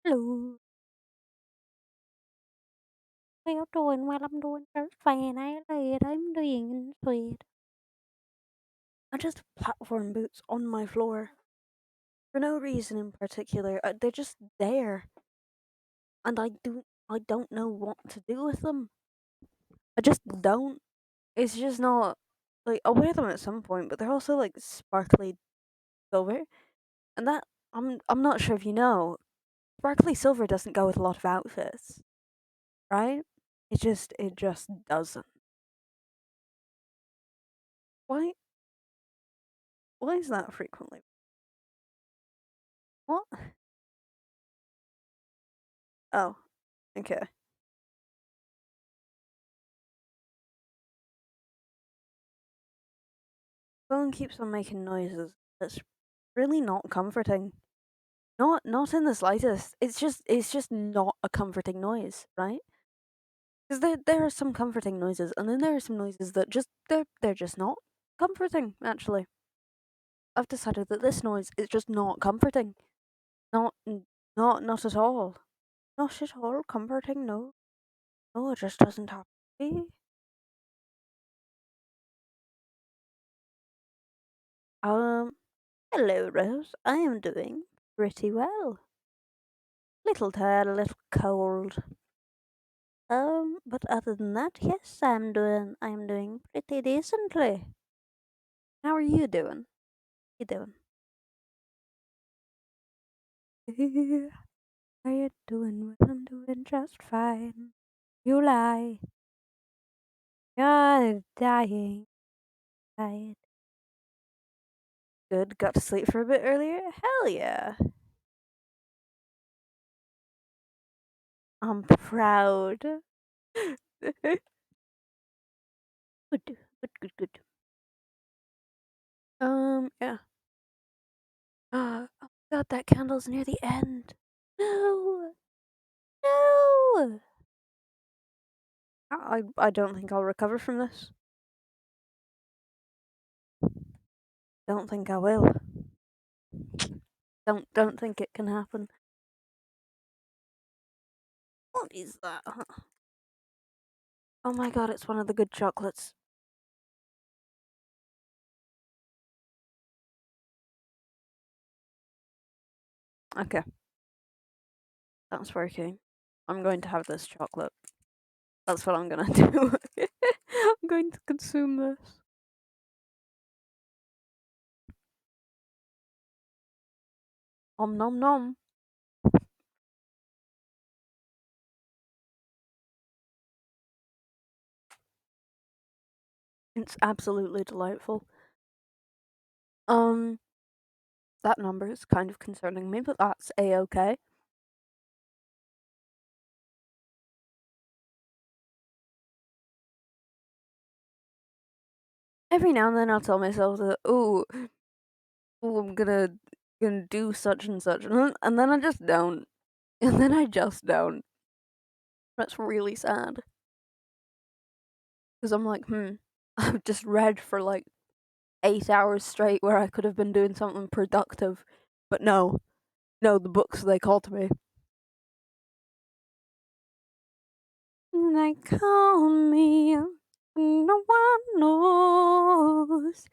Hello. How you doing? Well, I'm doing just fine. I'm doing sweet. I just platform boots on my floor for no reason in particular. They're just there, and I don't know what to do with them. I just don't. It's just not like I'll wear them at some point, but they're also like sparkly silver, and that I'm not sure if you know. Sparkly silver doesn't go with a lot of outfits, right? It just doesn't. Why why is that frequently? What? Oh, okay. Phone keeps on making noises. That's really not comforting. Not in the slightest. It's just not a comforting noise, right? Because there are some comforting noises, and then there are some noises that they're just not comforting. Actually, I've decided that this noise is just not comforting. Not not at all. Not at all comforting. No, no, it just doesn't have to be. Um, Hello, Rose. I am doing pretty well. Little tired, a little cold. But other than that, yes, I'm doing pretty decently. How are you doing? You doing? How you doing? Well, I'm doing just fine. You lie. You're dying. Tired. Good. Got to sleep for a bit earlier? Hell yeah. I'm proud. Good. Good, good, good. Yeah. Oh my god, that candle's near the end. No. No. I don't think I'll recover from this. Don't think I will. Don't think it can happen. What is that? Oh my god, it's one of the good chocolates. Okay, that's working. I'm going to have this chocolate. That's what I'm gonna do. I'm going to consume this. Om nom nom. It's absolutely delightful. Um, that number is kind of concerning me, but that's a-okay. Every now and then I'll tell myself that, I'm gonna do such and such, and then I just don't. And then I just don't. That's really sad. Because I'm like, I've just read for like 8 hours straight where I could have been doing something productive. But no, no, the books they call to me. They call me, no one knows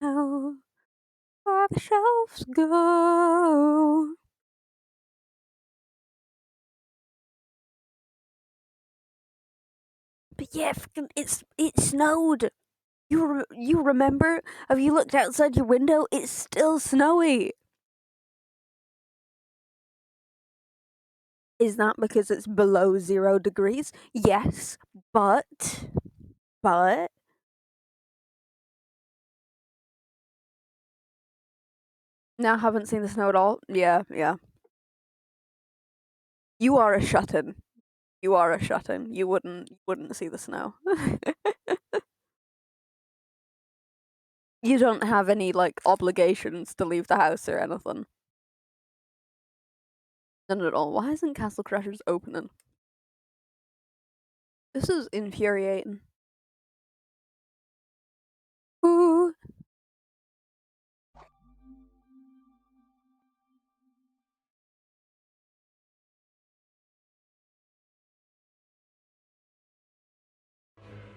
how far the shelves go. But yeah, it snowed. You remember? Have you looked outside your window? It's still snowy. Is that because it's below 0 degrees? Yes, but now haven't seen the snow at all. Yeah, yeah. You are a shut-in. You are a shut-in. You wouldn't see the snow. You don't have any like obligations to leave the house or anything. None at all. Why isn't Castle Crashers opening? This is infuriating. Ooh.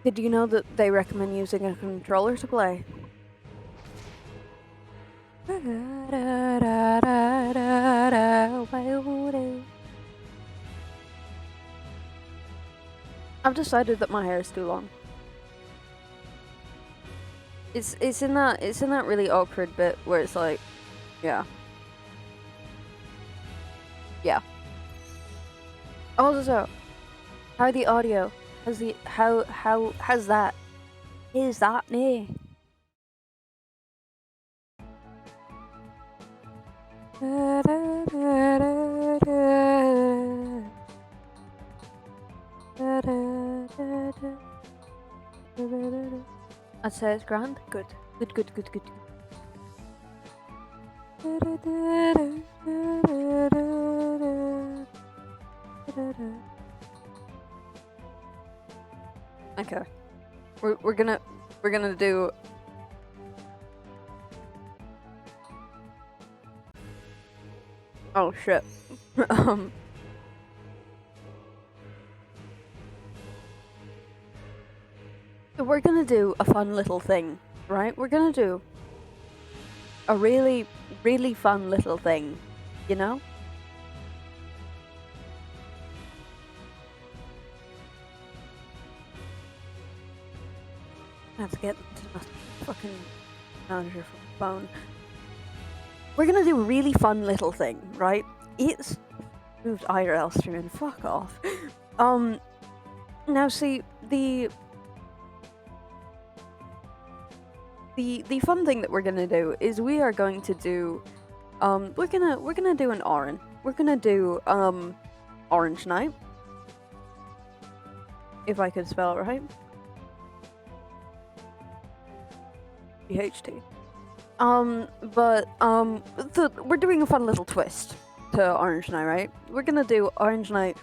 Did you know that they recommend using a controller to play? I've decided that my hair is too long. It's in that really awkward bit where it's like, yeah. Also, how the audio? How's the how's that? Is that me? I'd say it's grand. Good. Good. Okay. We're gonna do. Oh shit. We're gonna do a fun little thing, right? We're gonna do a really, really fun little thing, you know? I have to get to my fucking manager from the phone. We're gonna do a really fun little thing, right? It's moved IRL streaming. Fuck off. Now see the fun thing that we're gonna do is we are going to do we're gonna do an orange. We're gonna do Orange Night. If I could spell it right. PHT. We're doing a fun little twist to Orange Night, right? We're gonna do Orange Night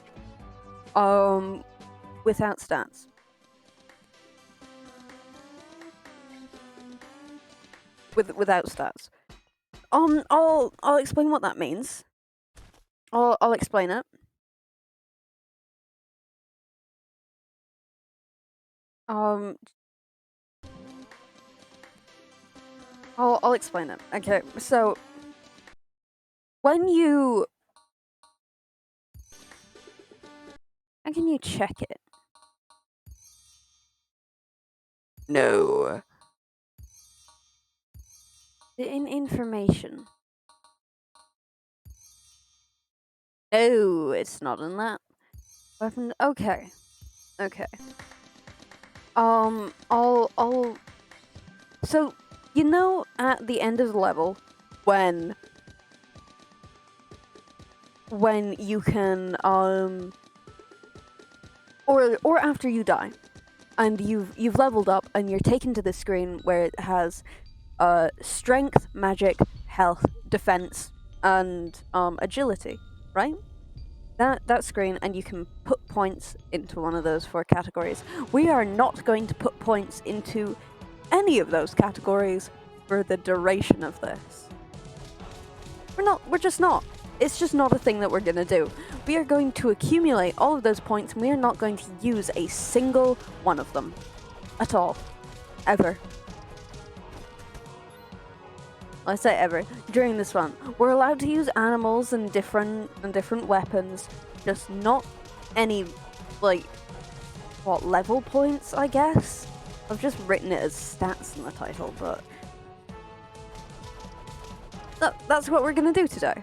without stats. Without stats. I'll explain what that means. I'll explain it. I'll explain it. Okay, so when you how can you check it? No. In information. No, it's not in that. Weapon. Okay. I'll. So you know, at the end of the level, when you can or after you die, and you've leveled up, and you're taken to the screen where it has strength, magic, health, defense, and agility, right? That screen, and you can put points into one of those 4 categories. We are not going to put points into any of those categories for the duration of this. We're just not. It's just not a thing that we're gonna do. We are going to accumulate all of those points, and we are not going to use a single one of them. At all. Ever. I say ever. During this one, we're allowed to use animals and different weapons, just not any level points, I guess. I've just written it as stats in the title, but that's what we're gonna do today.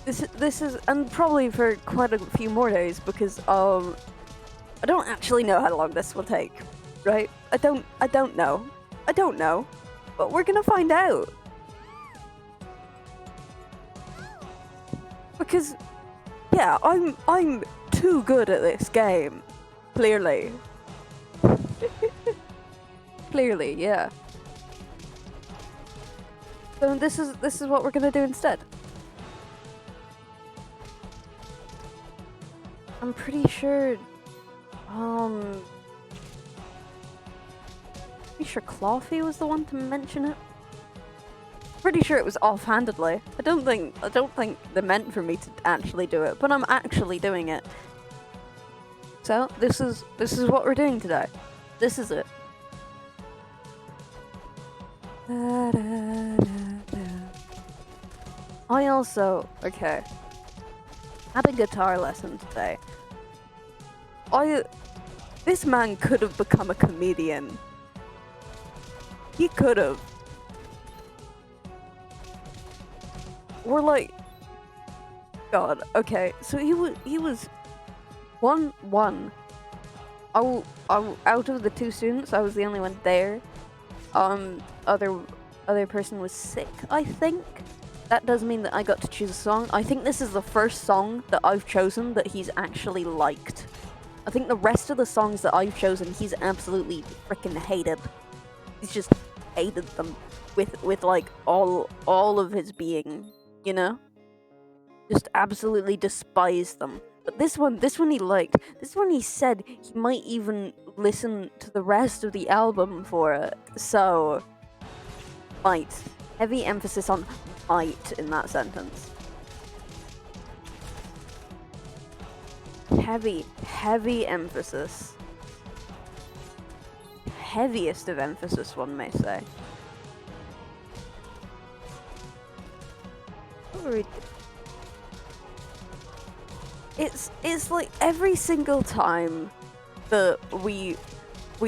This is, and probably for quite a few more days, because I don't actually know how long this will take, right? I don't know, but we're gonna find out. Because, yeah, I'm too good at this game, clearly. Clearly, yeah. So this is what we're gonna do instead. I'm pretty sure, pretty sure Clawfie was the one to mention it. Pretty sure it was offhandedly. I don't think they meant for me to actually do it, but I'm actually doing it. So this is what we're doing today. This is it. I also had a guitar lesson today. This man could have become a comedian. He could have. Or like, God. Okay, so he was 1-1. I out of the two students, I was the only one there. Other person was sick, I think. That does mean that I got to choose a song. I think this is the first song that I've chosen that he's actually liked. I think the rest of the songs that I've chosen, he's absolutely freaking hated. He's just hated them with like all of his being, you know? Just absolutely despised them. But this one he liked. This one he said he might even listen to the rest of the album for it. So, might. Heavy emphasis on might in that sentence. Heavy emphasis. Heaviest of emphasis, one may say. It's like every single time that we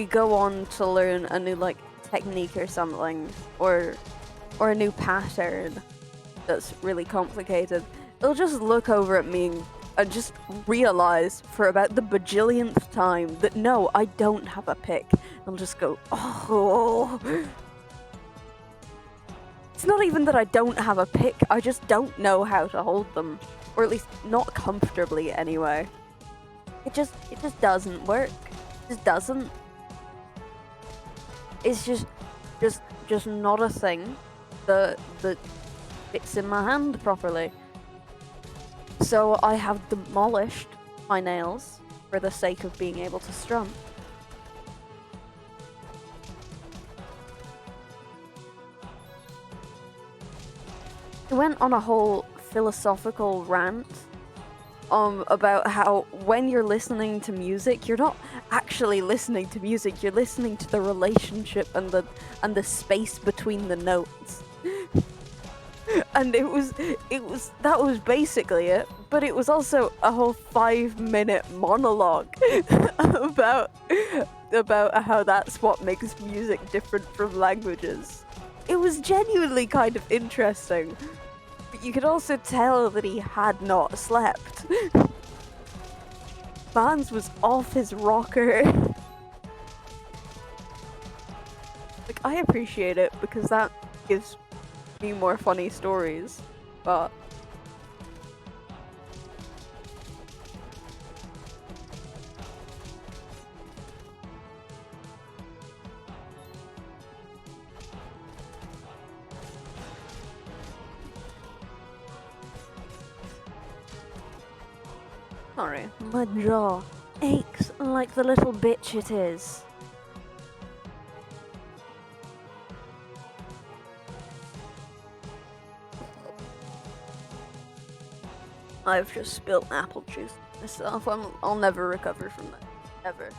go on to learn a new like technique or something, or a new pattern that's really complicated, they'll just look over at me and just realize for about the bajillionth time that no, I don't have a pick. They'll just go, oh. It's not even that I don't have a pick, I just don't know how to hold them. Or at least not comfortably anyway. It just doesn't work. It just doesn't. It's just not a thing that fits in my hand properly. So I have demolished my nails for the sake of being able to strum. I went on a whole philosophical rant about how when you're listening to music, you're not actually listening to music, you're listening to the relationship and the space between the notes. And it was that was basically it, but it was also a whole 5-minute monologue about how that's what makes music different from languages. It was genuinely kind of interesting. But you could also tell that he had not slept. Mans was off his rocker. Like, I appreciate it because that gives me more funny stories, but sorry, my jaw aches like the little bitch it is. I've just spilled apple juice myself. I'll never recover from that. Ever.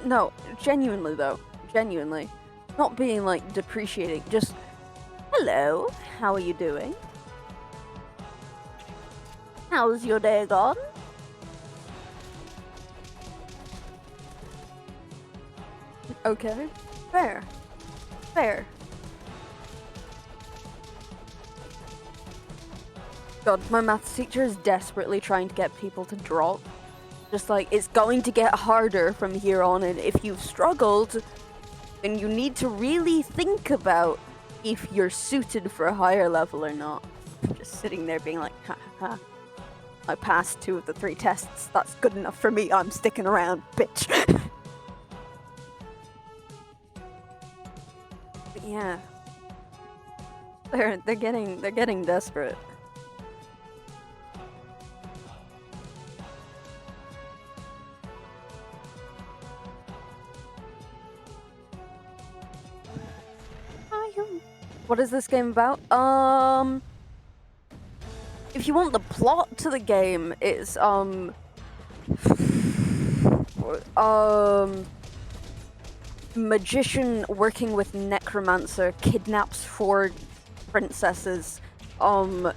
No, genuinely though. Genuinely. Not being like depreciating, just, hello, how are you doing? How's your day gone? Okay. Fair. God, my maths teacher is desperately trying to get people to drop. Just like, it's going to get harder from here on, and if you've struggled, then you need to really think about if you're suited for a higher level or not. Just sitting there being like, ha ha. I passed 2 of the 3 tests. That's good enough for me. I'm sticking around, bitch. But yeah, they're getting desperate. What is this game about? If you want the plot to the game, it's magician working with necromancer kidnaps 4 princesses. I'm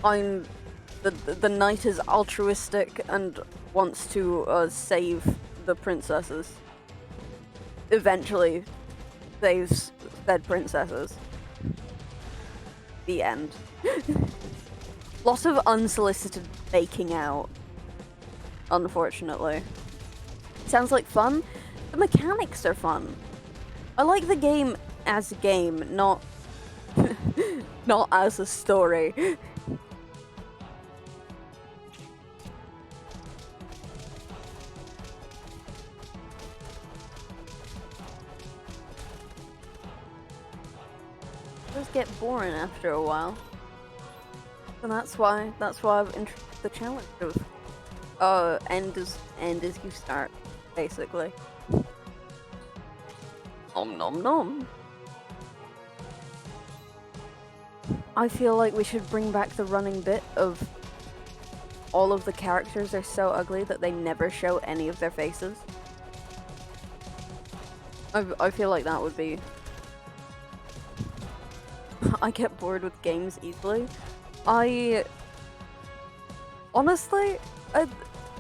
the knight is altruistic and wants to save the princesses. Eventually, saves said princesses. The end. Lots of unsolicited faking out, unfortunately. Sounds like fun. The mechanics are fun. I like the game as a game, not not as a story. It does get boring after a while. And that's why I've introduced the challenge of end as you start, basically. Nom nom nom. I feel like we should bring back the running bit of all of the characters are so ugly that they never show any of their faces. I feel like that would be... I get bored with games easily. Honestly,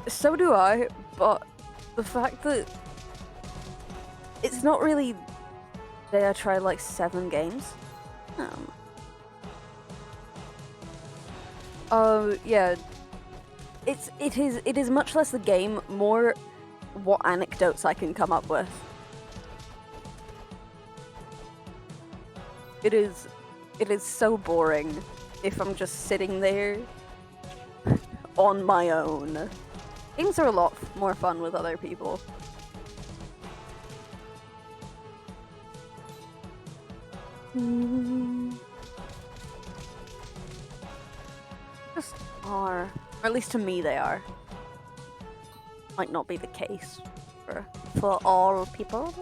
so do I, but the fact that it's not really... Today I tried like 7 games. Yeah. It is much less the game, more what anecdotes I can come up with. It is so boring if I'm just sitting there on my own. Games are a lot more fun with other people. Just are. Or at least to me they are. Might not be the case for all people.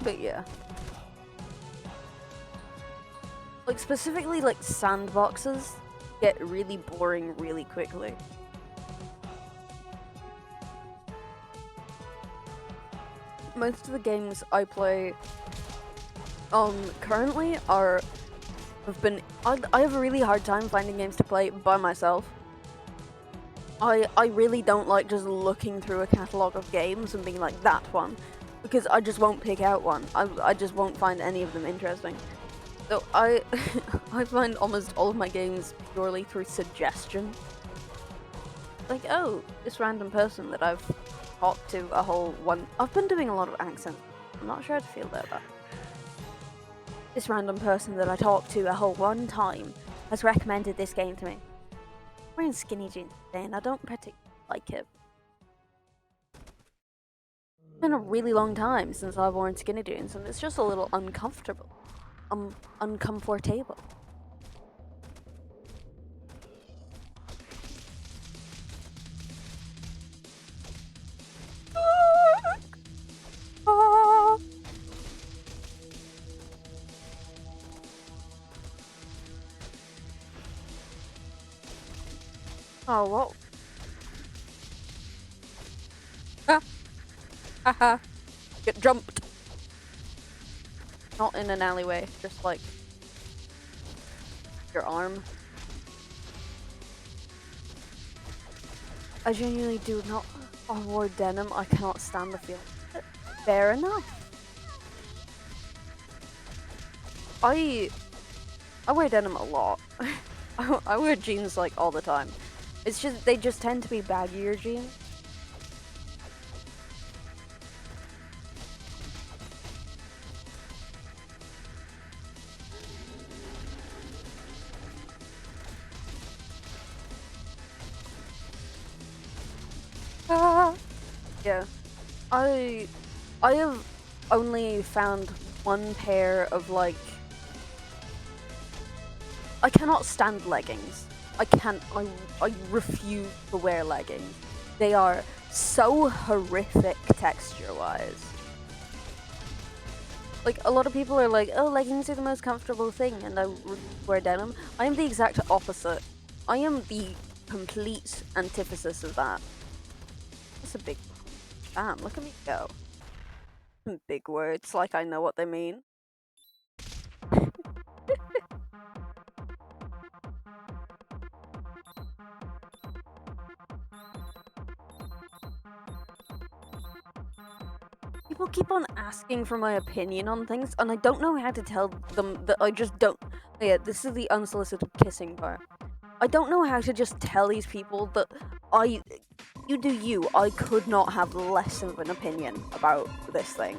But yeah. Like specifically like sandboxes get really boring really quickly. Most of the games I play currently I have a really hard time finding games to play by myself. I really don't like just looking through a catalogue of games and being like, that one, because I just won't pick out one. I just won't find any of them interesting. So I find almost all of my games purely through suggestion. Like, oh, this random person that I've talked to a whole one... I've been doing a lot of accents. I'm not sure how to feel about that. This random person that I talked to a whole one time has recommended this game to me. I'm wearing skinny jeans today and I don't particularly like it. It's been a really long time since I've worn skinny jeans and it's just a little uncomfortable. Uncomfortable. Oh, what? Haha. Get jumped. Not in an alleyway, just like your arm. I genuinely do not. I wore denim. I cannot stand the feeling. Fair enough. I wear denim a lot. I wear jeans like all the time. It's just they just tend to be baggier jeans. Yeah. I have only found one pair of like... I cannot stand leggings. I refuse to wear leggings. They are so horrific texture-wise. Like, a lot of people are like, oh, leggings are the most comfortable thing, and I wear denim. I am the exact opposite. I am the complete antithesis of that. That's a big... Damn, look at me go. Big words, like I know what they mean. People keep on asking for my opinion on things, and I don't know how to tell them that I just don't. Yeah, this is the unsolicited kissing part. I don't know how to just tell these people that you do you. I could not have less of an opinion about this thing.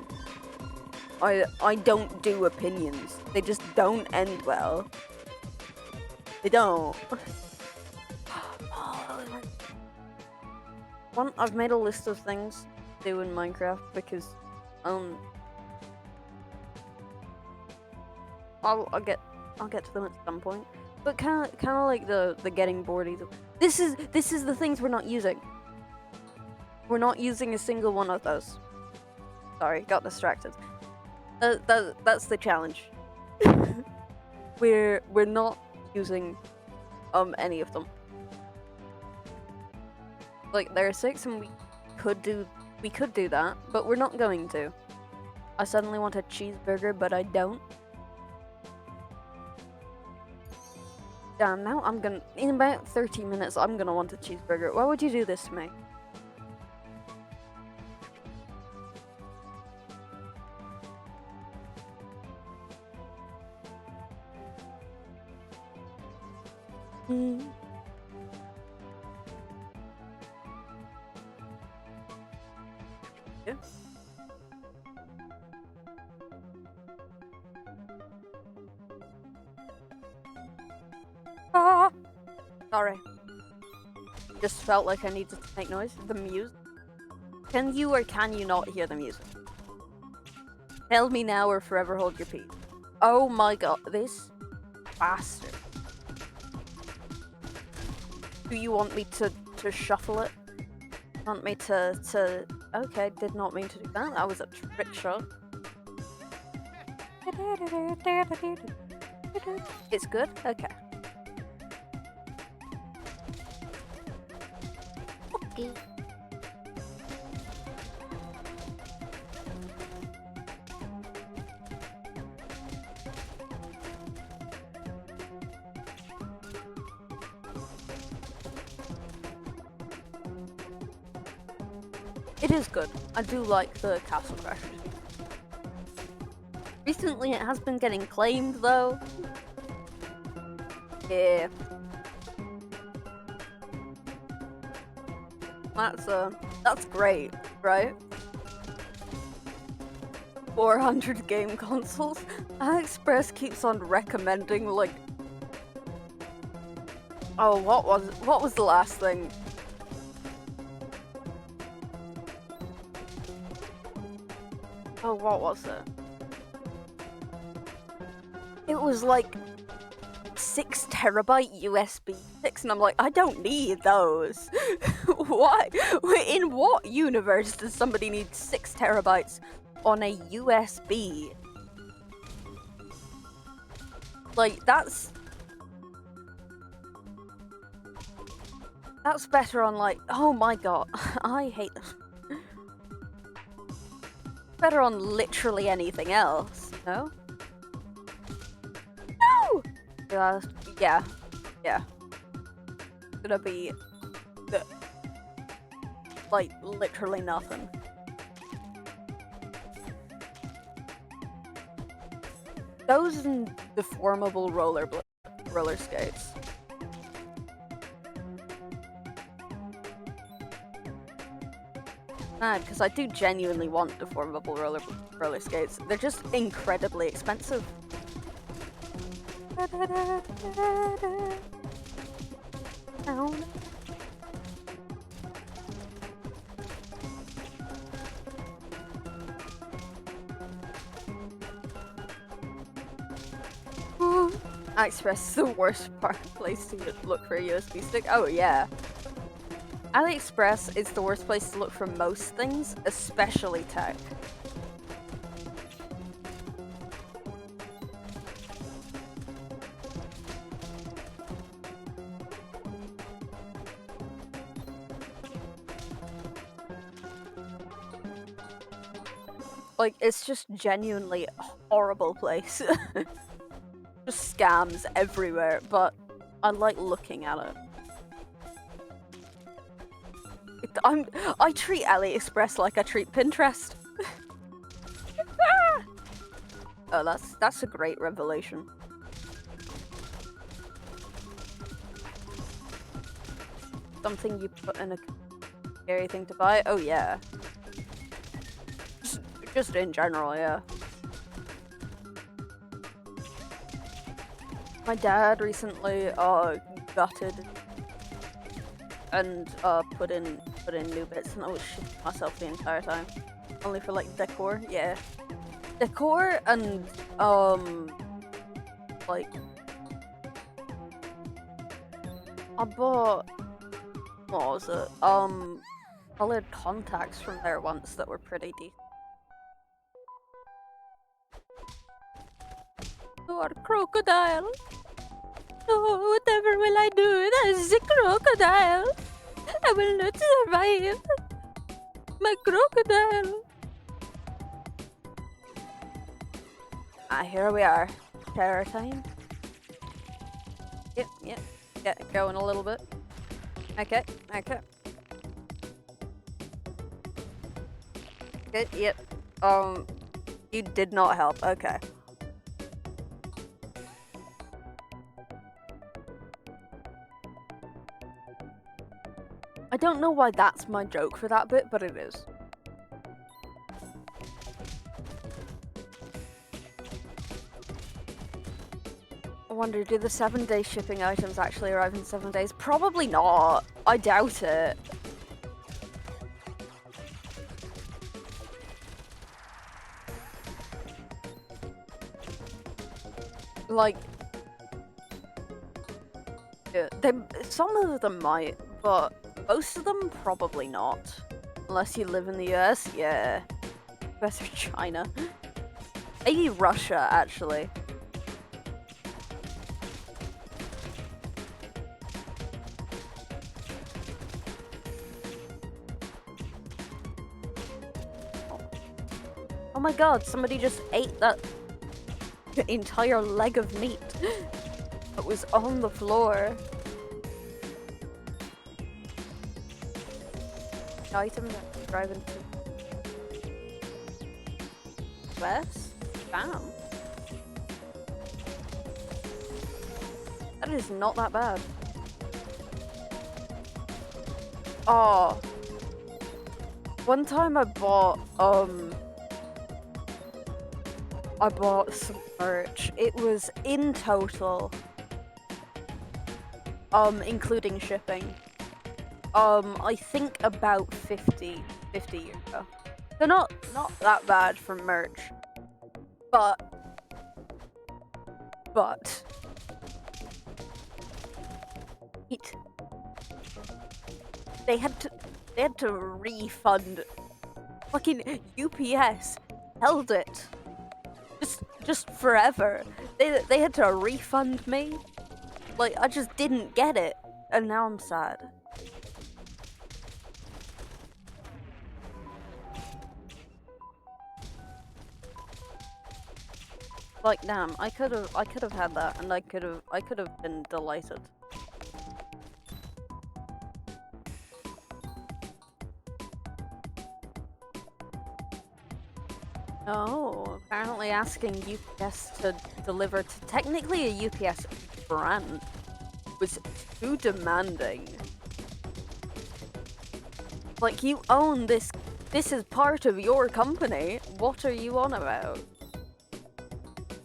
I don't do opinions. They just don't end well. They don't. I've made a list of things to do in Minecraft because I'll get to them at some point. But kind of like the getting bored. This is the things we're not using. We're not using a single one of those. Sorry, got distracted. That's the challenge. we're not using any of them. Like, there are 6 and we could do that, but we're not going to. I suddenly want a cheeseburger, but I don't. Damn, now in about 30 minutes I'm gonna want a cheeseburger. Why would you do this to me? Yeah. Ah! Sorry. Just felt like I needed to make noise. The music. Can you or can you not hear the music? Tell me now or forever hold your peace. Oh my god, this bastard. Do you want me to shuffle it? Want me to... Okay, did not mean to do that. That was a trick shot. It's good? Okay. Okay. It is good. I do like the Castle Crashers. Recently it has been getting claimed though. Yeah. That's great, right? 400 game consoles. AliExpress keeps on recommending like... Oh, what was the last thing? Oh, what was it? It was like 6 terabyte USB sticks, and I'm like, I don't need those. Why? In what universe does somebody need 6 terabytes on a USB? Like, that's better on like, oh my god, I hate this. Better on literally anything else, no? No! Yeah. It's gonna be like literally nothing. Those and deformable roller skates. Mad, because I do genuinely want deformable roller skates. They're just incredibly expensive. AliExpress is the worst place to look for a USB stick. Oh yeah. AliExpress is the worst place to look for most things, especially tech. Like, it's just genuinely a horrible place. Just scams everywhere, but I like looking at it. I treat AliExpress like I treat Pinterest. Oh, that's a great revelation. Something you put in a scary thing to buy? Oh yeah. Just in general, yeah. My dad recently gutted and put in new bits, and I was shitting myself the entire time. Only for like decor, yeah. Decor and like I bought, what was it? Colored contacts from there once that were pretty decent. You are a crocodile. Oh, whatever will I do? That is a crocodile. I will not survive. My crocodile. Ah, here we are. Terror time. Yep. Get it going a little bit. Okay. Good, yep. You did not help. Okay. I don't know why that's my joke for that bit, but it is. I wonder, do the 7-day shipping items actually arrive in 7 days? Probably not. I doubt it. Like, yeah, some of them might, but most of them probably not. Unless you live in the US, yeah. US or China. Maybe Russia, actually. Oh my god, somebody just ate that entire leg of meat that was on the floor. Items that drive into West? Damn. That is not that bad. Oh. One time I bought some merch. It was in total, including shipping, I think about 50 euro. So not that bad for merch, but they had to refund. Fucking UPS held it just forever. They had to refund me. Like, I just didn't get it, and now I'm sad. Like, damn, I could have had that, and I could have been delighted. Oh, apparently asking UPS to deliver to technically a UPS brand was too demanding. Like, you own this is part of your company. What are you on about?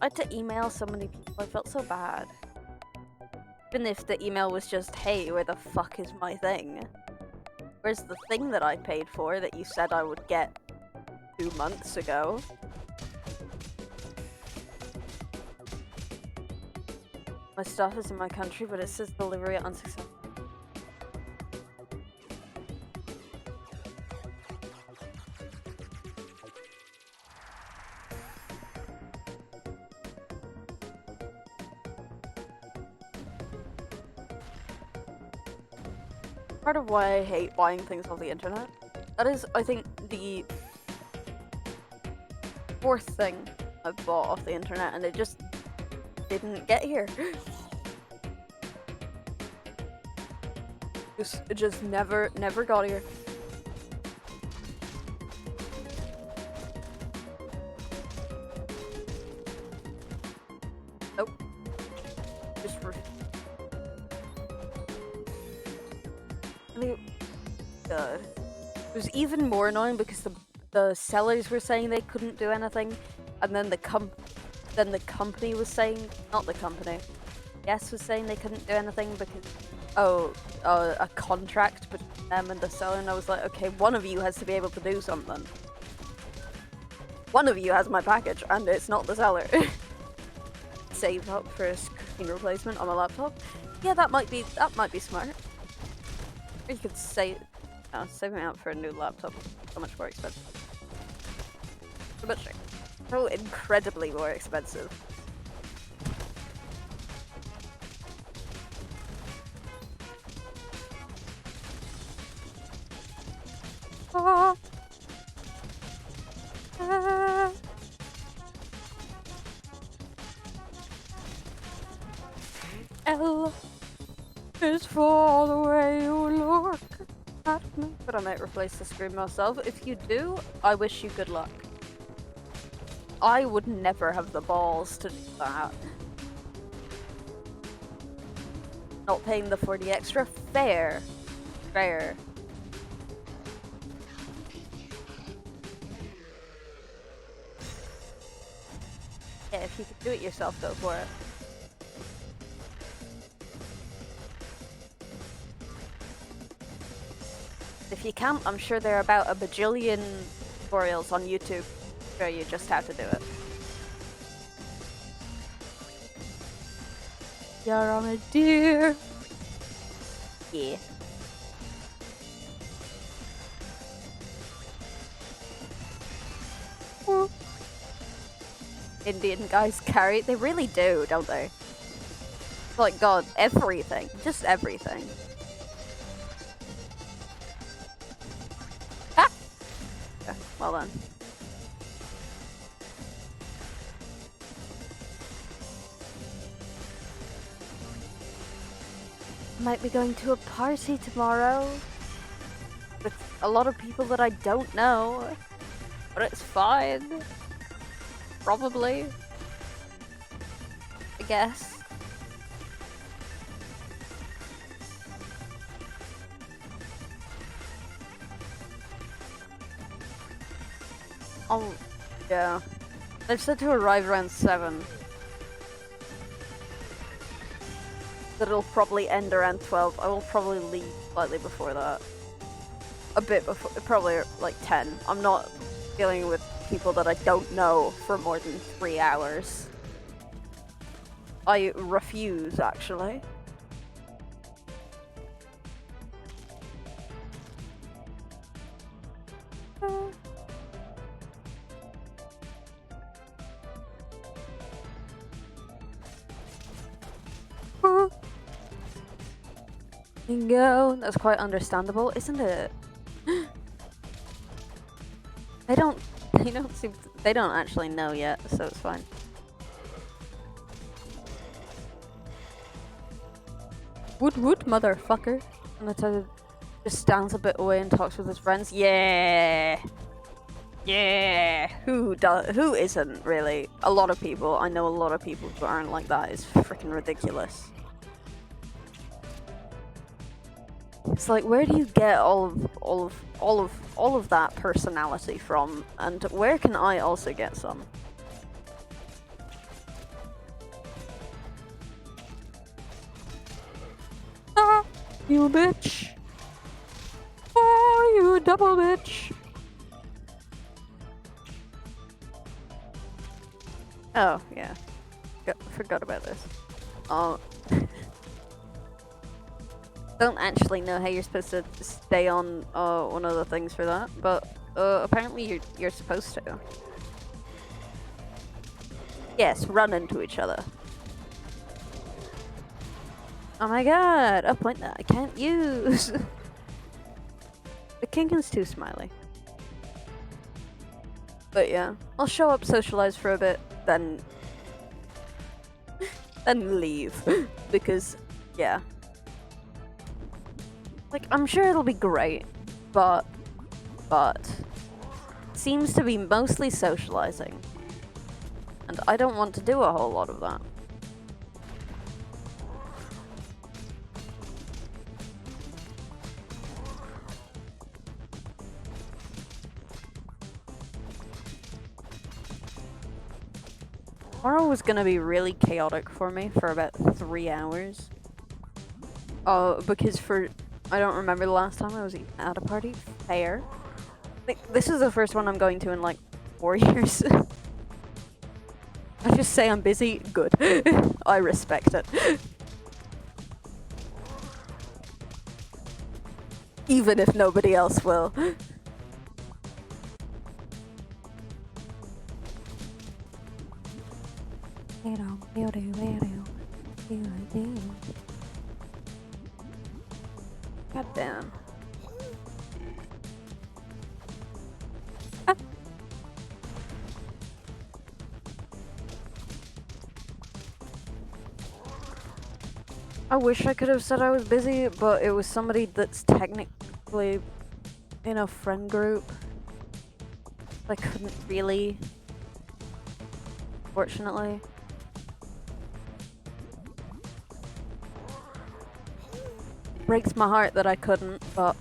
I had to email so many people, I felt so bad. Even if the email was just, hey, where the fuck is my thing? Where's the thing that I paid for that you said I would get 2 months ago? My stuff is in my country, but it says delivery unsuccessful. Part of why I hate buying things on the internet. That is, I think, 4th thing I bought off the internet, and it just didn't get here. It just never got here. Nope. Just it was even more annoying because the sellers were saying they couldn't do anything, and then the company was saying, not the company, yes, was saying they couldn't do anything because a contract between them and the seller, and I was like, okay, one of you has to be able to do something. One of you has my package, and it's not the seller. Save up for a screen replacement on my laptop. Yeah, that might be smart. Or you could saving up for a new laptop. So much more expensive. So incredibly more expensive. Oh, L is for the way you look at me. But I might replace the screen myself. If you do, I wish you good luck. I would never have the balls to do that. Not paying the 40 extra? Fair. Fair. Yeah, if you could do it yourself, go for it. If you can't, I'm sure there are about a bajillion tutorials on YouTube show you just how to do it. You're on a deer. Yeah. Indian guys carry, they really do, don't they? Like, God, everything. Just everything. Ah! Yeah, well done. Might be going to a party tomorrow with a lot of people that I don't know, but it's fine. Probably. I guess. Oh, yeah. They've said to arrive around 7. That it'll probably end around 12. I will probably leave slightly before that. A bit before, probably like 10. I'm not dealing with people that I don't know for more than 3 hours. I refuse, actually. Bingo, that's quite understandable, isn't it? They don't actually know yet, so it's fine. Woot woot, motherfucker. And Natalia just stands a bit away and talks with his friends. Yeah! Yeah! Who isn't, really? A lot of people. I know a lot of people who aren't like that. It's freaking ridiculous. It's like, where do you get all of that personality from? And where can I also get some? Ah, you bitch! Oh, you double bitch! Oh, yeah. Forgot about this. Don't actually know how you're supposed to stay on one of the things for that, but apparently you're supposed to. Yes, run into each other. Oh my god, a point that I can't use. The king is too smiley. But yeah, I'll show up, socialize for a bit, then leave. Because, yeah. Like, I'm sure it'll be great, but seems to be mostly socializing. And I don't want to do a whole lot of that. Tomorrow was gonna be really chaotic for me for about 3 hours. Because I don't remember the last time I was at a party. Fair. This is the first one I'm going to in like 4 years. I just say I'm busy. Good. I respect it. Even if nobody else will. God damn. I wish I could have said I was busy, but it was somebody that's technically in a friend group. I couldn't really, fortunately. Breaks my heart that I couldn't, but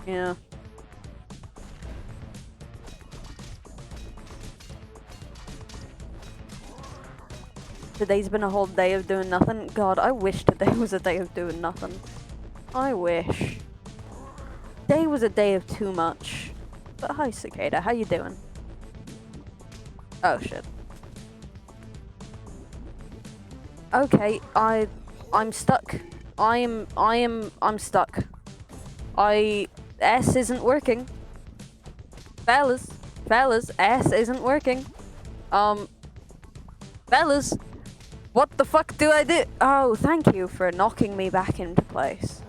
yeah. Today's been a whole day of doing nothing. God, I wish today was a day of doing nothing. I wish. Today was a day of too much. But hi, Cicada, how you doing? Oh shit. Okay, I'm stuck. I'm stuck. S isn't working. Fellas, S isn't working. Fellas, what the fuck do I do? Oh, thank you for knocking me back into place.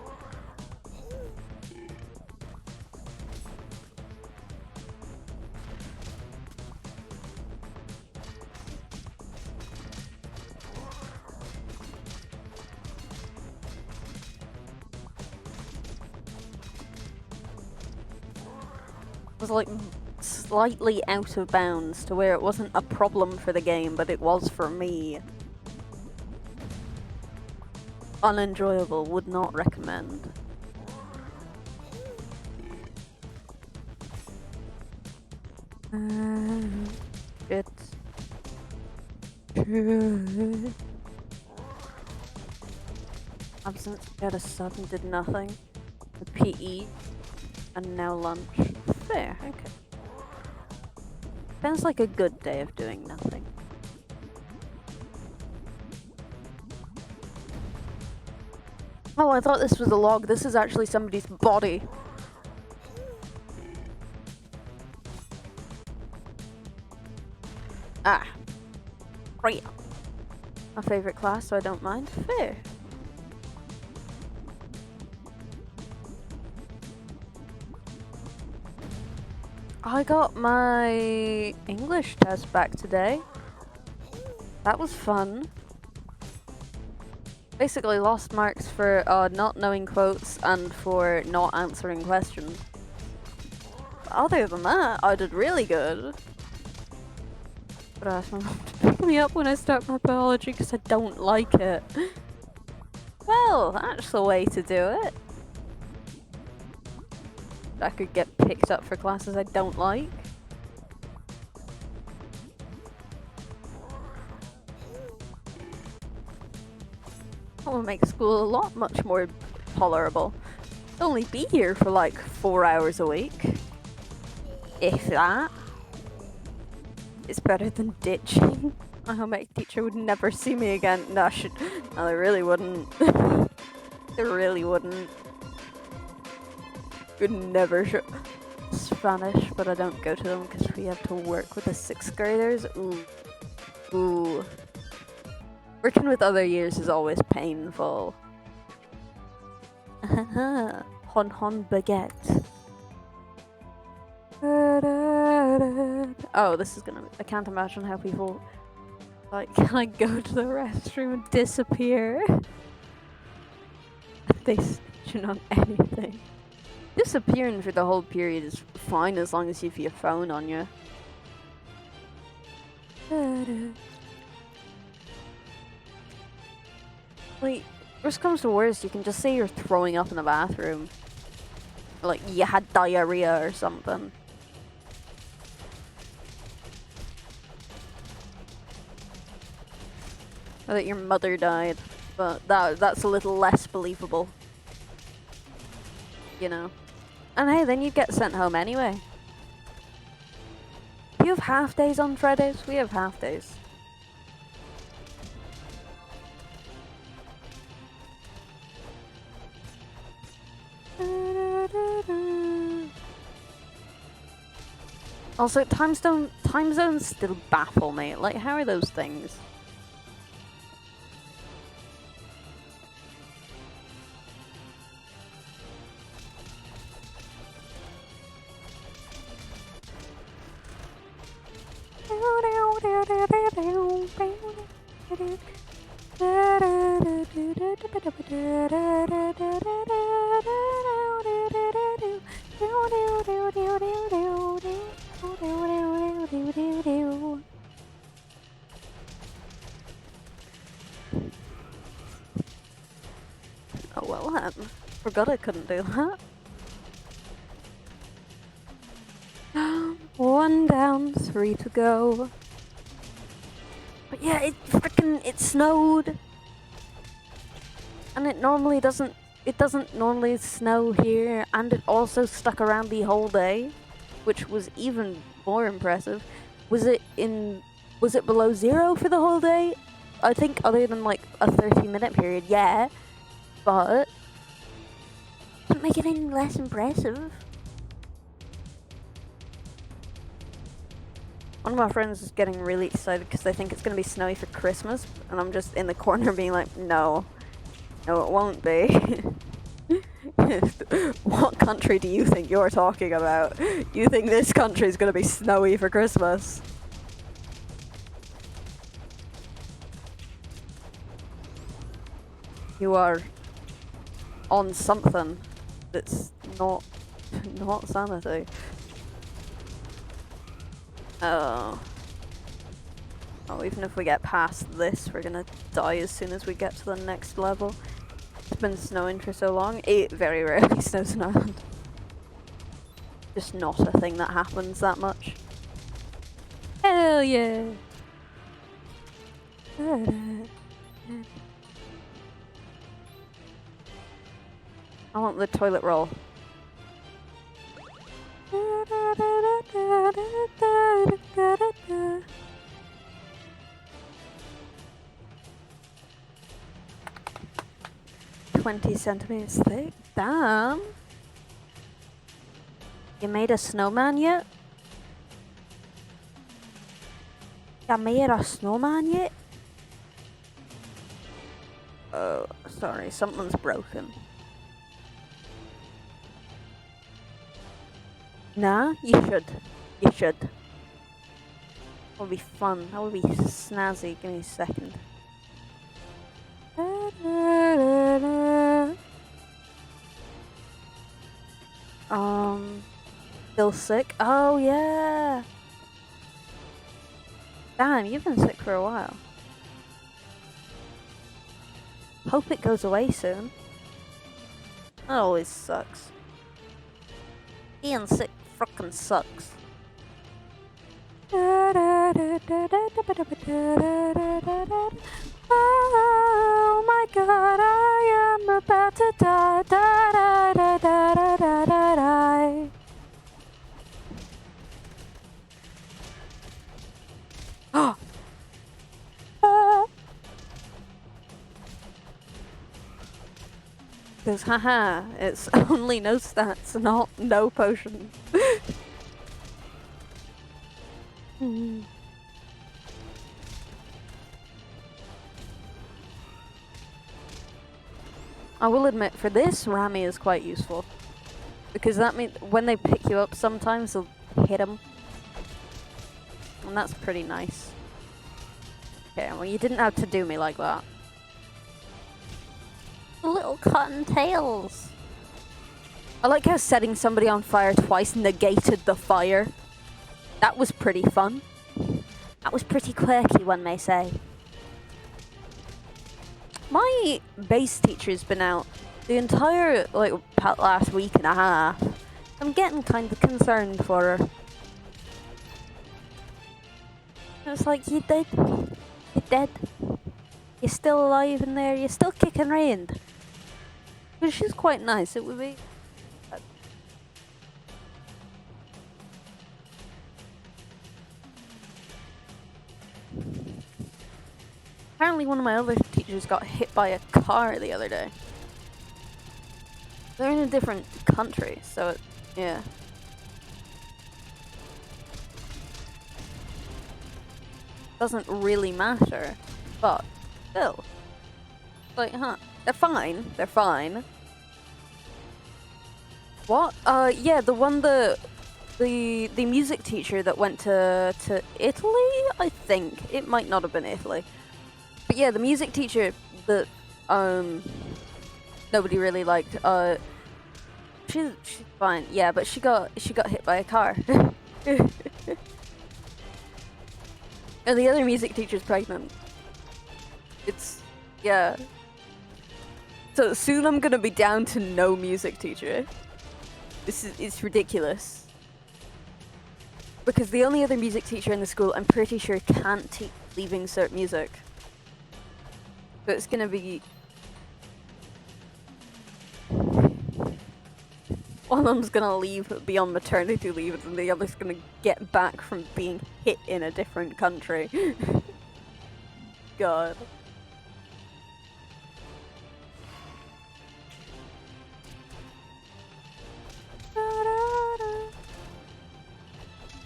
Was like slightly out of bounds to where it wasn't a problem for the game, but it was for me. Unenjoyable, would not recommend. Shit. Absence, got a sub and did nothing. The PE, and now lunch. Fair, okay. Sounds like a good day of doing nothing. Oh, I thought this was a log. This is actually somebody's body. Ah. Right. My favorite class, so I don't mind. Fair. I got my English test back today. That was fun. Basically lost marks for not knowing quotes and for not answering questions. But other than that, I did really good. But I asked my mom to pick me up when I start my biology because I don't like it. Well, that's the way to do it. I could get picked up for classes I don't like. That would make school a lot much more tolerable. Only be here for like 4 hours a week. If that. It's better than ditching. My home ec teacher would never see me again. No, no, they really wouldn't. They really wouldn't. Would never show Spanish, but I don't go to them because we have to work with the 6th graders. Ooh. Ooh. Working with other years is always painful. Hon baguette. Oh, this is gonna. I can't imagine how people like go to the restroom and disappear. They snitching on anything. Disappearing for the whole period is fine as long as you have your phone on you. Like, worst comes to worst, you can just say you're throwing up in the bathroom. Like, you had diarrhea or something. Or that your mother died. But that's a little less believable. You know. And hey, then you get sent home anyway. Do you have half days on Fridays? We have half days. Also, time zones still baffle me. Like, how are those things? Oh well then. Forgot I couldn't do that. 1 down, 3 to go. But yeah, it snowed. And it doesn't normally snow here, and it also stuck around the whole day, which was even more impressive. Was it below 0 for the whole day? I think other than like a 30-minute period, yeah. But doesn't make it any less impressive. One of my friends is getting really excited because they think it's going to be snowy for Christmas, and I'm just in the corner being like, no, it won't be. What country do you think you're talking about? You think this country is going to be snowy for Christmas? You are on something that's not sanity. Oh, even if we get past this, we're gonna die as soon as we get to the next level. It's been snowing for so long. It very rarely snows in Ireland. Just not a thing that happens that much. Hell yeah! I want the toilet roll. 20 centimeters thick? Damn! You made a snowman yet? You made a snowman yet? Oh, sorry, something's broken. Nah, you should. You should. That would be fun. That would be snazzy. Give me a second. Still sick? Oh, yeah! Damn, you've been sick for a while. Hope it goes away soon. That always sucks. Being sick frickin' sucks. Oh my god, I am about to die. Because haha, it's only no stats, not no potions. I will admit, for this, Rami is quite useful. Because that means when they pick you up sometimes, they'll hit them. and that's pretty nice. Okay, well, you didn't have to do me like that. Little cottontails. I like how setting somebody on fire twice negated the fire. That was pretty fun. That was pretty quirky, one may say. My bass teacher's been out the entire, like, last week and a half. I'm getting kind of concerned for her. It's like, you dead? You dead? You're still alive in there? You're still kicking around? But she's quite nice, it would be... Apparently one of my other teachers got hit by a car the other day. They're in a different country, so yeah. Doesn't really matter, but still. Like, huh, they're fine, they're fine. What? Yeah, the music teacher that went to Italy, I think. It might not have been Italy. But yeah, the music teacher that nobody really liked, she's fine. Yeah, but she got hit by a car. And the other music teacher's pregnant. Yeah. So soon I'm gonna be down to no music teacher. It's ridiculous. Because the only other music teacher in the school, I'm pretty sure, can't teach leaving cert music. So it's gonna be... One of them's gonna be on maternity leave, and the other's gonna get back from being hit in a different country. God.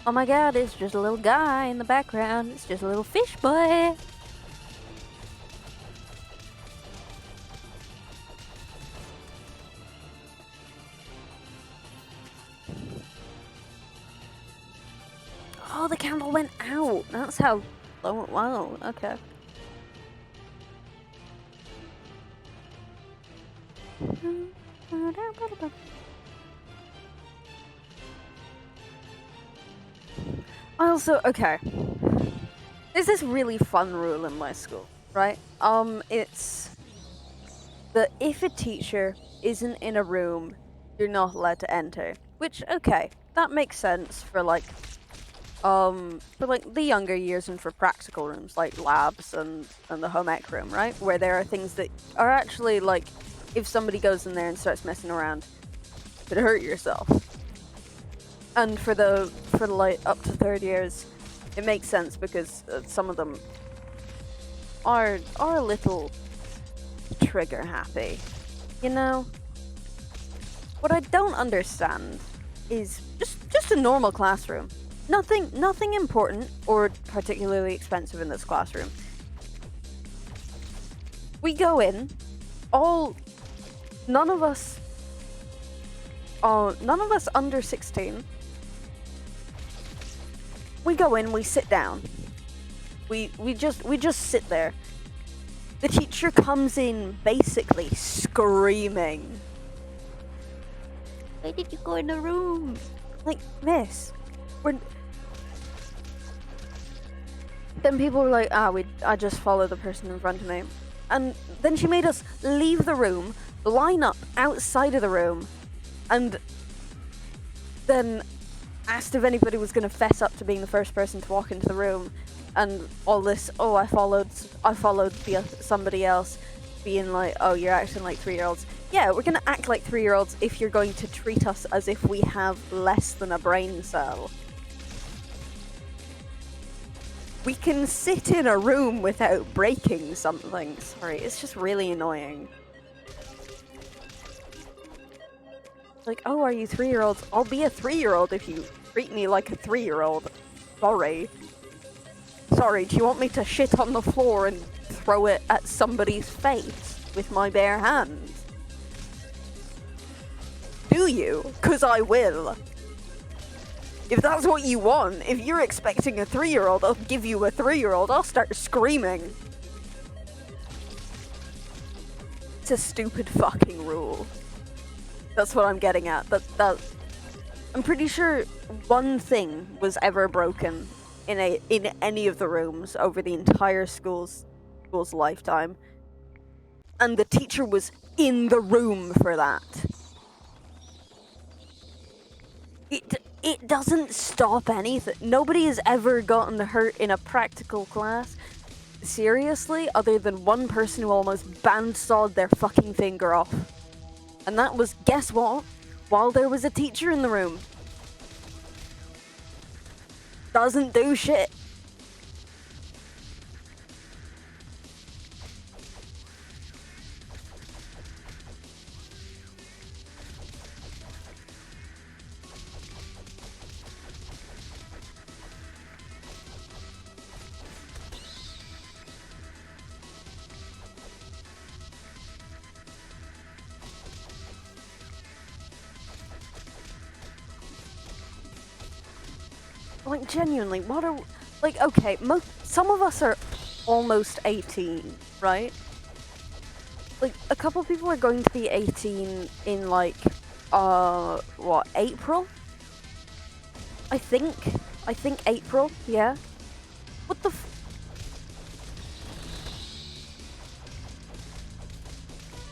Oh my god, it's just a little guy in the background. It's just a little fish boy. Oh, the candle went out. That's how low. Wow, okay. Also, okay. There's this really fun rule in my school, right? It's that if a teacher isn't in a room, you're not allowed to enter. Which, okay, that makes sense for like the younger years and for practical rooms like labs and the home ec room, right? Where there are things that are actually like, if somebody goes in there and starts messing around, you could hurt yourself. And for the like up to third years, it makes sense because some of them are a little trigger happy, you know. What I don't understand is just a normal classroom. Nothing important or particularly expensive in this classroom. We go in, none of us under 16. We go in, we sit down. We just sit there. The teacher comes in basically screaming. Why did you go in the room? Like, miss, Then people were like, I just follow the person in front of me. And then she made us leave the room, line up outside of the room, and then asked if anybody was going to fess up to being the first person to walk into the room, and all this, I followed somebody else, being like, oh, you're acting like 3-year-olds. Yeah, we're going to act like 3-year-olds if you're going to treat us as if we have less than a brain cell. We can sit in a room without breaking something. Sorry, it's just really annoying. Like, oh, are you 3-year-olds? I'll be a 3-year-old if you treat me like a 3-year-old. Sorry. Sorry, do you want me to shit on the floor and throw it at somebody's face with my bare hands? Do you? 'Cause I will. If that's what you want, if you're expecting a 3-year-old, I'll give you a 3-year-old. I'll start screaming. It's a stupid fucking rule. That's what I'm getting at. I'm pretty sure one thing was ever broken in any of the rooms over the entire school's lifetime, and the teacher was in the room for that. It doesn't stop anything. Nobody has ever gotten hurt in a practical class, seriously, other than one person who almost bandsawed their fucking finger off. And that was, guess what? While there was a teacher in the room. Doesn't do shit. Like, genuinely, what are... Like, okay, some of us are almost 18, right? Like, a couple of people are going to be 18 in, like, what, April? I think April, yeah. What the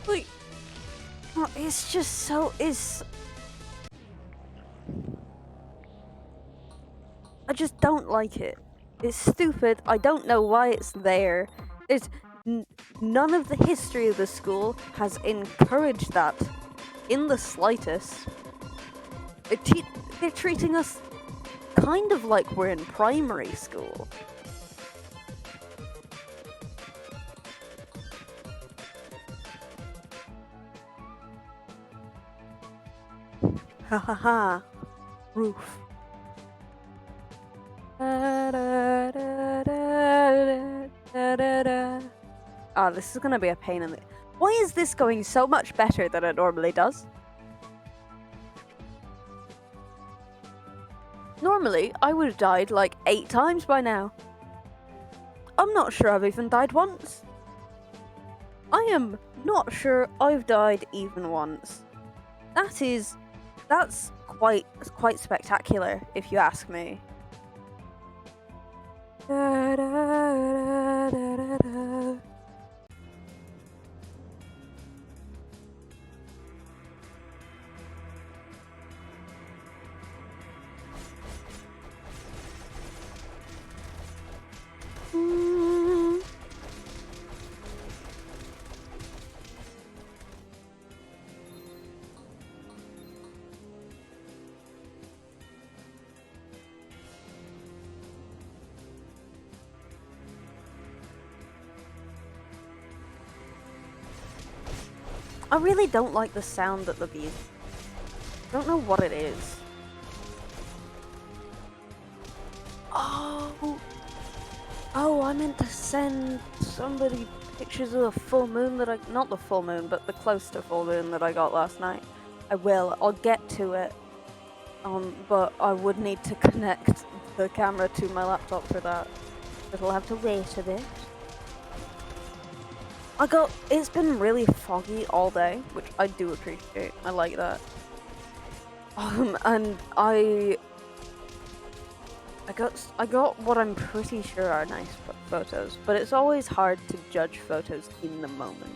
like, oh, it's just so, I just don't like it. It's stupid. I don't know why it's there. There's none of the history of the school has encouraged that in the slightest. They're treating us kind of like we're in primary school. Ha ha ha. Roof. Oh, this is gonna be a pain in the... Why is this going so much better than it normally does? Normally, I would have died like 8 times by now. I'm not sure I've even died once. I am not sure I've died even once. That's quite spectacular, if you ask me. I really don't like the sound that the bees... I don't know what it is. Oh, I meant to send somebody pictures of the full moon that not the full moon, but the close to full moon that I got last night. I will. I'll get to it. But I would need to connect the camera to my laptop for that. It'll have to wait a bit. It's been really foggy all day, which I do appreciate. I like that. And I got what I'm pretty sure are nice photos, but it's always hard to judge photos in the moment.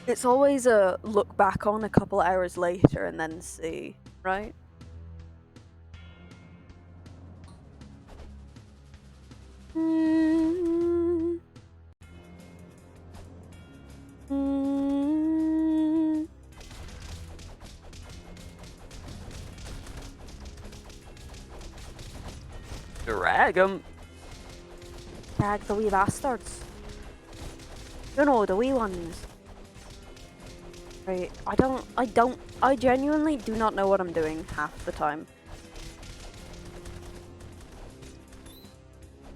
It's always a look back on a couple hours later and then see, right? Drag 'em. Drag the wee bastards. You know, the wee ones. Right, I genuinely do not know what I'm doing half the time.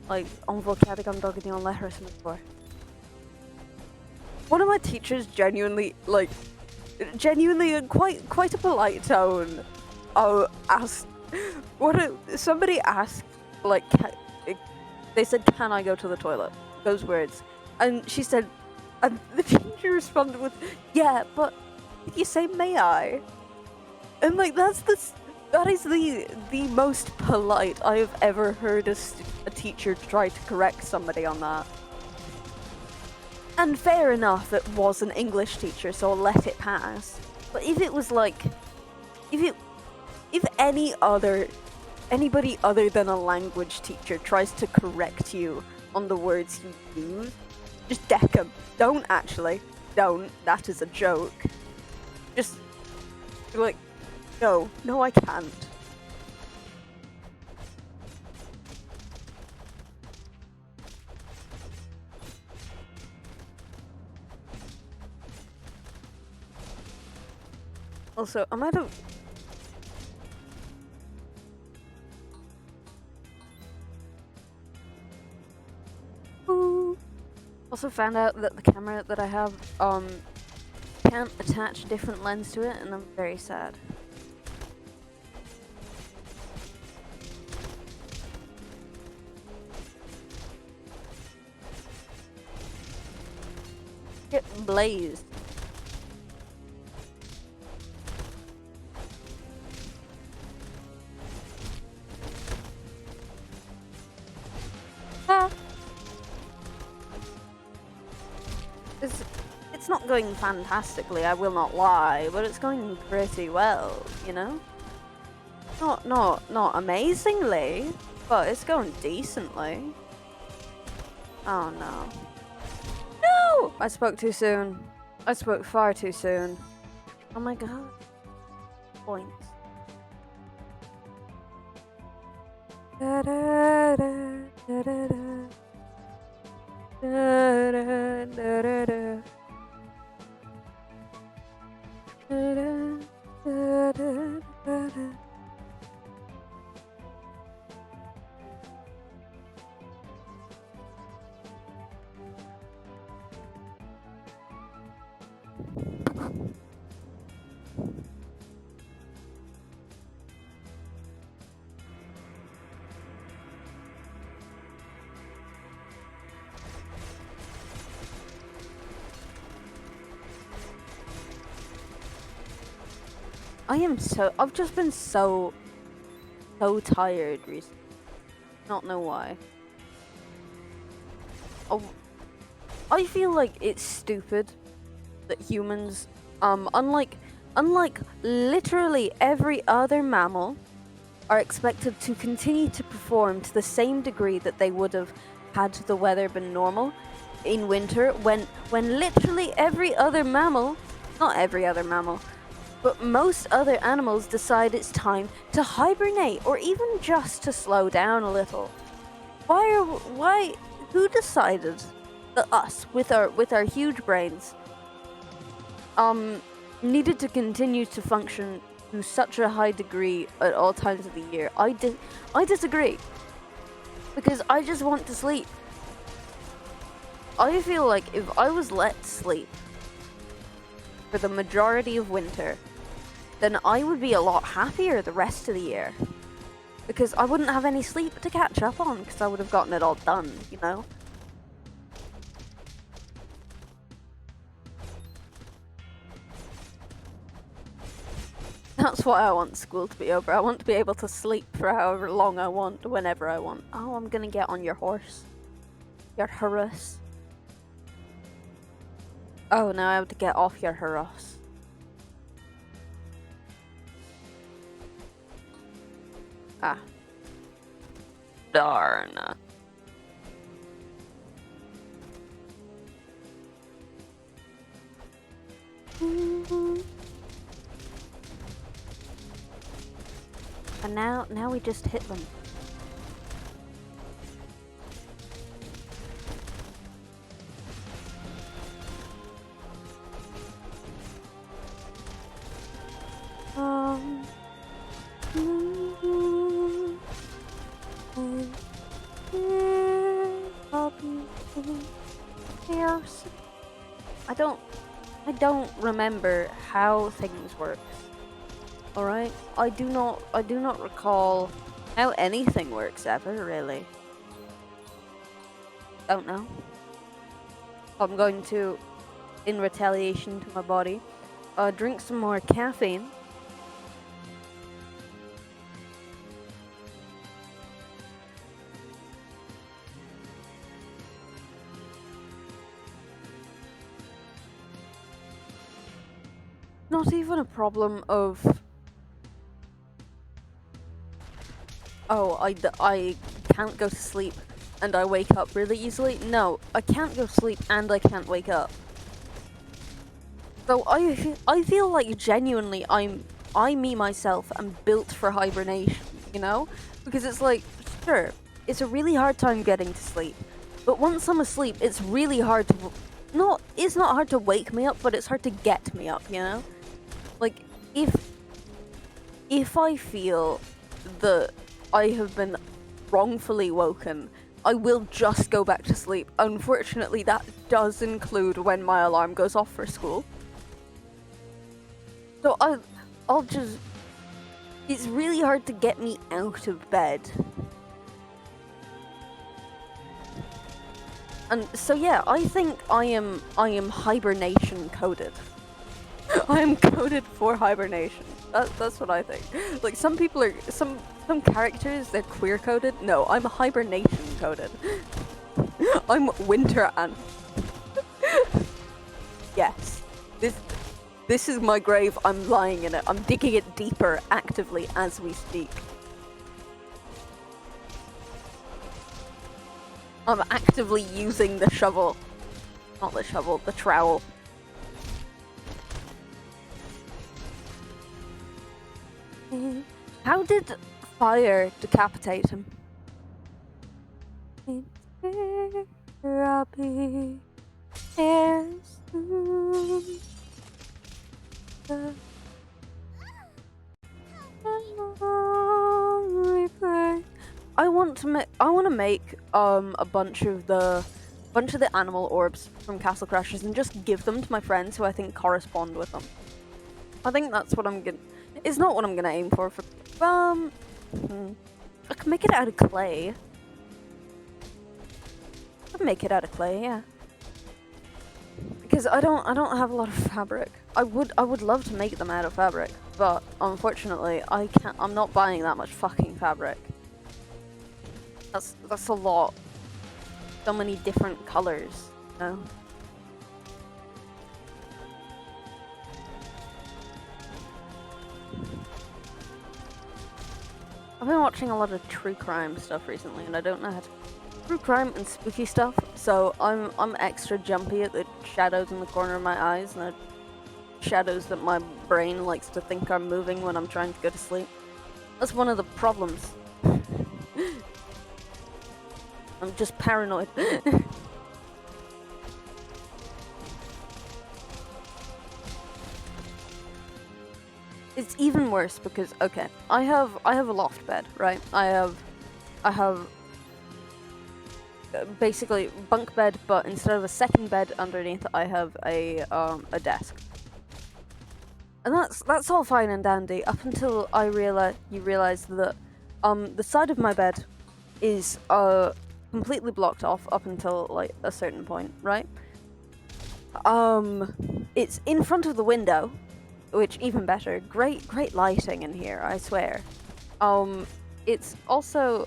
Like, on vocabulary I'm dogging on letters before. one of my teachers genuinely in quite a polite tone, asked somebody asked, like, they said, "Can I go to the toilet?" Those words, and she said, and the teacher responded with, "Yeah, but if you say, may I?" And like that is the most polite I have ever heard a teacher try to correct somebody on that. And fair enough, it was an English teacher, so I'll let it pass. But if it was like, if anybody other than a language teacher tries to correct you on the words you use, just deck them. Don't actually. Don't. That is a joke. Just be like, no, I can't. Also, I'm out of... Ooh. Also found out that the camera that I have, can't attach a different lens to it, and I'm very sad. Get blazed. It's not going fantastically, I will not lie, but it's going pretty well, you know? Not amazingly, but it's going decently. Oh no. No! I spoke too soon. I spoke far too soon. Oh my god. Points. Da da da da da da. Da da da da da. Da da da da da. I've just been so tired recently. Not know why. Oh, I feel like it's stupid that humans, unlike literally every other mammal, are expected to continue to perform to the same degree that they would have had the weather been normal in winter, when literally every other mammal, not every other mammal, but most other animals decide it's time to hibernate or even just to slow down a little. Who decided that us, with our huge brains, needed to continue to function to such a high degree at all times of the year? I disagree. Because I just want to sleep. I feel like if I was let sleep for the majority of winter, then I would be a lot happier the rest of the year. Because I wouldn't have any sleep to catch up on, because I would have gotten it all done, you know? That's why I want school to be over. I want to be able to sleep for however long I want, whenever I want. Oh, I'm gonna get on your horse. Your horse. Oh, now I have to get off your horse. Ah. Darn. And now we just hit them. I don't remember how things work. All right, I do not recall how anything works ever really. Don't know. I'm going to, in retaliation to my body, drink some more caffeine. Not even a problem of, oh, I can't go to sleep and I wake up really easily. No, I can't go to sleep and I can't wake up. So I feel like genuinely I me myself am built for hibernation, you know? Because it's like, sure, it's a really hard time getting to sleep. But once I'm asleep, it's really hard to it's not hard to wake me up, but it's hard to get me up, you know? Like if I feel that I have been wrongfully woken, I will just go back to sleep. Unfortunately, that does include when my alarm goes off for school. So I'll just... It's really hard to get me out of bed. And so yeah, I think I am hibernation coded. I am coded for hibernation. That's what I think. Like some people are some characters, they're queer coded. No, I'm hibernation coded. I'm winter and yes. This is my grave. I'm lying in it. I'm digging it deeper actively as we speak. I'm actively using the shovel. Not the shovel, the trowel. How did fire decapitate him? I want to make a bunch of the animal orbs from Castle Crashers and just give them to my friends who I think correspond with them. I think that's what I'm gonna. It's not what I'm gonna aim for. I can make it out of clay. I can make it out of clay, yeah. Because I don't have a lot of fabric. I would love to make them out of fabric, but unfortunately I can't. I'm not buying that much fucking fabric. That's a lot. So many different colors, you know? I've been watching a lot of true crime stuff recently, and I don't know how to true crime and spooky stuff. So I'm extra jumpy at the shadows in the corner of my eyes and the shadows that my brain likes to think are moving when I'm trying to go to sleep. That's one of the problems. I'm just paranoid. It's even worse because okay, I have a loft bed, right? I have basically bunk bed, but instead of a second bed underneath, I have a desk. And that's all fine and dandy up until you realize that the side of my bed is completely blocked off up until like a certain point, right? It's in front of the window, which even better. Great lighting in here, I swear. It's also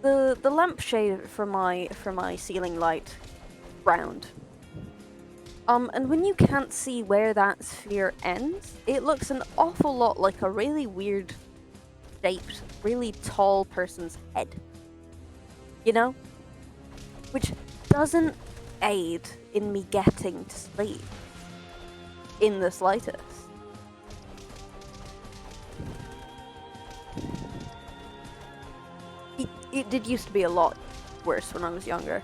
the lampshade for my ceiling light round. And when you can't see where that sphere ends, it looks an awful lot like a really weird shaped, really tall person's head. You know? Which doesn't aid in me getting to sleep. In the slightest. It did used to be a lot worse when I was younger.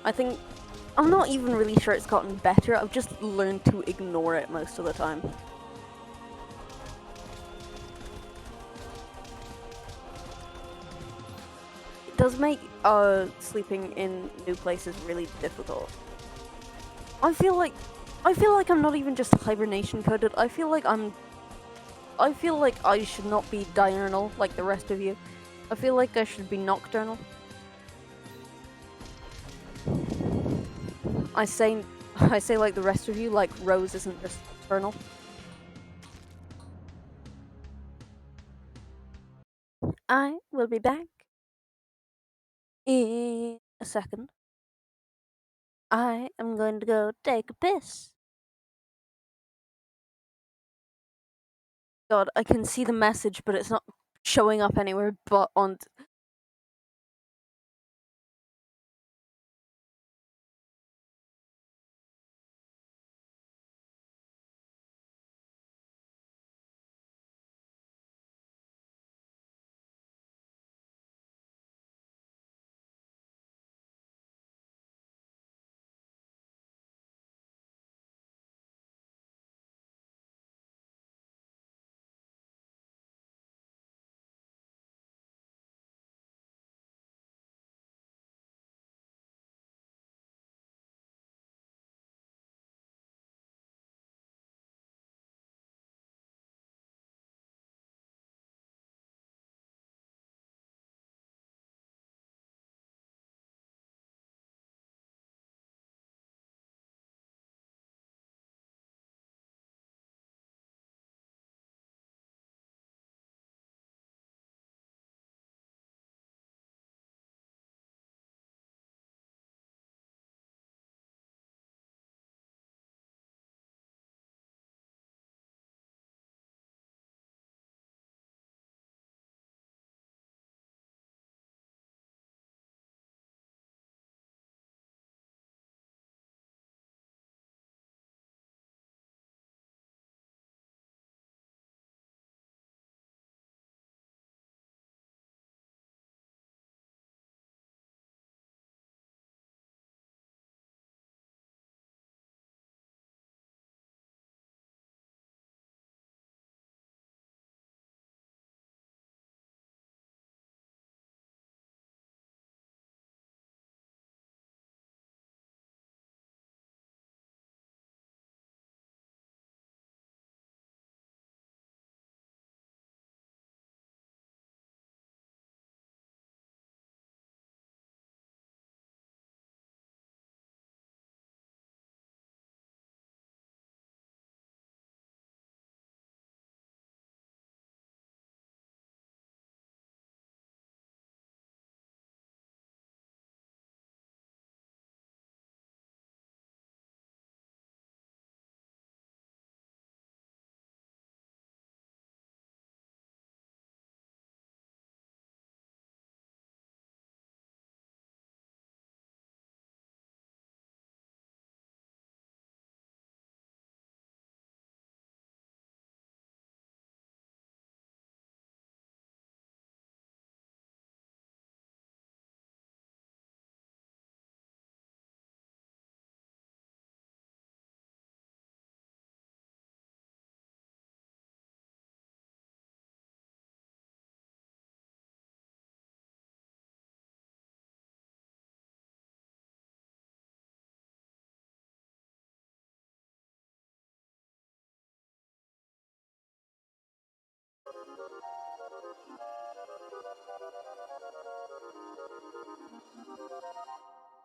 I think I'm not even really sure it's gotten better. I've just learned to ignore it most of the time. does make sleeping in new places really difficult. I feel like I'm not even just hibernation coded. I feel like I should not be diurnal like the rest of you. I feel like I should be nocturnal. I say like the rest of you, like Rose isn't just nocturnal. I will be back in a second. I am going to go take a piss. God, I can see the message, but it's not showing up anywhere but on.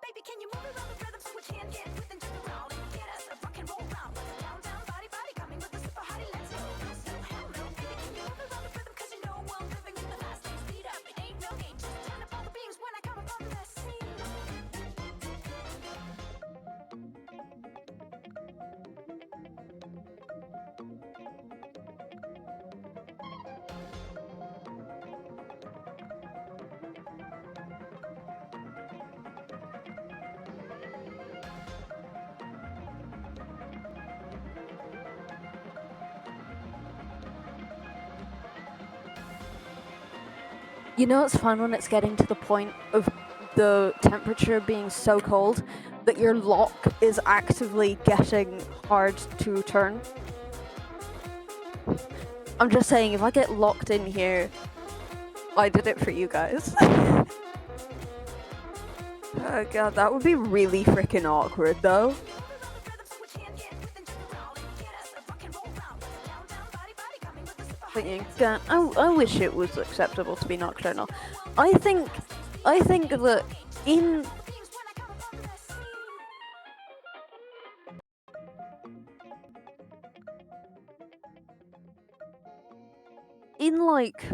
Baby, can you move around the rhythm so we can get with and jump around and get us a rock and roll round? Down, down, body, body, coming with a super hottie, let's go. So hell no, baby, can you move around the rhythm? Cause you know I'm living in the fast lane, speed up, it ain't no game. Just turn up all the beams when I come up on the scene. You know it's fun when it's getting to the point of the temperature being so cold that your lock is actively getting hard to turn. I'm just saying, if I get locked in here, I did it for you guys. Oh god, that would be really freaking awkward though. Thinking, God, I wish it was acceptable to be nocturnal. I think that in like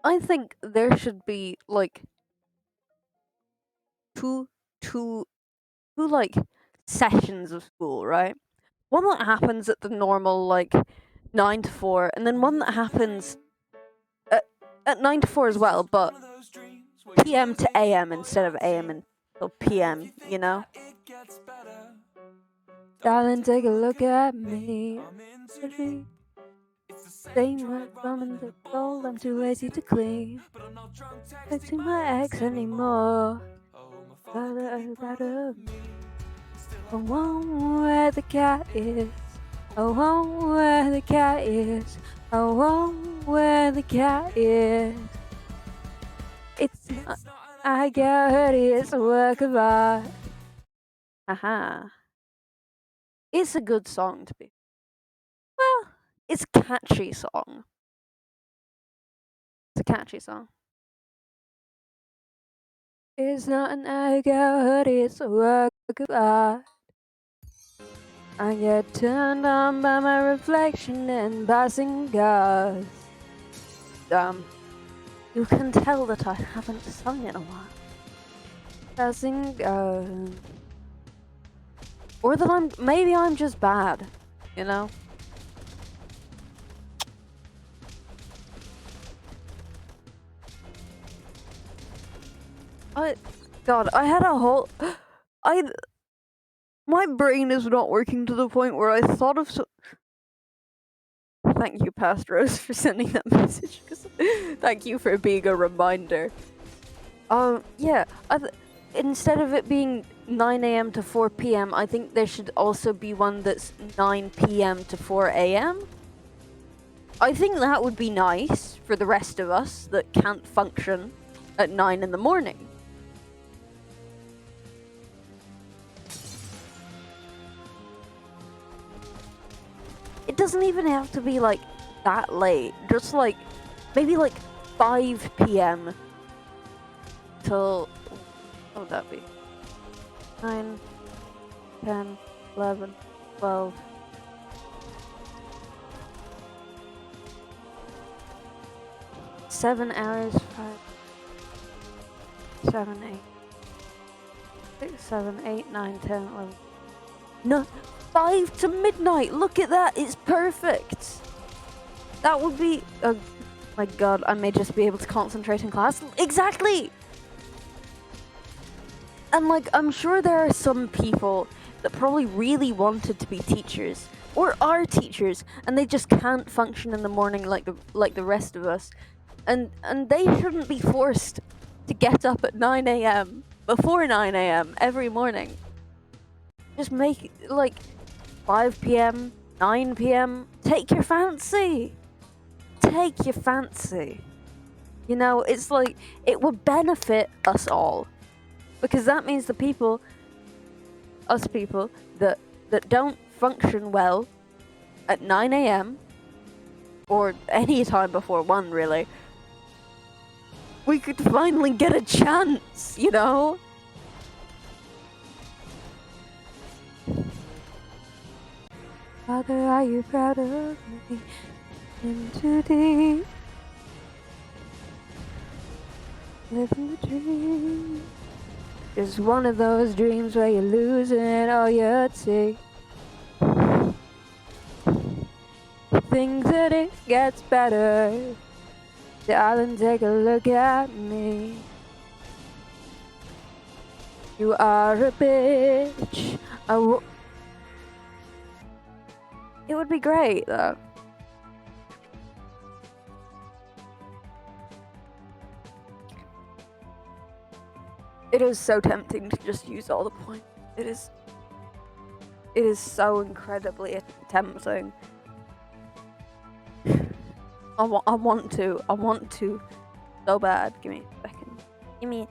I think there should be like two two two like sessions of school, right? One that happens at the normal like 9 to 4, and then one that happens at 9 to 4 as well, but PM to AM instead of AM until PM. You know. Darling, take a look at me. Same word from the soul, I'm too lazy to clean. Fixing my ex anymore. I want where the cat is. I want where the cat is. I want where the cat is. It's not, I get hurt, it's a work of art. Haha. It's a good song to be. Well, it's a catchy song. It's a catchy song. It's not an I get hurt, it's a work of art. I get turned on by my reflection in passing cars. You can tell that I haven't sung in a while. Passing cars. Or that maybe I'm just bad, you know? God, I had a whole, my brain is not working to the point where I thought of Thank you, Past Rose, for sending that message. Thank you for being a reminder. Yeah, instead of it being 9 a.m. to 4 p.m., I think there should also be one that's 9 p.m. to 4 a.m. I think that would be nice for the rest of us that can't function at 9 in the morning. It doesn't even have to be like that late. Just like maybe like 5 p.m. till what would that be? 9, 10, 11, 12. 7 hours, 5, 7, 8, 6, 7, 8, 9, 10, 11. No, 5 to midnight. Look at that. It's perfect. That would be. Oh my god, I may just be able to concentrate in class. Exactly. And like, I'm sure there are some people that probably really wanted to be teachers or are teachers, and they just can't function in the morning like the rest of us. And they shouldn't be forced to get up at 9 a.m. before 9 a.m. every morning. Just make it like 5 p.m., 9 p.m. Take your fancy. Take your fancy. You know, it's like it would benefit us all, because that means us people that don't function well at 9 a.m. or any time before 1, really, we could finally get a chance, you know? Father, are you proud of me? In too deep, living the dream. It's one of those dreams where you're losing all your teeth. Think that it gets better. Darling, take a look at me. You are a bitch. It would be great, though. It is so tempting to just use all the points. It is so incredibly tempting. I want to so bad. Give me a second. Give me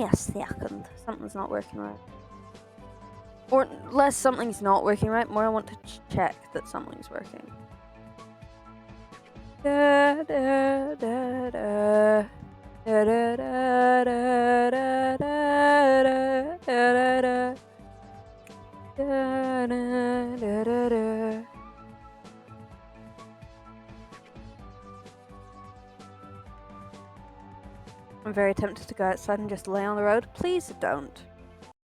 a second. Something's not working right. Or less something's not working right, more I want to check that something's working. Da, da, da, da. Da, da, da, da, da, da, da, da, da, da, da, da. I'm very tempted to go outside and just lay on the road. Please don't.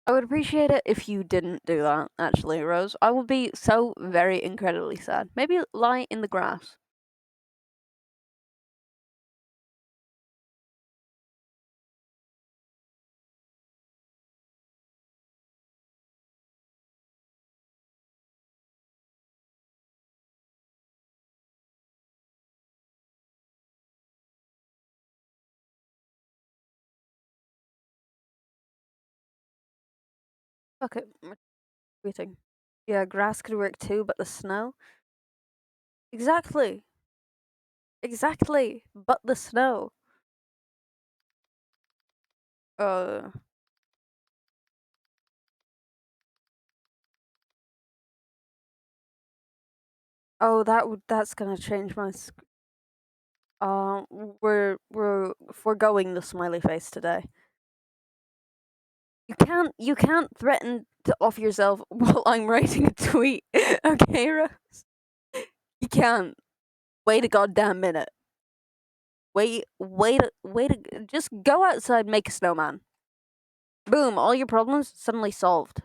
I would appreciate it if you didn't do that, actually, Rose. I would be so very incredibly sad. Maybe lie in the grass. Fuck it. I'm tweeting. Yeah, grass could work too, but the snow? Exactly. Exactly. But the snow. Uh. Oh, that's gonna change my. We're foregoing the smiley face today. You can't threaten to off yourself while I'm writing a tweet. Okay, Rose? You can't. Wait a goddamn minute. Wait, just go outside, make a snowman. Boom, all your problems suddenly solved.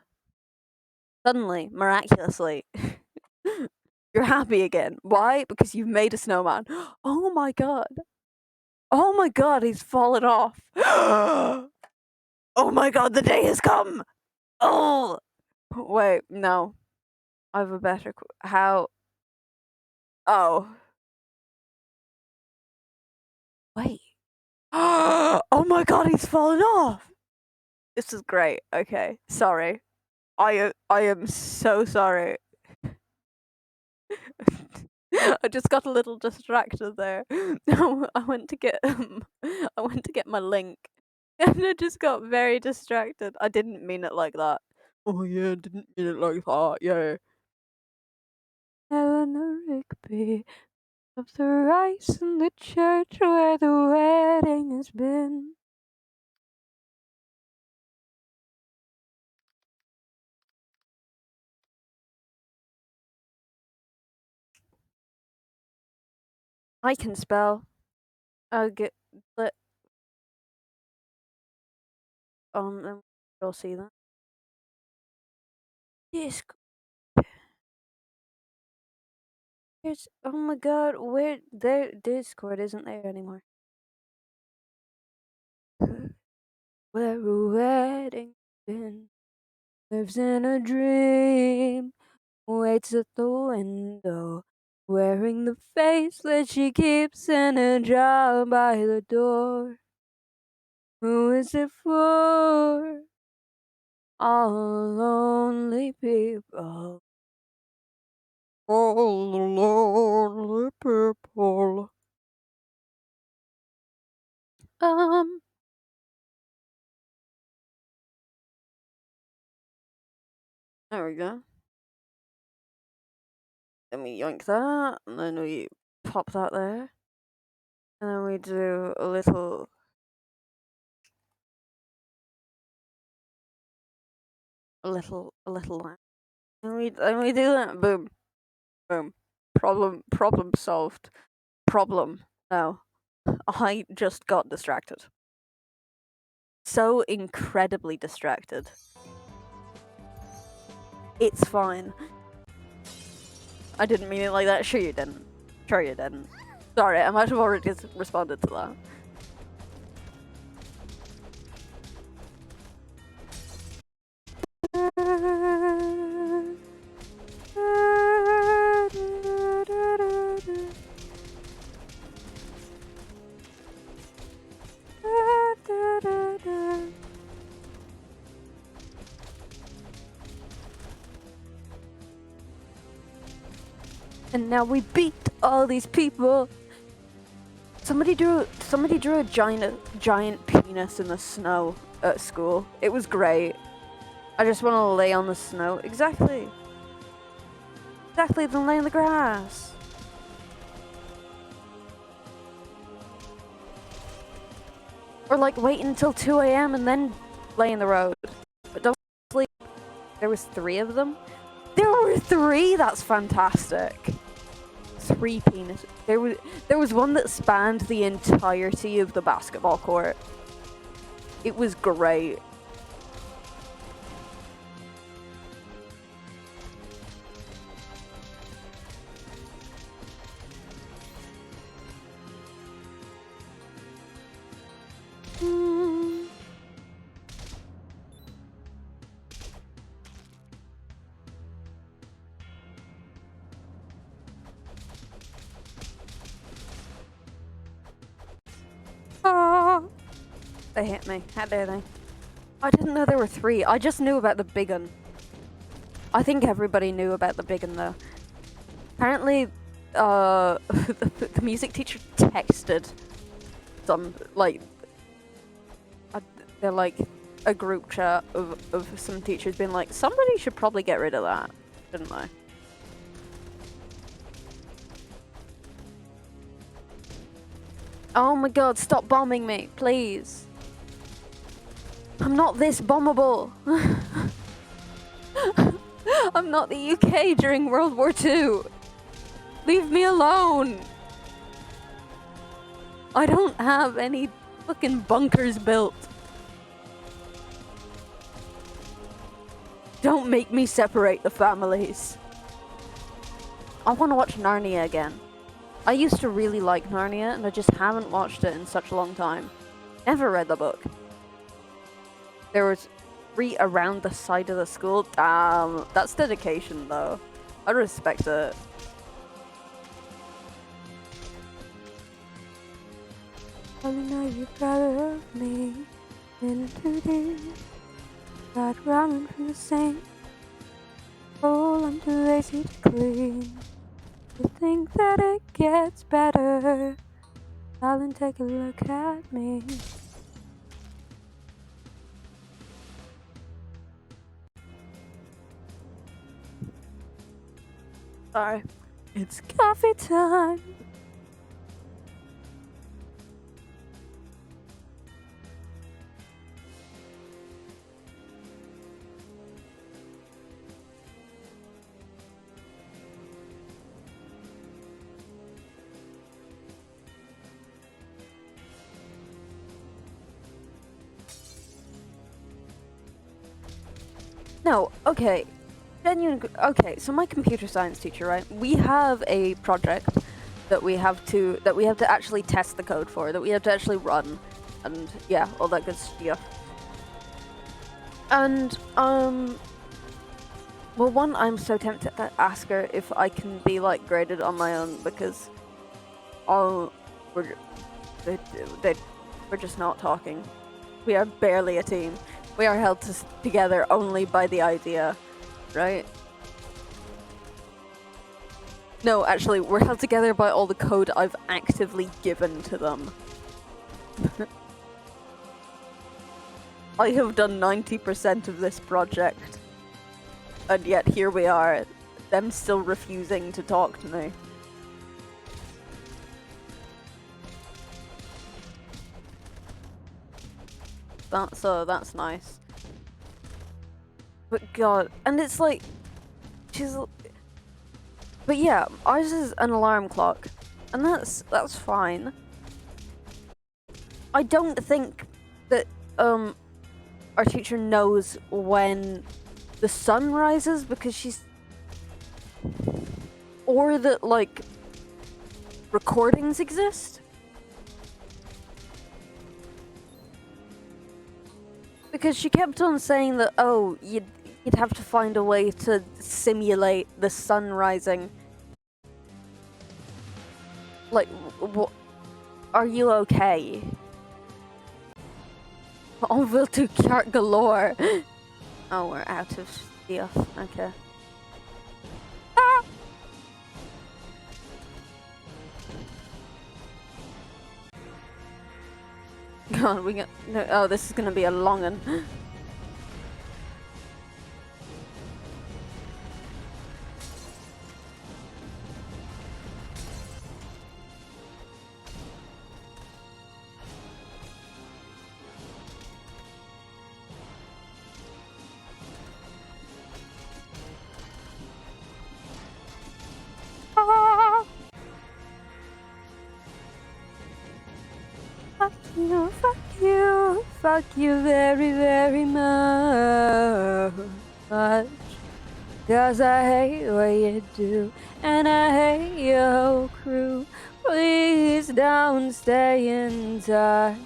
Suddenly, miraculously. You're happy again. Why? Because you've made a snowman. Oh my god. Oh my god, he's fallen off. Oh my god, the day has come. Oh. Wait, no. I have a better. How? Oh. Wait. Oh my god, he's fallen off. This is great. Okay, sorry. I am so sorry. I just got a little distracted there. I went to get I went to get my link, and I just got very distracted. I didn't mean it like that. Oh yeah, didn't mean it like that. Yeah. Eleanor Rigby of the rice in the church where the wedding has been. I can spell. I'll get let then we'll see that. Disc There's oh my god, where their Discord isn't there anymore. Where a wedding been lives in a dream, waits at the window, wearing the face that she keeps in a jar by the door. Who is it for? All lonely people. All the lonely people. Um, there we go. Then we yoink that, and then we pop that there. And then we do a little line. And we do that. Boom, boom. Problem solved. Problem. No, I just got distracted. So incredibly distracted. It's fine. I didn't mean it like that. Sure you didn't. Sure you didn't. Sorry, I might have already responded to that. And now we beat all these people. Somebody drew a giant penis in the snow at school. It was great. I just want to lay on the snow. Exactly. Exactly, then lay in the grass. Or like wait until 2 a.m. and then lay in the road. But don't sleep. There was 3 of them. There were 3? That's fantastic. 3 penises. There was one that spanned the entirety of the basketball court. It was great. They hit me. How dare they? I didn't know there were 3. I just knew about the big one. I think everybody knew about the big one though. Apparently, the music teacher texted some, like, they're like a group chat of some teachers being like, somebody should probably get rid of that, didn't they? Oh my god, stop bombing me, please. I'm not this bombable. I'm not the UK during World War II. Leave me alone. I don't have any fucking bunkers built. Don't make me separate the families. I want to watch Narnia again. I used to really like Narnia, and I just haven't watched it in such a long time. Never read the book. There was 3 around the side of the school. Damn, that's dedication, though. I respect it. Oh, now you're proud of me. Into this. Got ramen from the sink. Oh, I'm too lazy to clean. To think that it gets better. Darling, take a look at me. Sorry. It's coffee time. No, okay. Okay, so my computer science teacher, right? We have a project that we have to actually test the code for, that we have to actually run, and yeah, all that good stuff. And well, one, I'm so tempted to ask her if I can be like graded on my own, because we're just not talking. We are barely a team. We are held together only by the idea, right? No, actually, we're held together by all the code I've actively given to them. I have done 90% of this project, and yet here we are, them still refusing to talk to me. That's nice. But god, and it's like, but yeah, ours is an alarm clock, and that's fine. I don't think that our teacher knows when the sun rises, because or that like recordings exist. Because she kept on saying that, oh, you'd have to find a way to simulate the sun rising. Like, what? Are you okay? On will to cart galore. Oh, we're out of stuff. Okay. Ah! God, we got. No, oh, this is gonna be a long one. Fuck you very, very much. 'Cause I hate what you do, and I hate your whole crew. Please don't stay in touch.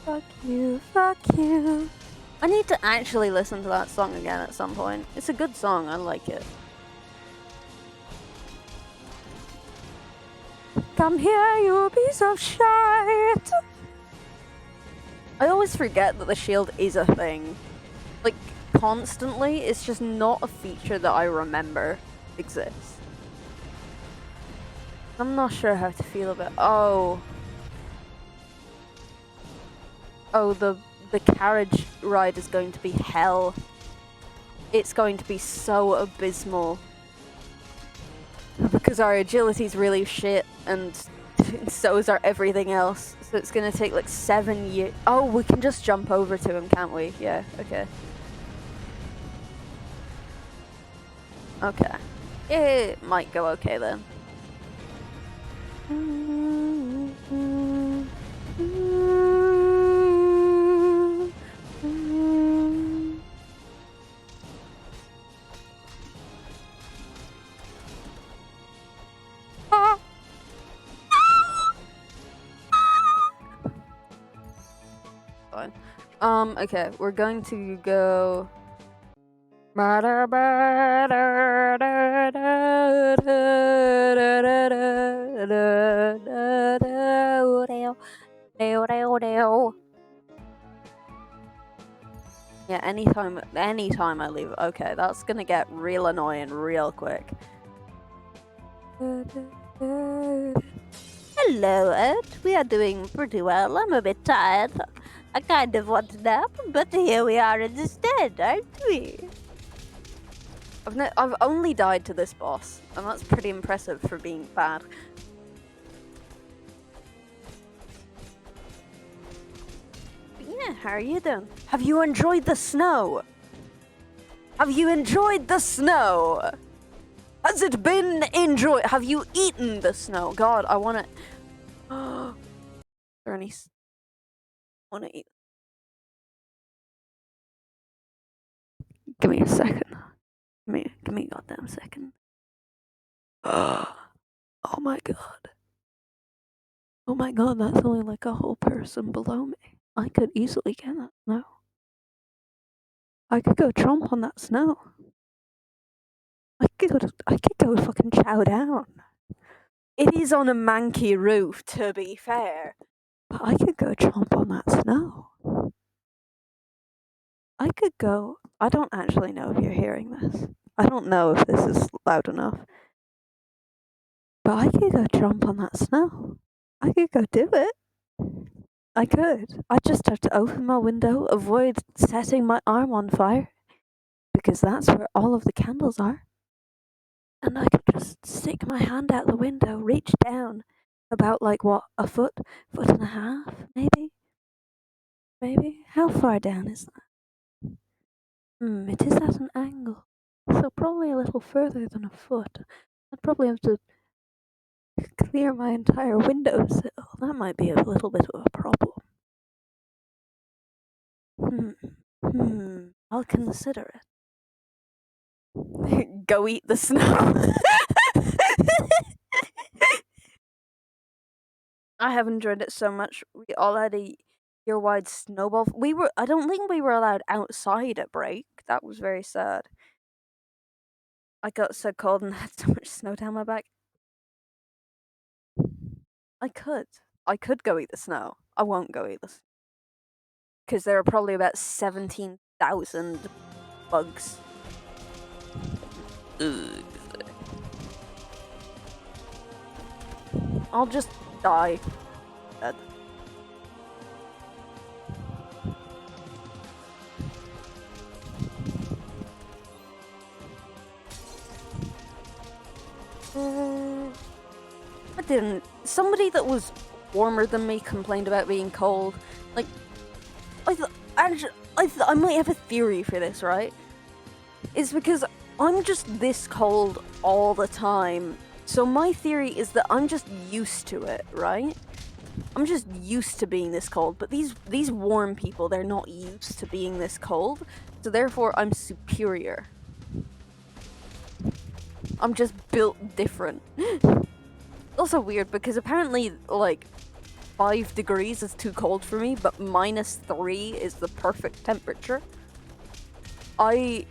Fuck you, fuck you. I need to actually listen to that song again at some point. It's a good song, I like it. Come here, you piece of shit. I always forget that the shield is a thing. Like, constantly, it's just not a feature that I remember exists. I'm not sure how to feel about. Oh, the carriage ride is going to be hell. It's going to be so abysmal because our agility's really shit, and so is our everything else. So it's gonna take like 7 years. Oh, we can just jump over to him, can't we? Yeah. Okay. Okay. It might go okay then. Fine. Okay, we're going to go. Yeah, anytime I leave. Okay, that's gonna get real annoying real quick. Hello, Ed. We are doing pretty well. I'm a bit tired. I kind of want a nap, but here we are instead, aren't we? I've only died to this boss, and that's pretty impressive for being bad. Yeah, how are you doing? Have you enjoyed the snow? Have you enjoyed the snow? Has it been enjoyed? Have you eaten the snow? God, I want to. Bernie, want to eat. Give me a second. Give me a goddamn second. Oh my god. Oh my god, that's only like a whole person below me. I could easily get that snow. I could go tromp on that snow. I could go fucking chow down. It is on a manky roof, to be fair. But I could go chomp on that snow. I could go. I don't actually know if you're hearing this. I don't know if this is loud enough. But I could go chomp on that snow. I could go do it. I could. I just have to open my window, avoid setting my arm on fire, because that's where all of the candles are. And I could just stick my hand out the window, reach down about like what, a foot, foot and a half, maybe? Maybe? How far down is that? It is at an angle. So probably a little further than a foot. I'd probably have to clear my entire windowsill. That might be a little bit of a problem. I'll consider it. Go eat the snow. I have enjoyed it so much. We all had a year-wide snowball. I don't think we were allowed outside at break. That was very sad. I got so cold and had so much snow down my back. I could. I could go eat the snow. I won't go eat the snow. Because there are probably about 17,000 bugs. Ugh. I'll just die. Dead. I didn't. Somebody that was warmer than me complained about being cold. Like, I might have a theory for this, right? It's because I'm just this cold all the time. So my theory is that I'm just used to it, right? I'm just used to being this cold, but these warm people, they're not used to being this cold, so therefore I'm superior. I'm just built different. Also weird because apparently, like, 5 degrees is too cold for me, but -3 is the perfect temperature. I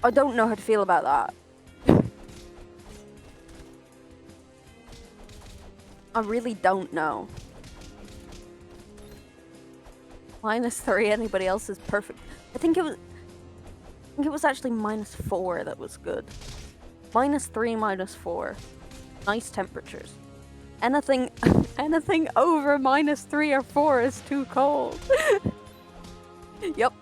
don't know how to feel about that. I really don't know. -3, anybody else is perfect. I think it was actually -4 that was good. -3, -4. Nice temperatures. Anything over -3 or 4 is too cold. Yep.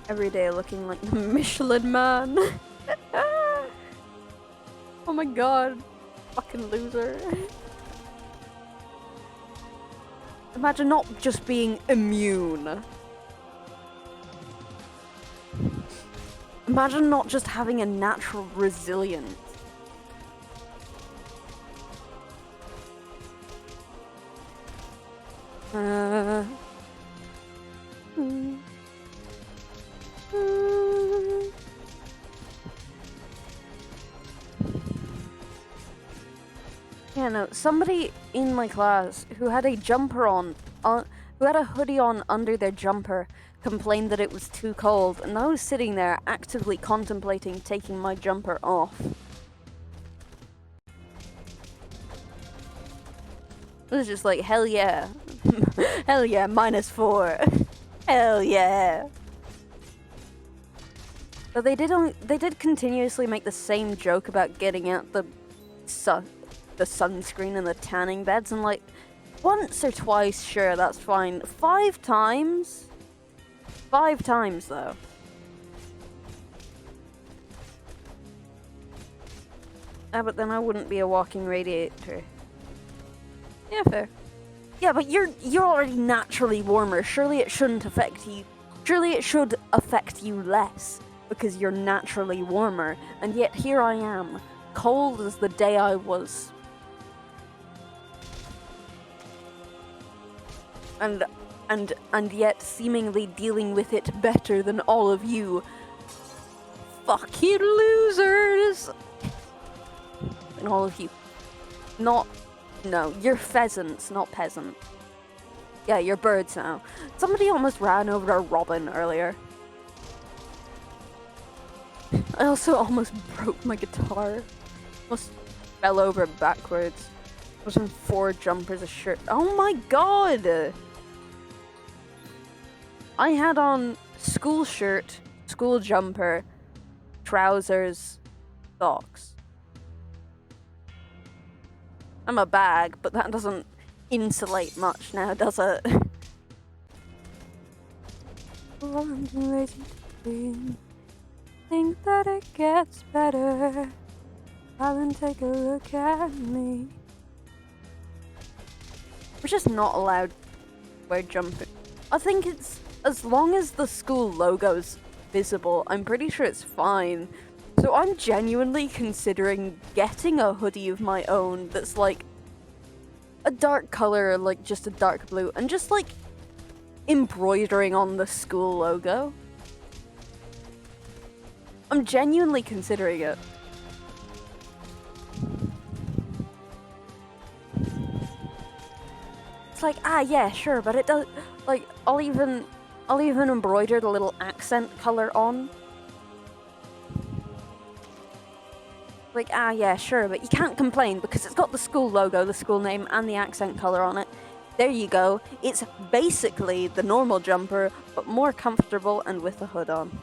Every day looking like the Michelin Man. Oh my god. Fucking loser. Imagine not just being immune. Imagine not just having a natural resilience. Yeah, no, somebody in my class who had a jumper on, who had a hoodie on under their jumper, complained that it was too cold, and I was sitting there actively contemplating taking my jumper off. It was just like, hell yeah. Hell yeah, -4. Hell yeah. But they did continuously make the same joke about getting out the sunscreen and the tanning beds, and like, once or twice, sure, that's fine. 5 times? 5 times, though. Ah, but then I wouldn't be a walking radiator. Yeah, fair. Yeah, but you're already naturally warmer. Surely it shouldn't affect you. Surely it should affect you less, because you're naturally warmer. And yet here I am, cold as the day I was. And yet seemingly dealing with it better than all of you. Fucking losers! And all of you. No, you're pheasants, not peasants. Yeah, you're birds now. Somebody almost ran over a robin earlier. I also almost broke my guitar. Almost fell over backwards. I was in 4 jumpers, a shirt. Oh my god! I had on school shirt, school jumper, trousers, socks. I'm a bag, but that doesn't insulate much now, does it? I'm ready to win. Think that it gets better. Darling, take a look at me. We're just not allowed to wear jumpers. I think it's, as long as the school logo's visible, I'm pretty sure it's fine. So I'm genuinely considering getting a hoodie of my own that's like a dark color, like just a dark blue, and just like embroidering on the school logo. I'm genuinely considering it. It's like, ah, yeah, sure, but it does, like, I'll even embroider the little accent color on. Like, ah, yeah, sure, but you can't complain because it's got the school logo, the school name, and the accent color on it. There you go. It's basically the normal jumper, but more comfortable and with a hood on.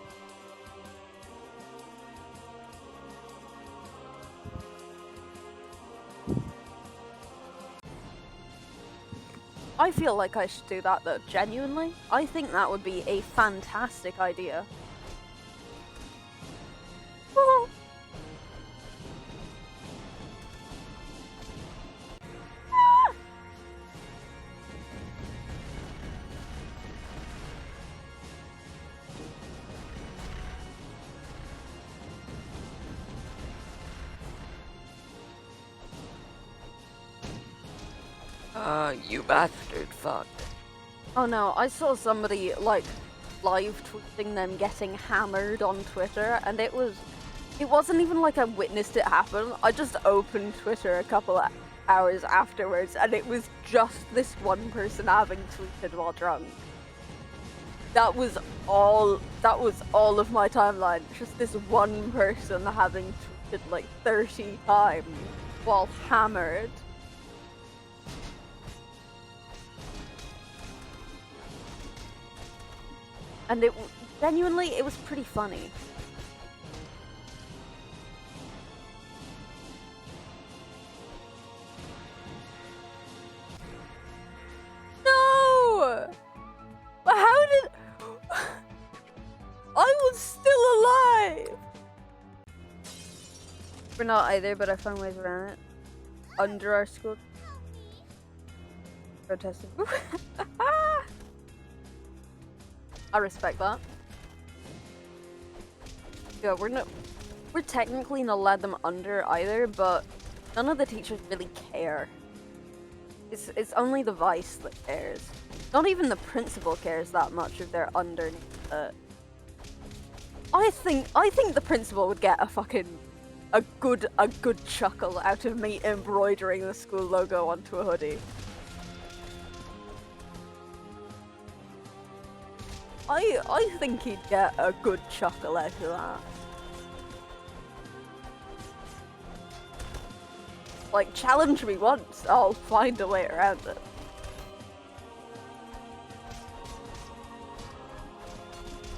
I feel like I should do that though, genuinely. I think that would be a fantastic idea. You bastard fuck. Oh no, I saw somebody like live tweeting them getting hammered on Twitter, and it wasn't even like I witnessed it happen. I just opened Twitter a couple of hours afterwards, and it was just this one person having tweeted while drunk. That was all of my timeline. Just this one person having tweeted like 30 times while hammered. And genuinely, it was pretty funny. No! But how did... I was still alive! We're not either, but I found ways around it. Under our school. Protesting. I respect that. Yeah, we're technically not allowed them under either, but none of the teachers really care. It's only the vice that cares. Not even the principal cares that much if they're underneath it. I think the principal would get a good chuckle out of me embroidering the school logo onto a hoodie. I think he'd get a good chuckle out of that. Like, challenge me once, I'll find a way around it.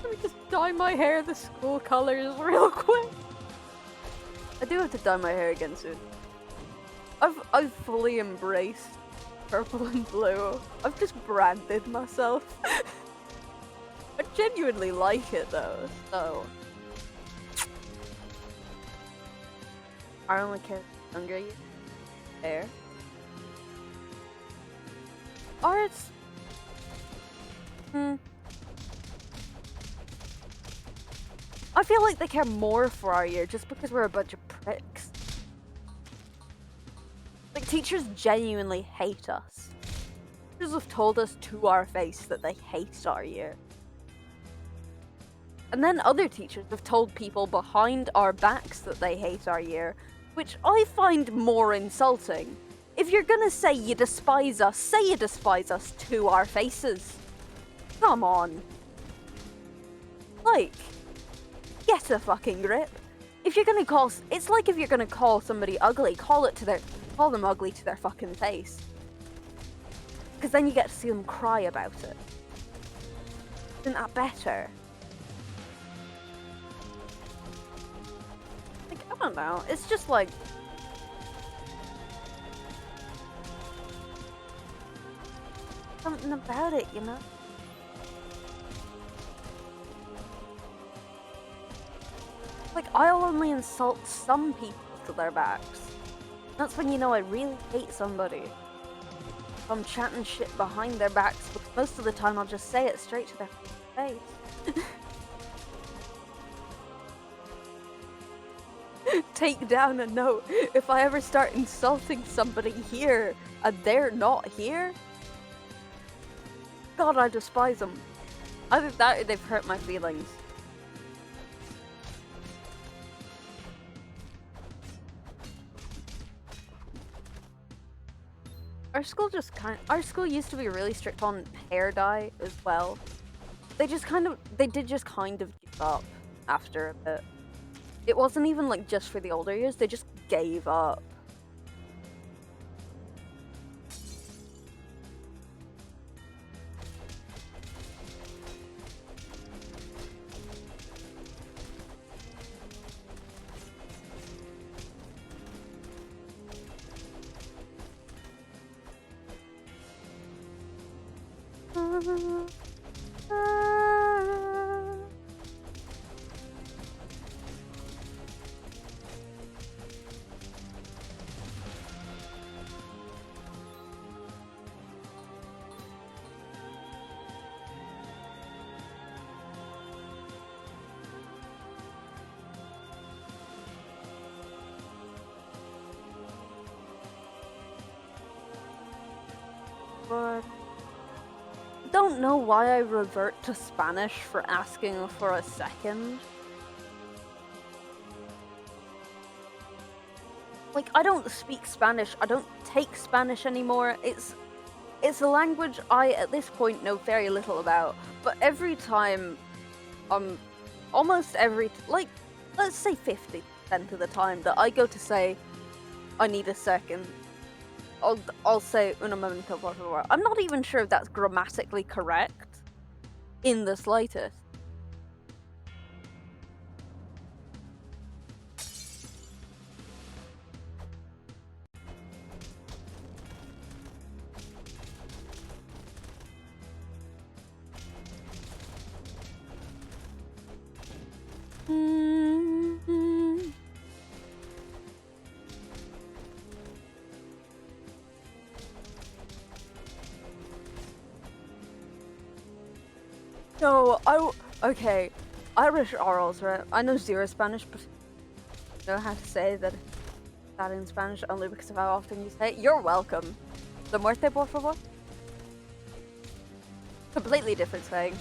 Let me just dye my hair the school colors real quick. I do have to dye my hair again soon. I've fully embraced purple and blue. I've just branded myself. I genuinely like it though, so. I only care younger you. Fair. Arts. I feel like they care more for our year just because we're a bunch of pricks. Like, teachers genuinely hate us. Teachers have told us to our face that they hate our year. And then other teachers have told people behind our backs that they hate our year, which I find more insulting. If you're gonna say you despise us, say you despise us to our faces. Come on. Like, get a fucking grip. If you're gonna it's like if you're gonna call somebody ugly, call them ugly to their fucking face. Because then you get to see them cry about it. Isn't that better? I don't know, it's just like... something about it, you know? Like, I'll only insult some people to their backs. That's when you know I really hate somebody. If I'm chatting shit behind their backs, because most of the time I'll just say it straight to their face. Take down a note. If I ever start insulting somebody here and they're not here, God, I despise them. Either that or they've hurt my feelings. Our school used to be really strict on hair dye as well. They did just kind of give up after a bit. It wasn't even like just for the older years, they just gave up. But I don't know why I revert to Spanish for asking for a second. Like, I don't speak Spanish. I don't take Spanish anymore. It's a language I, at this point, know very little about. But every time, almost every, like, let's say 50% of the time that I go to say, I need a second, I'll say un momento, por favor. I'm not even sure if that's grammatically correct in the slightest. So, okay, Irish orals, right? I know zero Spanish, but I know how to say that in Spanish only because of how often you say it. You're welcome. La muerte, por favor? Completely different saying.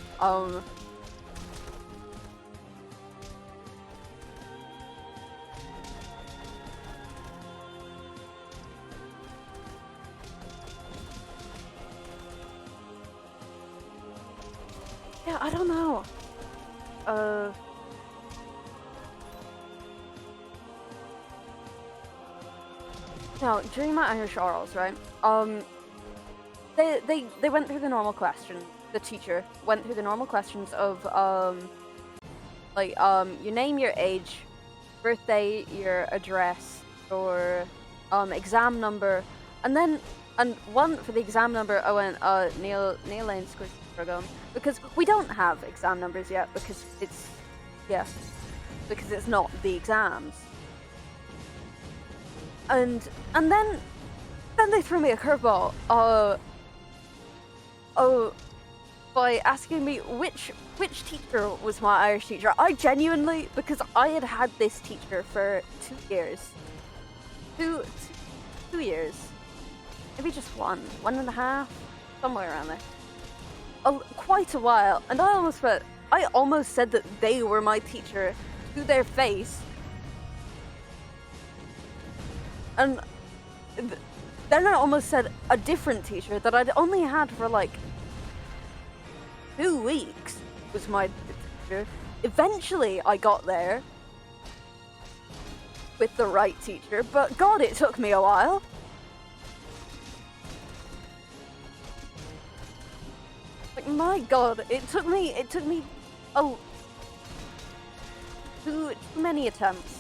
Yeah, I don't know. No, during my Irish orals, right? They went through the normal questions. The teacher went through the normal questions of like your name, your age, birthday, your address, your exam number, and then one for the exam number I went Neil Lane Squirgon, because we don't have exam numbers yet because it's not the exams. And then they threw me a curveball. By asking me which teacher was my Irish teacher. I genuinely, because I had this teacher for 2 years. 2 years. Maybe just 1.5, somewhere around there. Quite a while. And I almost said that they were my teacher to their face. And then I almost said a different teacher that I'd only had for like 2 weeks was my teacher. Eventually I got there with the right teacher, but God, it took me a while. Like, my God, it took me too many attempts.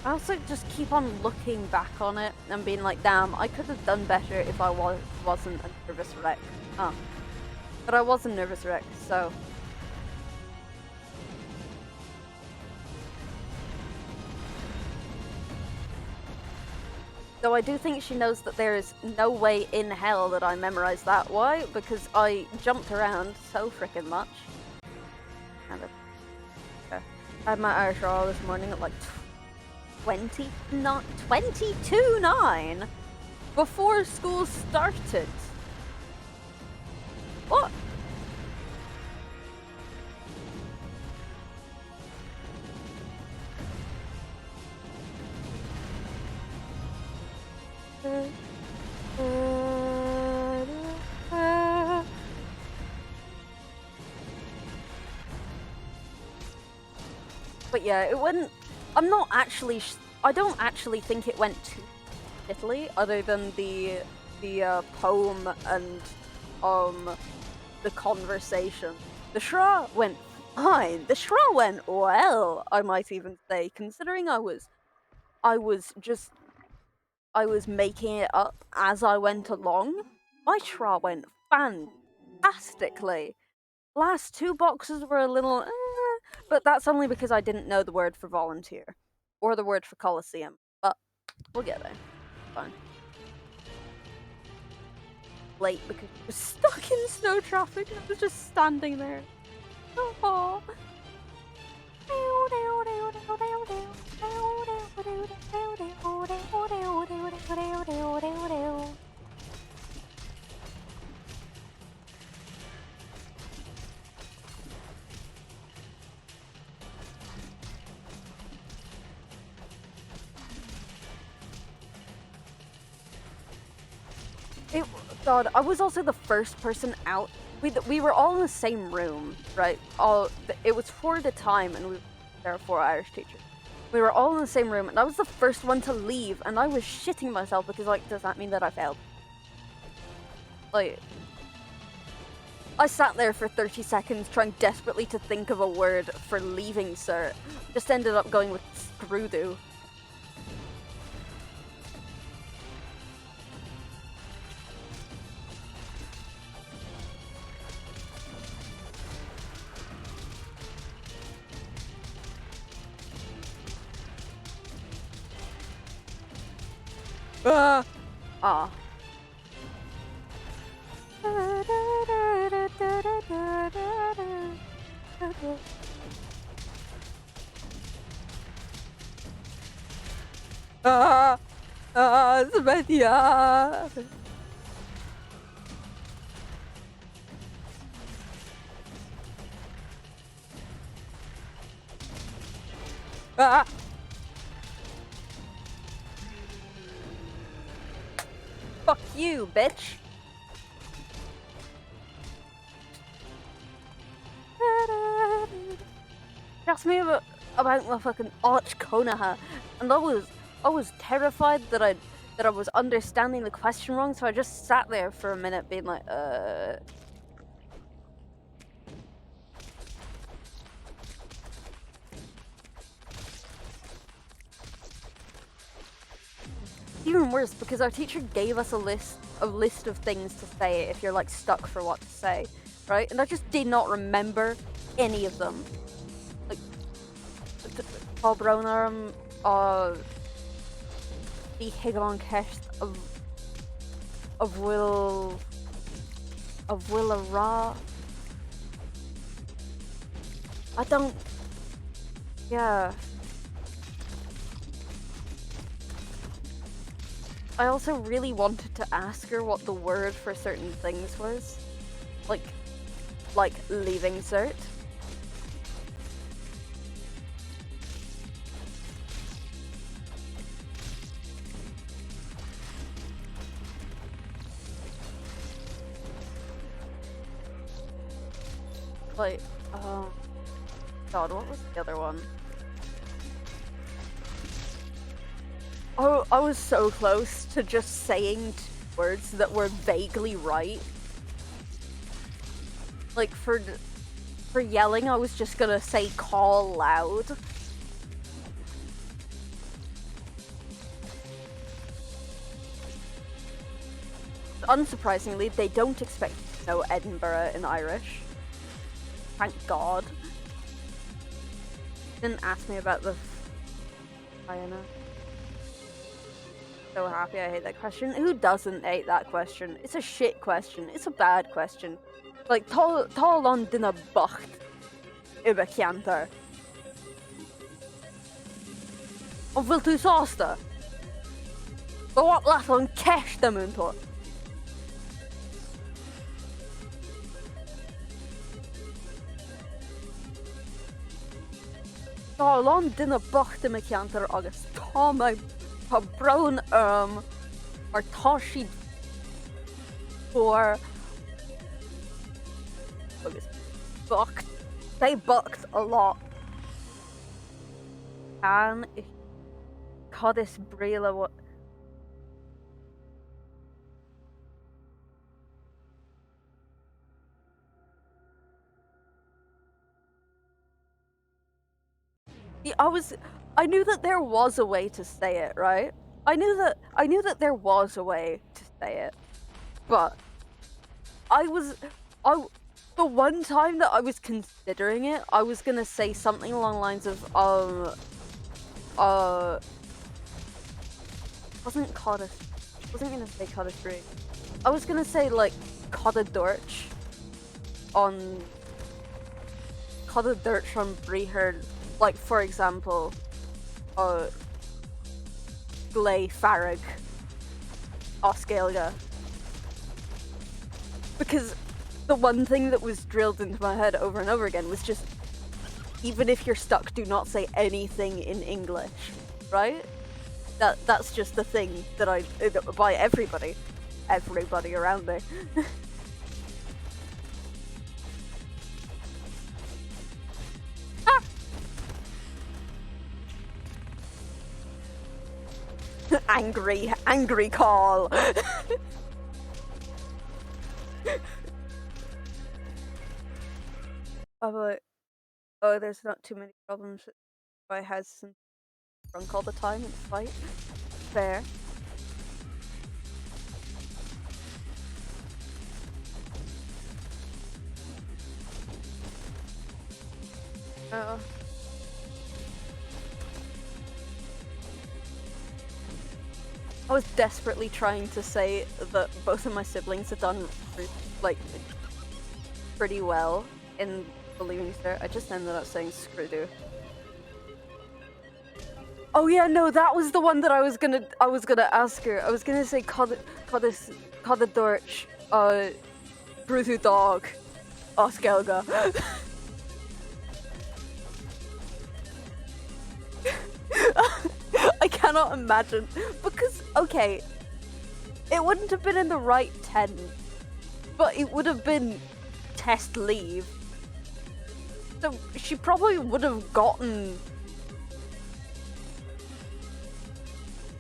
I also just keep on looking back on it and being like, damn, I could have done better if I wasn't a nervous wreck. But I was a nervous wreck, so. Though I do think she knows that there is no way in hell that I memorized that. Why? Because I jumped around so freaking much. I had my Irish oral this morning at like 22:09 before school started. What? But yeah, it wouldn't. I don't actually think it went too shittily, other than the poem and the conversation. The schra went fine. The trial went well, I might even say, considering I was just I was making it up as I went along. My trial went fantastically. Last two boxes were a little, but that's only because I didn't know the word for volunteer or the word for coliseum. But we'll get there. Fine. Late because I was stuck in snow traffic. I was just standing there. Oh. It, God, I was also the first person out. We were all in the same room, right? It was for the time, and there were four Irish teachers. We were all in the same room, and I was the first one to leave, and I was shitting myself because, like, does that mean that I failed? Like, I sat there for 30 seconds trying desperately to think of a word for leaving cert. Just ended up going with screw do. Ah. Ah. Ah. Ah. Svenja. Ah. Fuck you, bitch. Asked me about my fucking arch Konoha, and I was terrified that I was understanding the question wrong, so I just sat there for a minute being like, Even worse, because our teacher gave us a list of things to say if you're like stuck for what to say, right? And I just did not remember any of them. Like, Paul Broner, the Higalon Kest of Will Ra. I don't. Yeah. I also really wanted to ask her what the word for certain things was, like leaving cert. Like, God, what was the other one? Oh, I was so close to just saying words that were vaguely right. Like, for yelling, I was just gonna say call loud. Unsurprisingly, they don't expect you to know Edinburgh in Irish. Thank God. Didn't ask me about the Diana. So happy I hate that question. Who doesn't hate that question? It's a shit question. It's a bad question. Like, tal on dina bacht über Chiantar. Of wil tu sásta? But what laat on cash the muntor? Tal on dina bacht über Chiantar agus tá my brown or tá si for agus bucked. They bucked a lot. Can Codis Brela what Yeah, I knew that there was a way to say it, right? I knew that there was a way to say it, but I was I the one time that I was considering it, I was gonna say something along the lines of uh wasn't cottage wasn't gonna say cottage tree. I was gonna say like cottage dorch on cottage dorch on Breherd, like for example, uh Glay Farag Oskelga. Because the one thing that was drilled into my head over and over again was just, even if you're stuck, do not say anything in English, right? That's just the thing that I by everybody around me. Angry call. I'm like, oh, there's not too many problems. I has some drunk all the time in the fight. Fair. Uh, I was desperately trying to say that both of my siblings had done like pretty well in the Leaving Cert. I just ended up saying Screwdo. Oh yeah, no, that was the one that I was gonna ask her. I was gonna say Codadorch, Brutu Dog, Oskelga. I cannot imagine, because okay, it wouldn't have been in the right 10, but it would have been test leave. So she probably would have gotten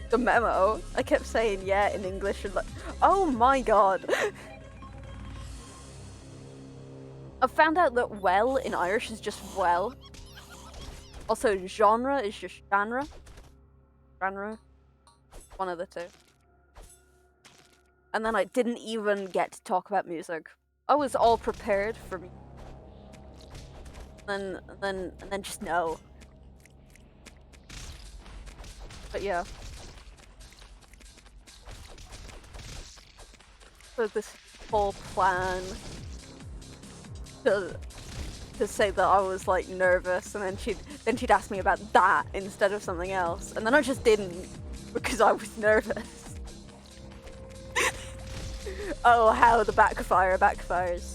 the memo. I kept saying yeah in English and like, oh my god. I found out that well in Irish is just well. Also, genre is just genre. Genre. One of the two. And then I didn't even get to talk about music. I was all prepared for me. And then just no. But yeah. So this whole plan to say that I was like nervous, and then she'd ask me about that instead of something else, and then I just didn't because I was nervous. Oh, how the backfires.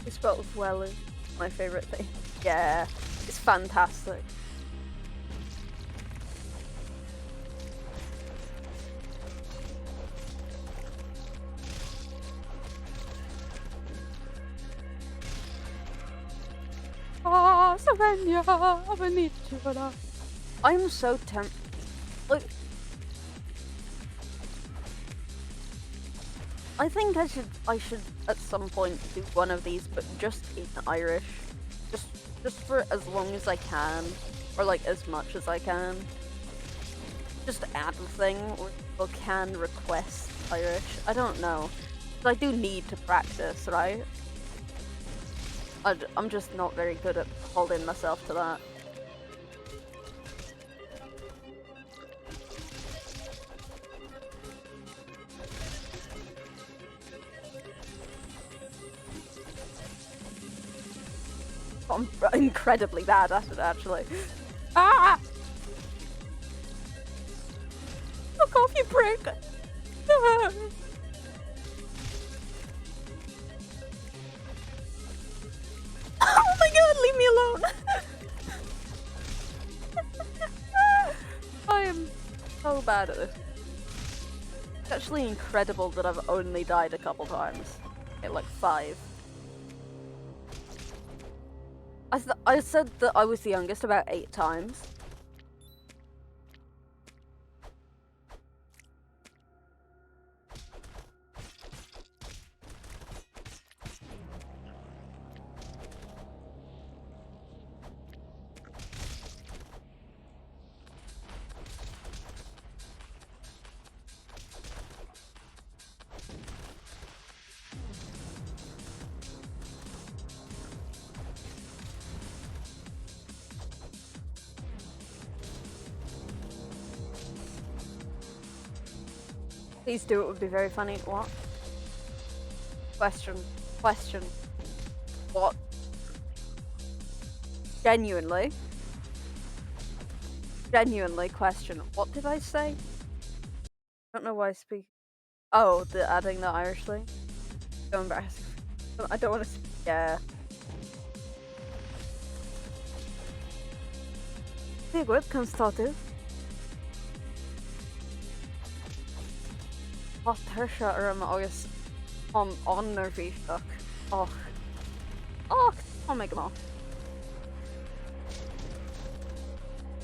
The spell of well is my favorite thing. Yeah, it's fantastic. I'm so tempted. Like, I think I should at some point do one of these, but just in Irish, just for as long as I can, or like as much as I can. Just add a thing where people can request Irish. I don't know. But I do need to practice, right? I'm just not very good at holding myself to that. I'm incredibly bad at it, actually. Ah! Fuck off, you prick! Oh my god, leave me alone! I am so bad at this. It's actually incredible that I've only died a couple times. Okay, like 5. I said that I was the youngest about 8 times. Please do, it would be very funny. What? Question. Question. What? Genuinely? Genuinely question. What did I say? I don't know why I speak. Oh, the adding the Irish thing? So embarrassing. I don't want to. Yeah. Det går kan starta. What hörsha rum August on nervishak. Och. Och, oh my god.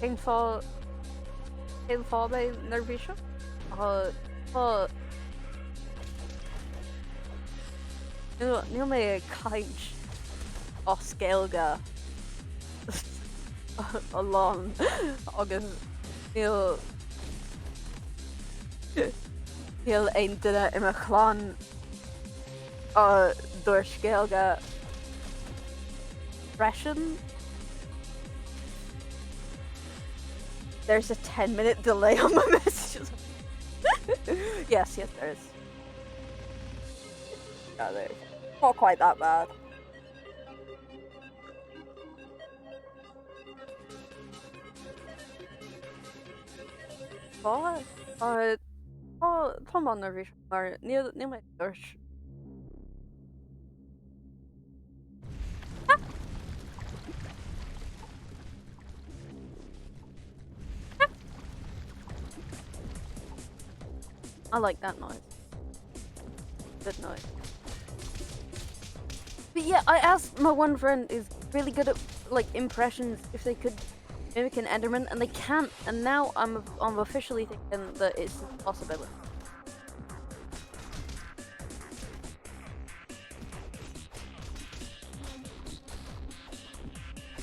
Info by nervishak. Nu med kaich och skelga. Along August Heel ein dyna im chlan door skelga freshen. There's a 10-minute delay on my messages. Yes, there is. Yeah, there's not quite that bad. Vad? Ta man nervös maar niet met durs. I like that noise. Good noise. But yeah, I asked my one friend is really good at like impressions if they could mimic an Enderman, and they can't. And now I'm officially thinking that it's a possibility.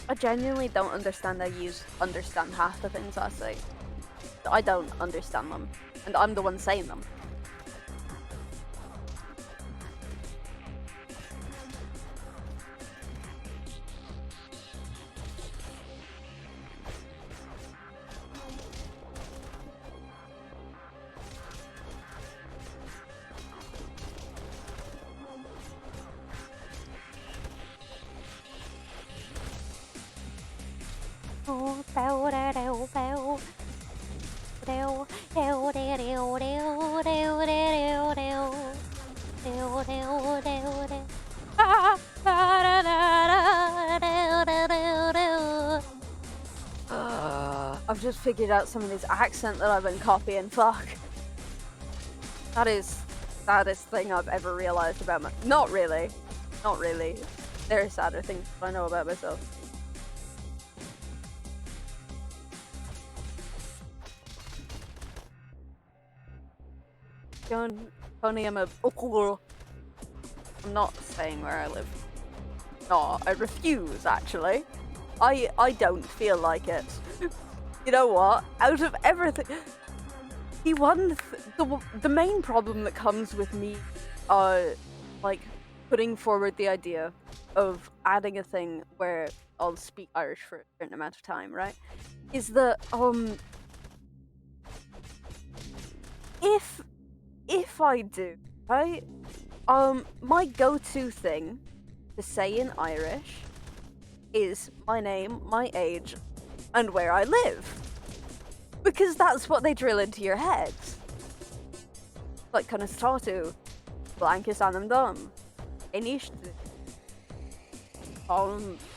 I genuinely don't understand understand half the things I say. I don't understand them, and I'm the one saying them. I've just figured out some of this accent that I've been copying. Fuck. That is the saddest thing I've ever realized about my. Not really. Not really. There are sadder things I know about myself. Tony, I'm not saying where I live. No, I refuse, actually. I don't feel like it. You know what? Out of everything, the main problem that comes with me, like putting forward the idea of adding a thing where I'll speak Irish for a certain amount of time, right? Is that if I do, right? My go-to thing to say in Irish is my name, my age, and where I live. Because that's what they drill into your head. Like, kind of statu, blankis anam dum, inishtu,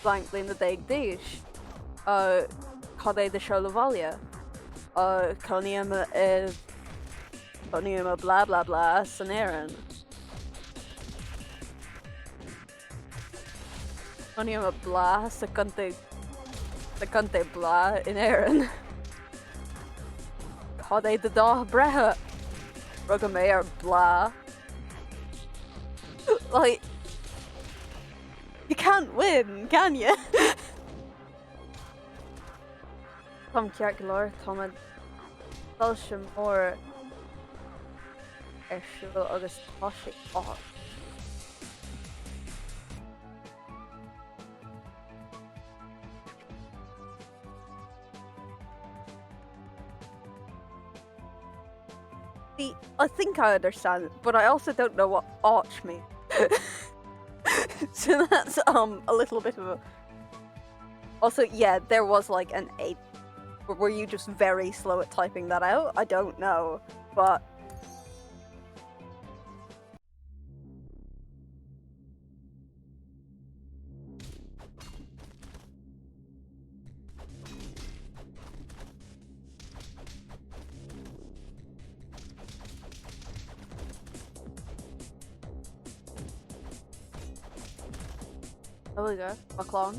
blankly in the dag dish, code the sholovalia, conium Poniuma blah blah blah Sanaran. Poniuma blah Secante blah in Aaron. Cade de da breha. Rugameir blah. Like, you can't win, can you? Tom Kierkegaard, Tom Belsham or Ershul August Toshik off. See, I think I understand, but I also don't know what arch means. So that's a little bit of a. Also, yeah, there was like an 8. Were you just very slow at typing that out? I don't know, but. There we go, McClung.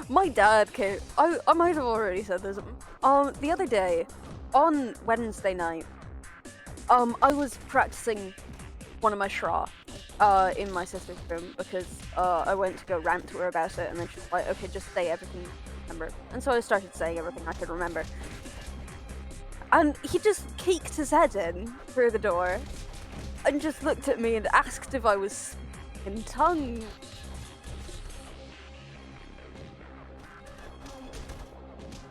My dad came. I might have already said this. The other day, on Wednesday night, I was practicing one of my shra, in my sister's room because I went to go rant to her about it, and then she was like, "Okay, just say everything you remember." And so I started saying everything I could remember. And he just keeked his head in through the door and just looked at me and asked if I was in tongue.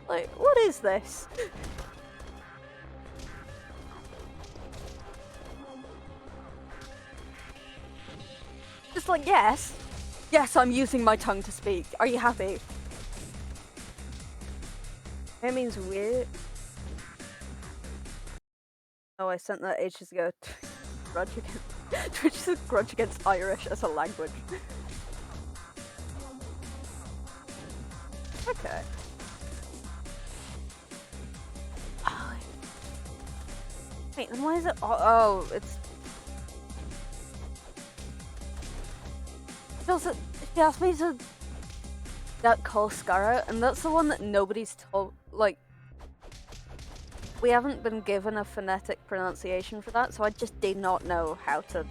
Like, what is this? Just like, yes. Yes, I'm using my tongue to speak. Are you happy? It means weird. Oh, I sent that ages ago. Grudge against Twitch is a grudge against Irish as a language. Okay. Oh. Wait, then why is it? Oh, it's. She asked me to call Scara, and that's the one that nobody's told. Like, we haven't been given a phonetic pronunciation for that, so I just did not know how to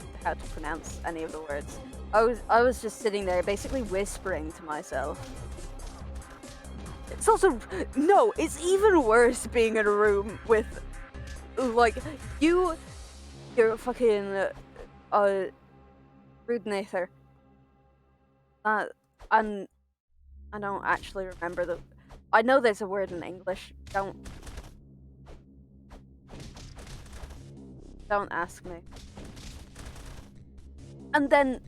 pronounce any of the words. I was just sitting there, basically whispering to myself. It's also no. It's even worse being in a room with, like, you're fucking Rudnather. And I don't actually remember the. I know there's a word in English. Don't ask me. And then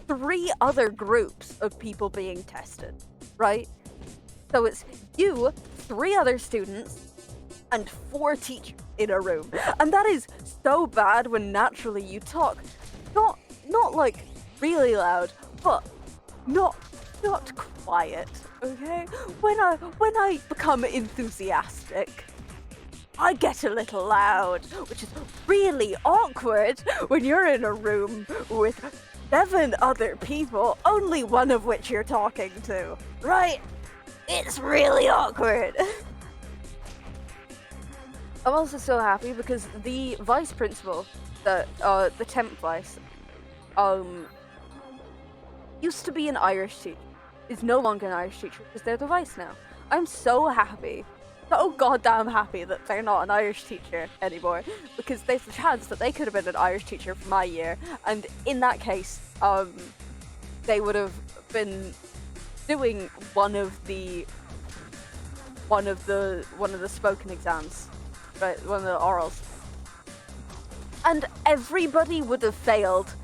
3 other groups of people being tested, right? So it's you, 3 other students, and 4 teachers in a room. And that is so bad when naturally you talk. Not like really loud, but not quiet, okay? When I become enthusiastic, I get a little loud, which is really awkward when you're in a room with 7 other people, only one of which you're talking to, right? It's really awkward. I'm also so happy because the vice principal, the temp vice, used to be an Irish teacher, is no longer an Irish teacher because they're the vice now. I'm so happy. So goddamn happy that they're not an Irish teacher anymore, because there's a chance that they could have been an Irish teacher for my year, and in that case, they would have been doing one of the spoken exams, right? One of the orals, and everybody would have failed.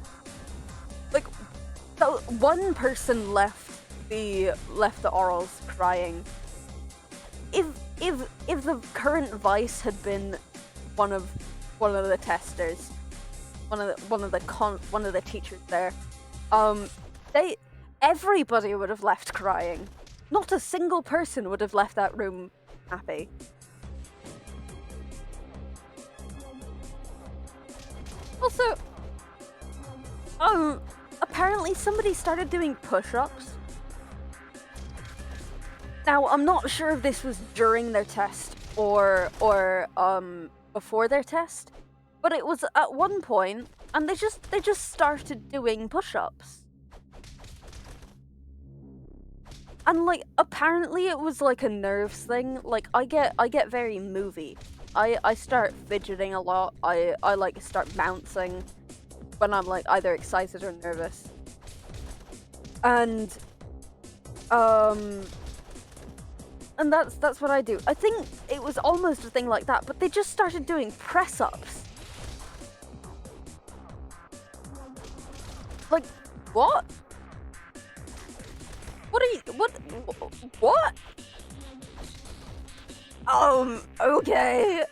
Like, so one person left the orals crying. If the current vice had been one of the testers, one of the teachers there, everybody would have left crying. Not a single person would have left that room happy. Also, apparently somebody started doing push-ups. Now, I'm not sure if this was during their test or before their test, but it was at one point, and they just started doing push-ups. And like apparently it was like a nerves thing. Like I get very movie. I start fidgeting a lot. I like start bouncing when I'm like either excited or nervous. And um and that's what I do. I think it was almost a thing like that, but they just started doing press ups. Like what? What are you what? Okay.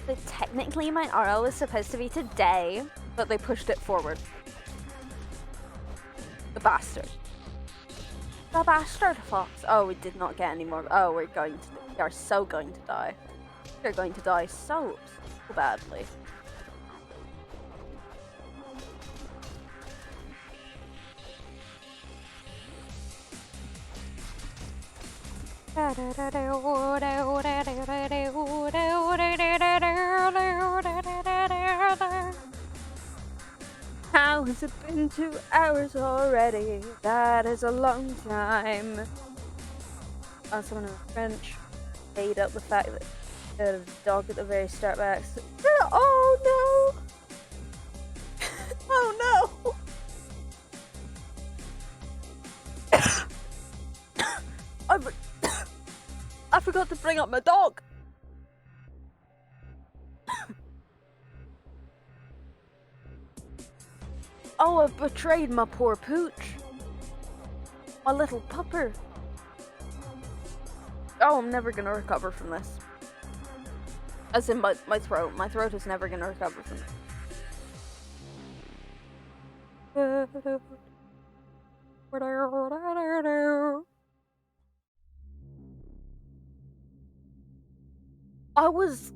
So technically my RL was supposed to be today, but they pushed it forward. The bastard. The bastard fox. Oh, we did not get any more. Oh, we are so going to die. We're going to die so badly. How has it been 2 hours already? That is a long time. Someone in French made up the fact that the dog at the very start by accident. Oh no! Oh no! I forgot to bring up my dog. Oh, I've betrayed my poor pooch. My little pupper. Oh, I'm never gonna recover from this. As in my throat. My throat is never gonna recover from this. I was...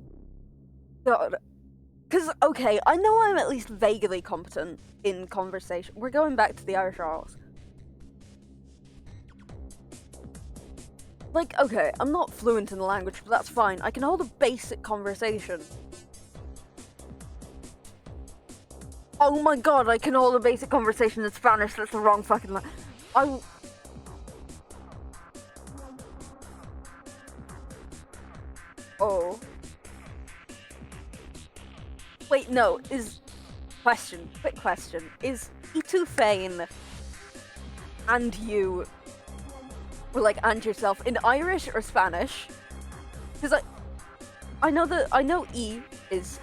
God. Because, okay, I know I'm at least vaguely competent in conversation. We're going back to the Irish Isles. Like, okay, I'm not fluent in the language, but that's fine. I can hold a basic conversation. Oh my god, I can hold a basic conversation in Spanish. That's the wrong fucking line. Oh. Wait, no, quick question. Is Itufane and you, or like, and yourself, in Irish or Spanish? Because I know E is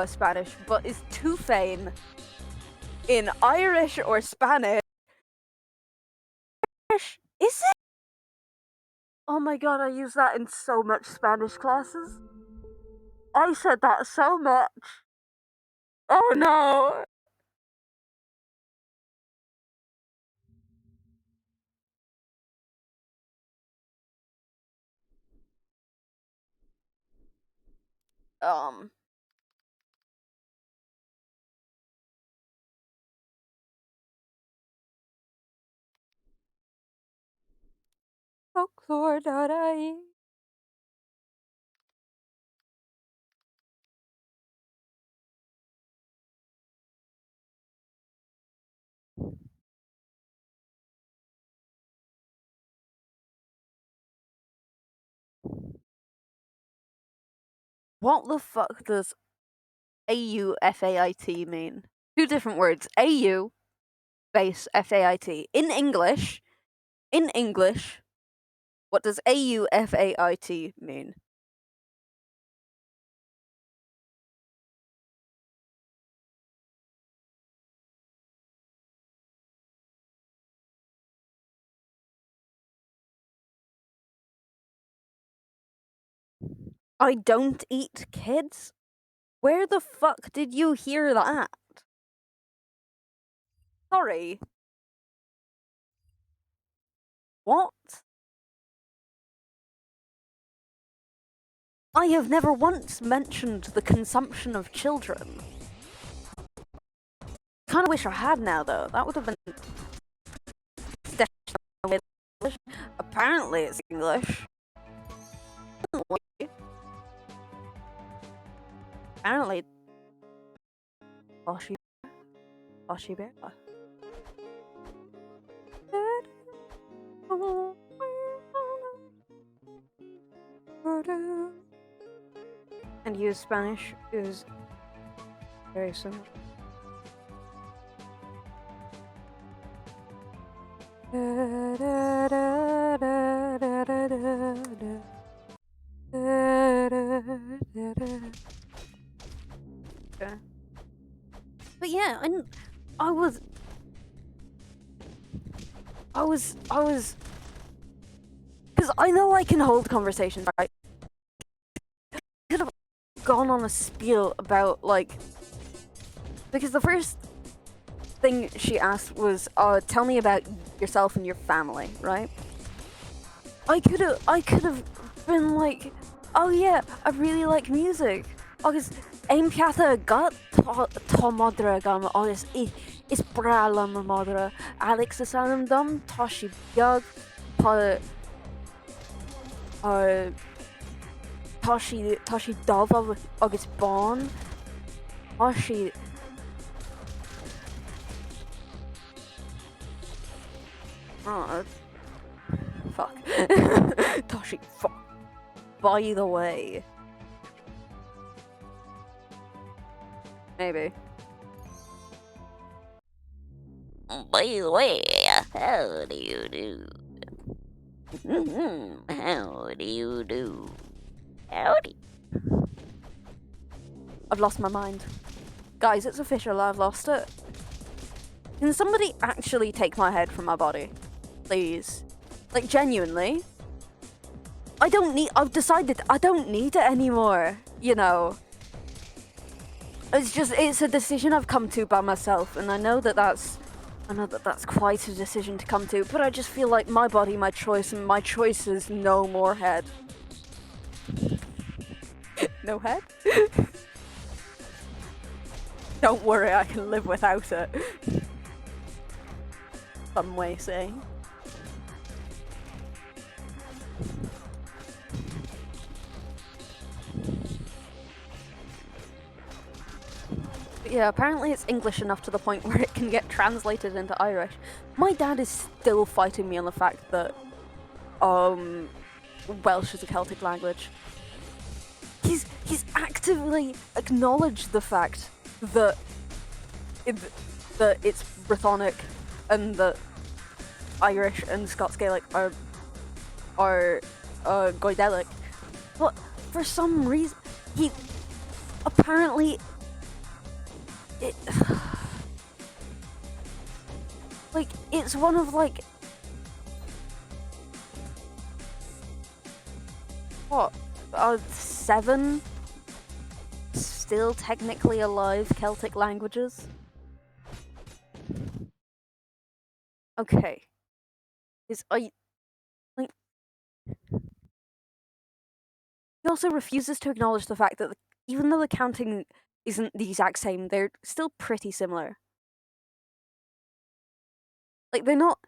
Spanish, but is Tufane in Irish or Spanish? Is it? Oh my god, I use that in so much Spanish classes. I said that so much. Oh no. Um. Folklore.ie. What the fuck does AUFAIT mean? Two different words. AU space FAIT. In English, what does AUFAIT mean? I don't eat kids? Where the fuck did you hear that? Sorry. What? I have never once mentioned the consumption of children. Kind of wish I had now, though. That would have been English. Apparently, it's English. Apparently, Boshi, Boshi Bear. And use Spanish is very similar. Okay. But yeah, I was, because I know I can hold conversations, right? I could have gone on a spiel about, like, because the first thing she asked was, tell me about yourself and your family, right? I could have been like, oh yeah, I really like music. Agus ein piata got to madra gam agus is brala ma madra. Alex is anam dum tashi biog pa tashi dova agus bon tashi oh fuck tashi fuck. By the way, maybe. By the way, how do you do? How do you do? Howdy. I've lost my mind. Guys, it's official, I've lost it. Can somebody actually take my head from my body? Please. Like, genuinely. I've decided I don't need it anymore, you know. It's a decision I've come to by myself, and I know that that's quite a decision to come to, but I just feel like my body, my choice, and my choice is no more head. No head? Don't worry, I can live without it. Some way of saying. But yeah, apparently it's English enough to the point where it can get translated into Irish. My dad is still fighting me on the fact that Welsh is a Celtic language. He's actively acknowledged the fact that it's Brythonic and that Irish and Scots Gaelic are Goidelic, but for some reason he apparently like it's one of like what 7 still technically alive Celtic languages. Okay, is I like he also refuses to acknowledge the fact that even though the counting isn't the exact same, they're still pretty similar. Like they're not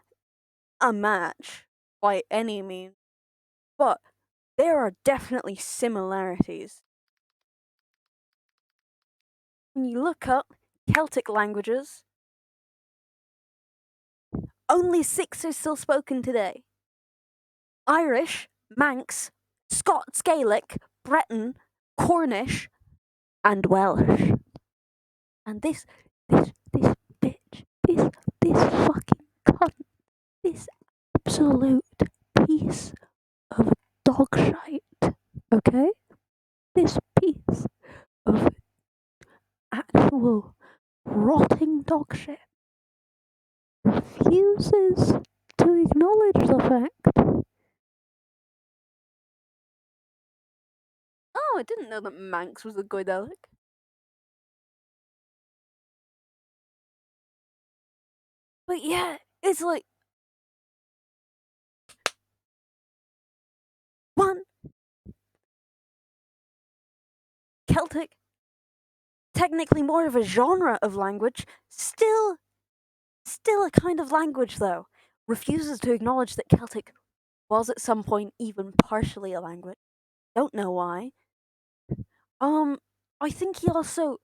a match by any means, but there are definitely similarities. When you look up Celtic languages, only 6 are still spoken today. Irish, Manx, Scots Gaelic, Breton, Cornish, and Welsh. And this bitch, this fucking cunt, this absolute piece of dog shite, okay? This piece of actual rotting dog shit refuses to acknowledge the fact. Oh, I didn't know that Manx was a Goidelic. But yeah, it's like one Celtic, technically more of a genre of language, still a kind of language though, refuses to acknowledge that Celtic was at some point even partially a language. Don't know why. Um, I think he also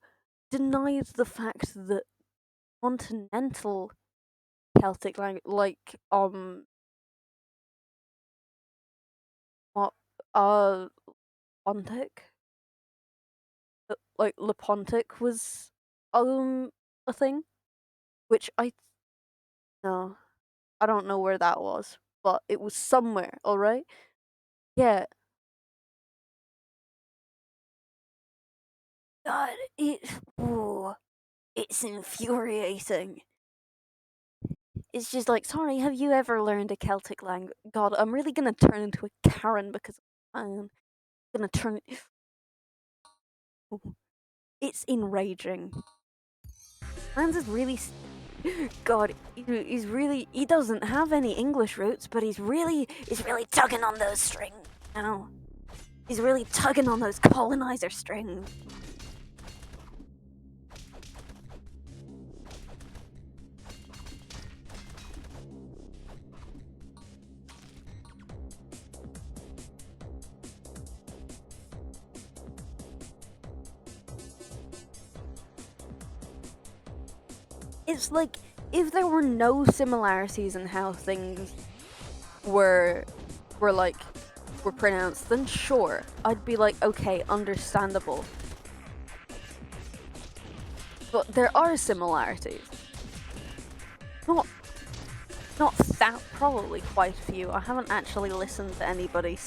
denied the fact that continental Celtic language, like what Pontic, like Lepontic was a thing, which I no, I don't know where that was, but it was somewhere. All right, yeah. God, ooh, it's infuriating. It's just like, sorry, have you ever learned a Celtic language? God, I'm really gonna turn into a Karen because I'm gonna turn. It's enraging. Hans is really. God, he's really. He doesn't have any English roots, but he's really tugging on those strings. You know? He's really tugging on those colonizer strings. It's like if there were no similarities in how things were were like were pronounced, then sure, I'd be like, okay, understandable. But there are similarities. Not not that probably quite a few. I haven't actually listened to anybody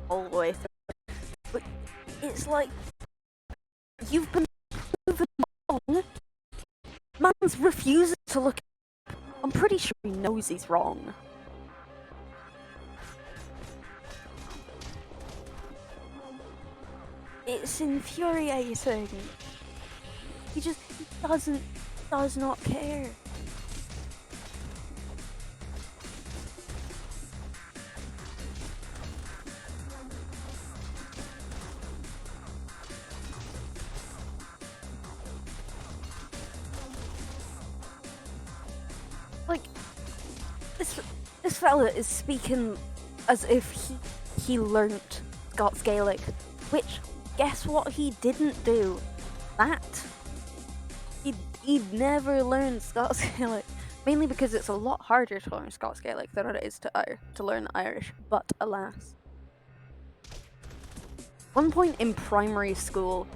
all the way through. But it's like you've been proven wrong. Man's refusing to look. I'm pretty sure he knows he's wrong. It's infuriating. He does not care. Like this fella is speaking as if he learnt Scots Gaelic, which guess what he didn't do? That he'd never learned Scots Gaelic, mainly because it's a lot harder to learn Scots Gaelic than it is to learn Irish. But alas, one point in primary school,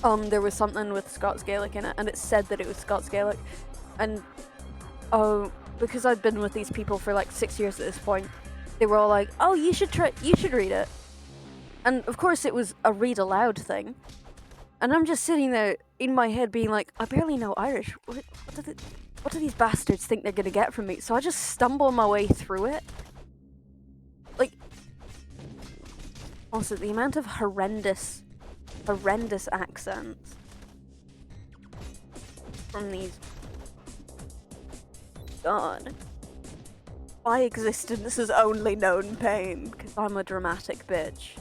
there was something with Scots Gaelic in it, and it said that it was Scots Gaelic, and because I'd been with these people for like 6 years at this point, they were all like, "Oh, you should read it," and of course it was a read aloud thing, and I'm just sitting there in my head being like, I barely know Irish. What do these bastards think they're gonna get from me? So I just stumble my way through it. Like, also the amount of horrendous accents from these. God. My existence has only known pain because I'm a dramatic bitch.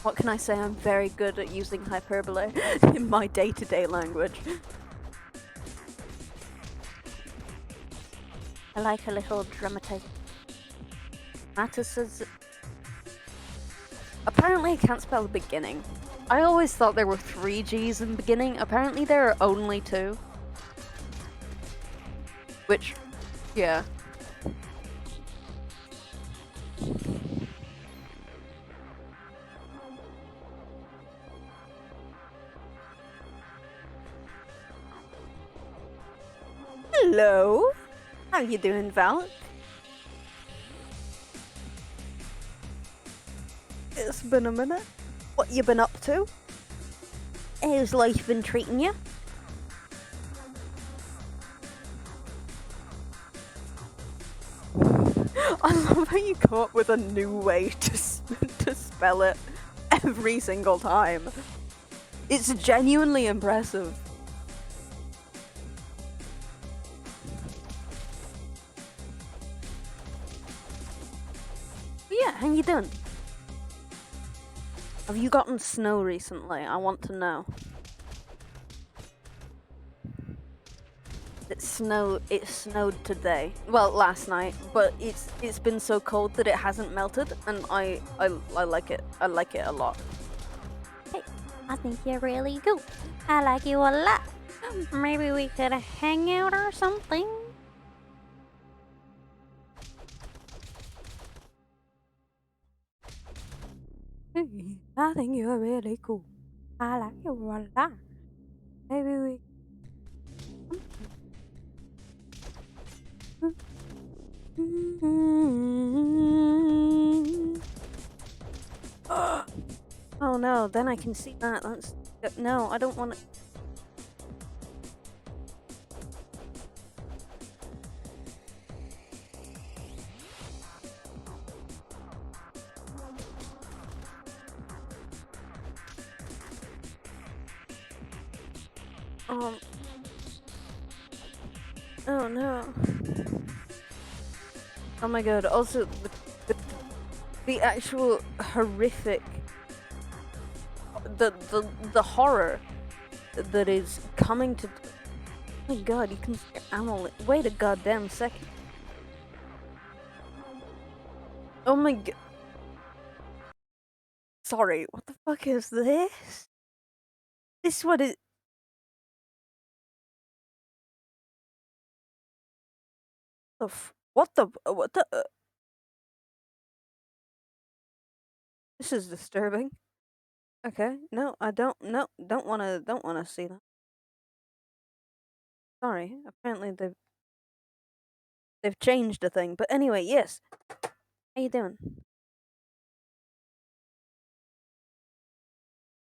What can I say? I'm very good at using hyperbole in my day-to-day language. I like a little dramaticism. Apparently I can't spell the beginning. I always thought there were 3 G's in the beginning. Apparently there are only 2. Which, yeah. Hello? How you doing, Val? It's been a minute. What you been up to? How's life been treating you? I love how you come up with a new way to spell it every single time. It's genuinely impressive. But yeah, how you doing? Have you gotten snow recently? I want to know. It snowed today. Well, last night, but it's been so cold that it hasn't melted, and I like it. I like it a lot. Hey, I think you're really cool. I like you a lot. Maybe we could hang out or something. Hey, I think you're really cool. I like you a lot. Maybe we. Oh no, then I can see that. That's. No, I don't want to. Oh no. Oh my god, also, the actual horrific. The horror that is coming to. Oh my god, you can. Wait a goddamn second. Oh my god. Sorry, what the fuck is this? This what is. What the. What the. This is disturbing. Okay, no, I don't. No, don't wanna see that. Sorry, apparently they've changed a thing. But anyway, yes. How you doing?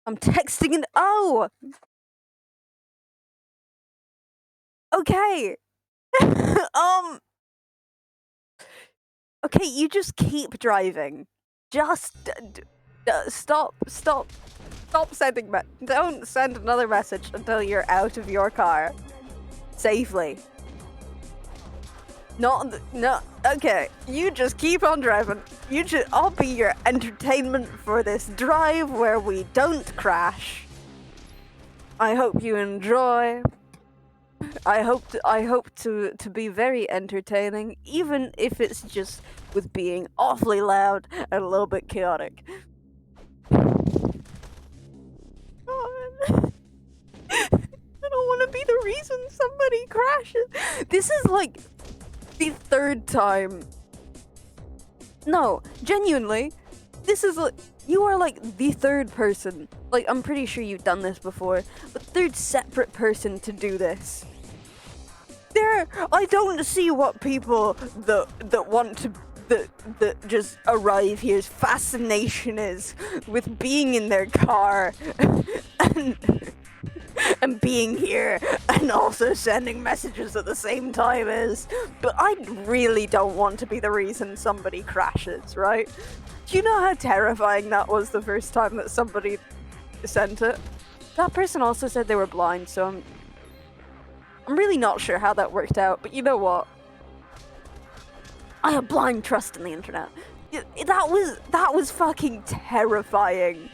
I'm texting and. Oh! Okay! um. Okay, you just keep driving. Just stop sending don't send another message until you're out of your car safely. No. Okay, you just keep on driving. I'll be your entertainment for this drive where we don't crash. I hope you enjoy. I hope to be very entertaining, even if it's just with being awfully loud and a little bit chaotic. God. I don't want to be the reason somebody crashes. This is like the third time. No, genuinely, this is like you are like the third person. Like I'm pretty sure you've done this before, but third separate person to do this. I don't see what people that want to that just arrive here's fascination is with being in their car and and being here and also sending messages at the same time is. But I really don't want to be the reason somebody crashes, right? Do you know how terrifying that was the first time that somebody sent it? That person also said they were blind, so I'm really not sure how that worked out, but you know what? I have blind trust in the internet. That was fucking terrifying.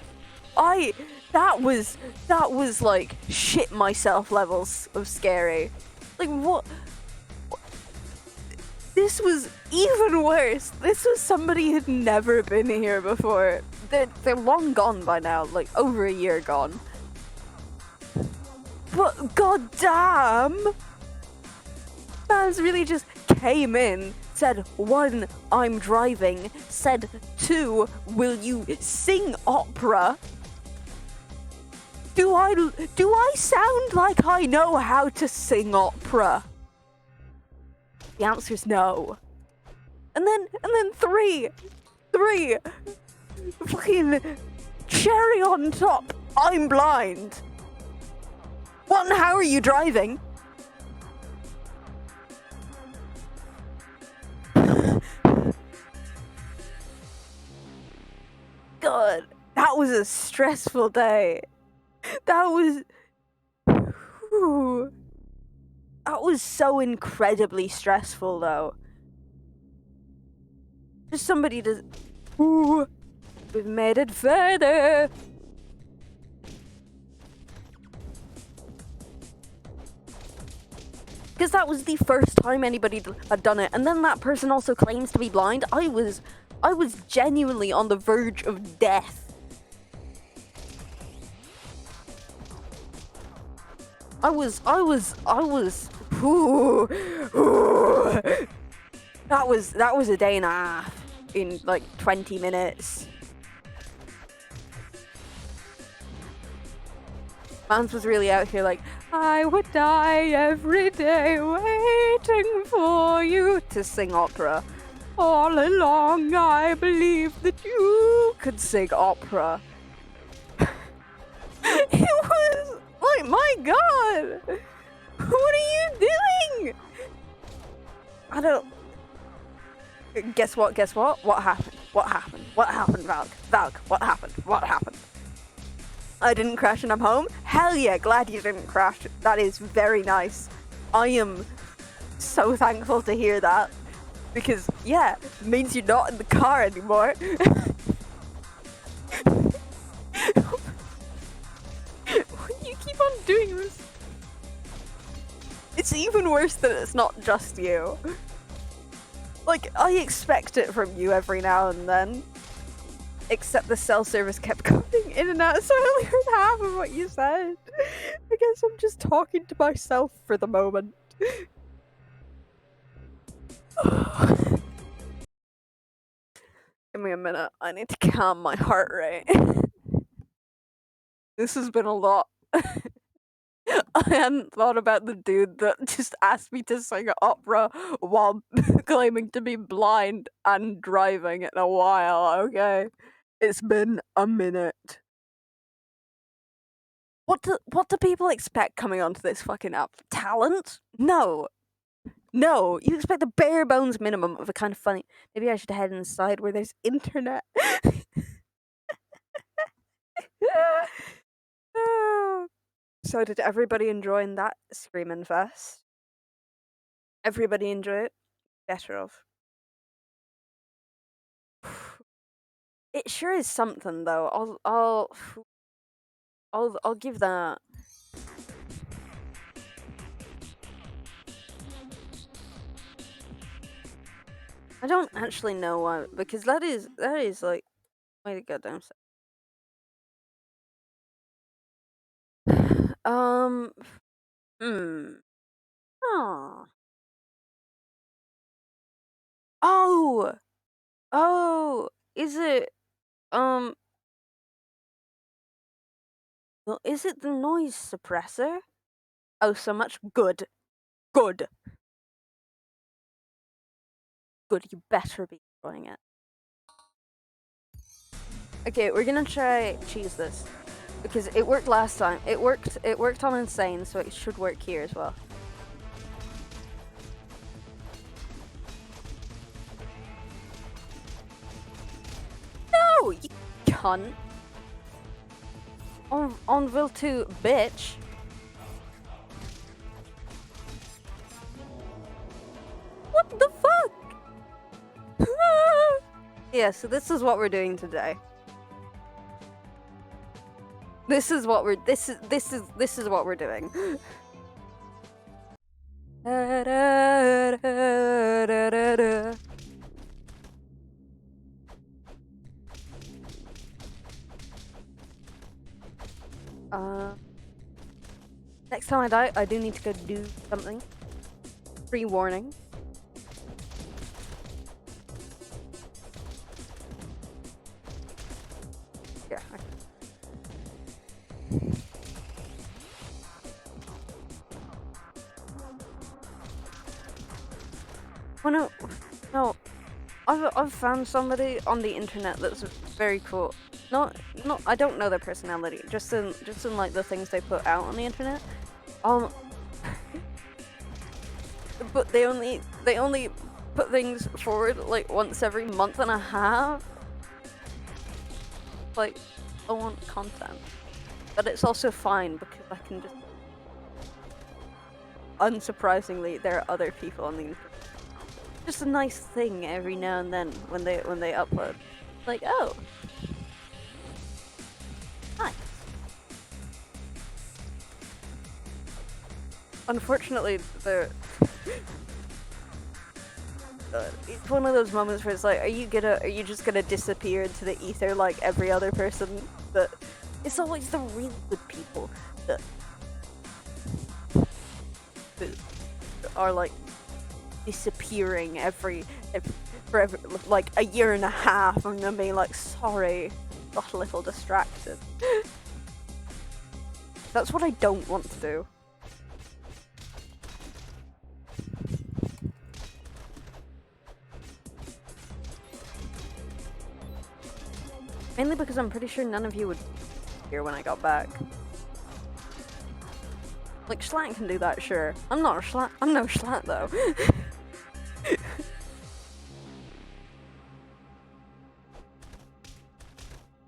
That was like shit myself levels of scary. Like what? This was even worse. This was somebody who'd never been here before. They're long gone by now, like over a year gone. But goddamn, man's really just came in, said 1, I'm driving, said 2, will you sing opera? Do I sound like I know how to sing opera? The answer's no. And then 3, fucking cherry on top, I'm blind. 1, how are you driving? God, that was a stressful day. That was. Whew. That was so incredibly stressful, though. Just somebody to. Ooh, we've made it further. Because that was the first time anybody had done it, and then that person also claims to be blind. I was genuinely on the verge of death. I was. Ooh, ooh. That was a day and a half in like 20 minutes. Mans was really out here like, I would die every day waiting for you to sing opera. All along I believed that you could sing opera. It was like, my god! What are you doing? I don't... Guess what? What happened? What happened, Valk? What happened? I didn't crash and I'm home? Hell yeah, glad you didn't crash. That is very nice. I am so thankful to hear that. Because, yeah, it means you're not in the car anymore. You keep on doing this. It's even worse that it's not just you. Like, I expect it from you every now and then. Except the cell service kept coming in and out, so I only heard half of what you said. I guess I'm just talking to myself for the moment. Give me a minute, I need to calm my heart rate. This has been a lot. I hadn't thought about the dude that just asked me to sing opera while claiming to be blind and driving in a while, okay? It's been a minute. What do people expect coming onto this fucking app? Talent? No. No, you expect the bare bones minimum of a kind of funny. Maybe I should head inside where there's internet. So did everybody enjoy that screaming fest? Everybody enjoy it? Better of. It sure is something though. I'll give that. I don't actually know why, because that is like, wait a goddamn sec. Hmm. Oh. Oh. Oh. Is it well, is it the noise suppressor? Oh, so much good. Good. Good, you better be enjoying it. Okay, we're gonna try choose this. Because it worked last time. It worked on Insane, so it should work here as well. No, you cunt. On Vil 2, bitch. What the fuck? Yeah, so this is what we're doing today. This is what we're doing. Next time I die, I do need to go do something. Pre-warning. Yeah. Oh no. I've found somebody on the internet that's very cool. Not I don't know their personality. Just in like the things they put out on the internet. But they only put things forward like once every month and a half. Like, I want content. but it's also fine because I can just. Unsurprisingly, there are other people on the internet. Just a nice thing every now and then when they upload. Like, oh, nice. Unfortunately, the it's one of those moments where it's like, are you just gonna disappear into the ether like every other person? That it's always the really good people that are like disappearing for like a year and a half, and then being like, sorry, got a little distracted. That's what I don't want to do. Mainly because I'm pretty sure none of you would be here when I got back. Like, Schlatt can do that, sure. I'm no Schlatt though.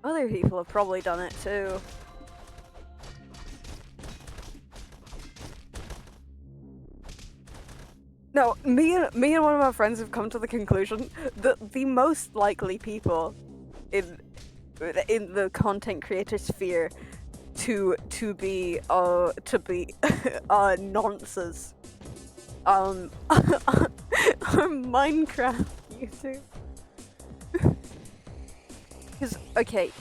Other people have probably done it too. No, me and one of my friends have come to the conclusion that the most likely people in the content creator sphere to be nonces are Minecraft YouTube. Because okay,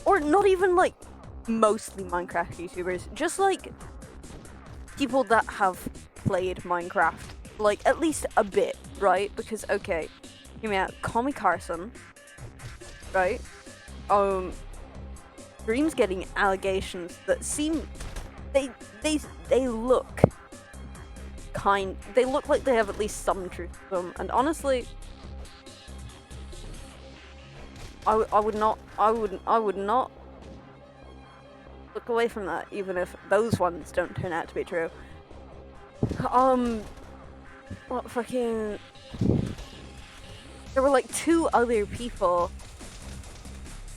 or not even like mostly Minecraft YouTubers, just like people that have played Minecraft, like at least a bit, right? Because okay, hear me out. Call Carson, right? Dream's getting allegations that seem they look they look like they have at least some truth to them, and honestly, I would not look away from that, even if those ones don't turn out to be true. What fucking? There were like 2 other people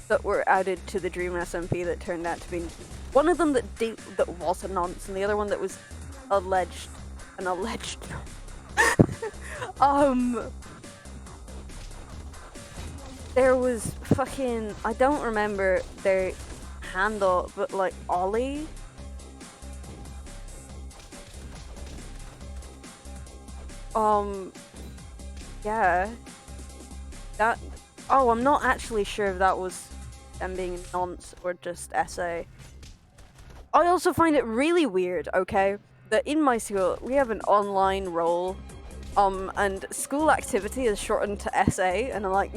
that were added to the Dream SMP that turned out to be one of them that was a nonce, and the other one that was alleged. There was fucking, I don't remember their handle, but like Ollie. Yeah. That. Oh, I'm not actually sure if that was them being a nonce or just SA. I also find it really weird, okay, that in my school we have an online role, and school activity is shortened to SA, and I'm like,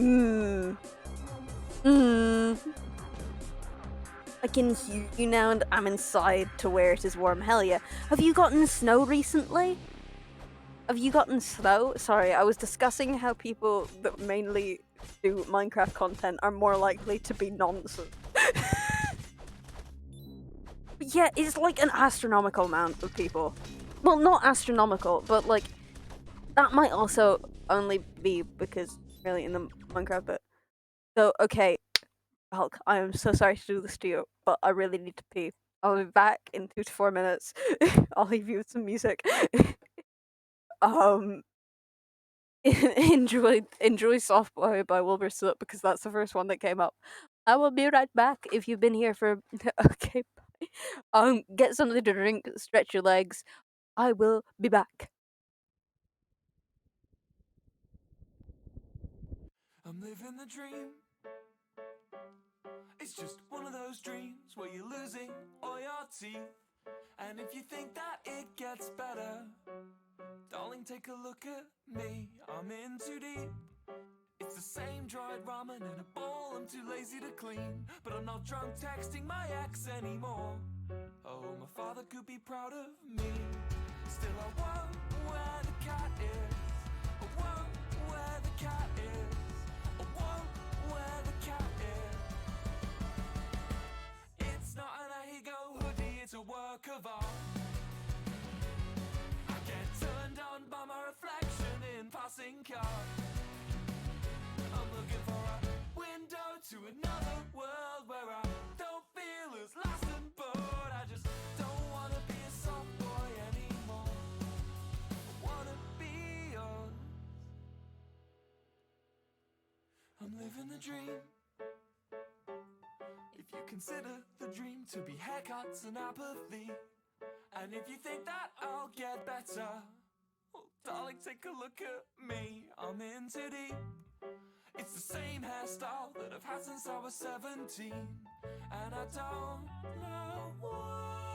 I can hear you now, and I'm inside to where it is warm. Hell yeah. Have you gotten snow recently? Have you gotten snow? Sorry, I was discussing how people that mainly do Minecraft content are more likely to be nonsense. Yeah, it's like an astronomical amount of people. Well, not astronomical, but like that might also only be because really in the Minecraft bit. So okay, Hulk, I am so sorry to do this to you, but I really need to pee. I'll be back in 2 to 4 minutes. I'll leave you with some music. um, enjoy Soft Boy by Wilbur Soot because that's the first one that came up. I will be right back if you've been here for okay. Bye. Get something to drink, stretch your legs. I will be back. I'm living the dream. It's just one of those dreams where you're losing all your teeth. And if you think that it gets better, darling, take a look at me. I'm in too deep. It's the same dried ramen in a bowl I'm too lazy to clean. But I'm not drunk texting my ex anymore. Oh, my father could be proud of me. Still I won't where the cat is. I won't where the cat is. I won't where the cat is. It's not an Ahego hoodie, it's a work of art. I get turned on by my reflection in passing cars. I'm looking for a window to another world where I don't feel as lost and bored. I'm living the dream. If you consider the dream to be haircuts and apathy, and if you think that I'll get better, well, darling, take a look at me. I'm in too deep. It's the same hairstyle that I've had since I was 17, and I don't know why.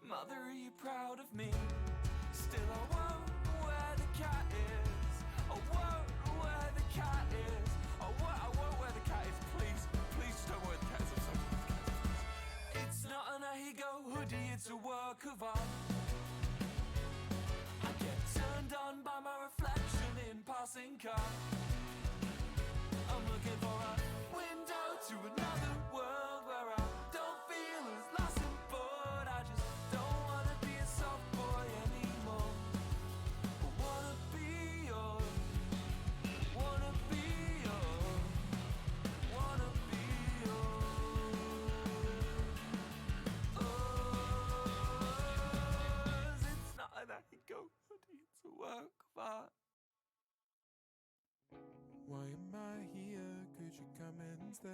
Mother, are you proud of me? Still I won't know where the cat is. I won't know where the cat is. I won't where the cat is. Please, please just don't know where the cat is. I'm sorry. It's not an Ahigo hoodie, it's a work of art. I get turned on by my reflection in passing car. I'm looking for a window to another world where I don't feel as lost and bored. I just don't wanna be a soft boy anymore. I wanna be yours. Wanna be yours. Wanna be yours. It's not an ego, it's a work of art. Why am I here? Could you come instead?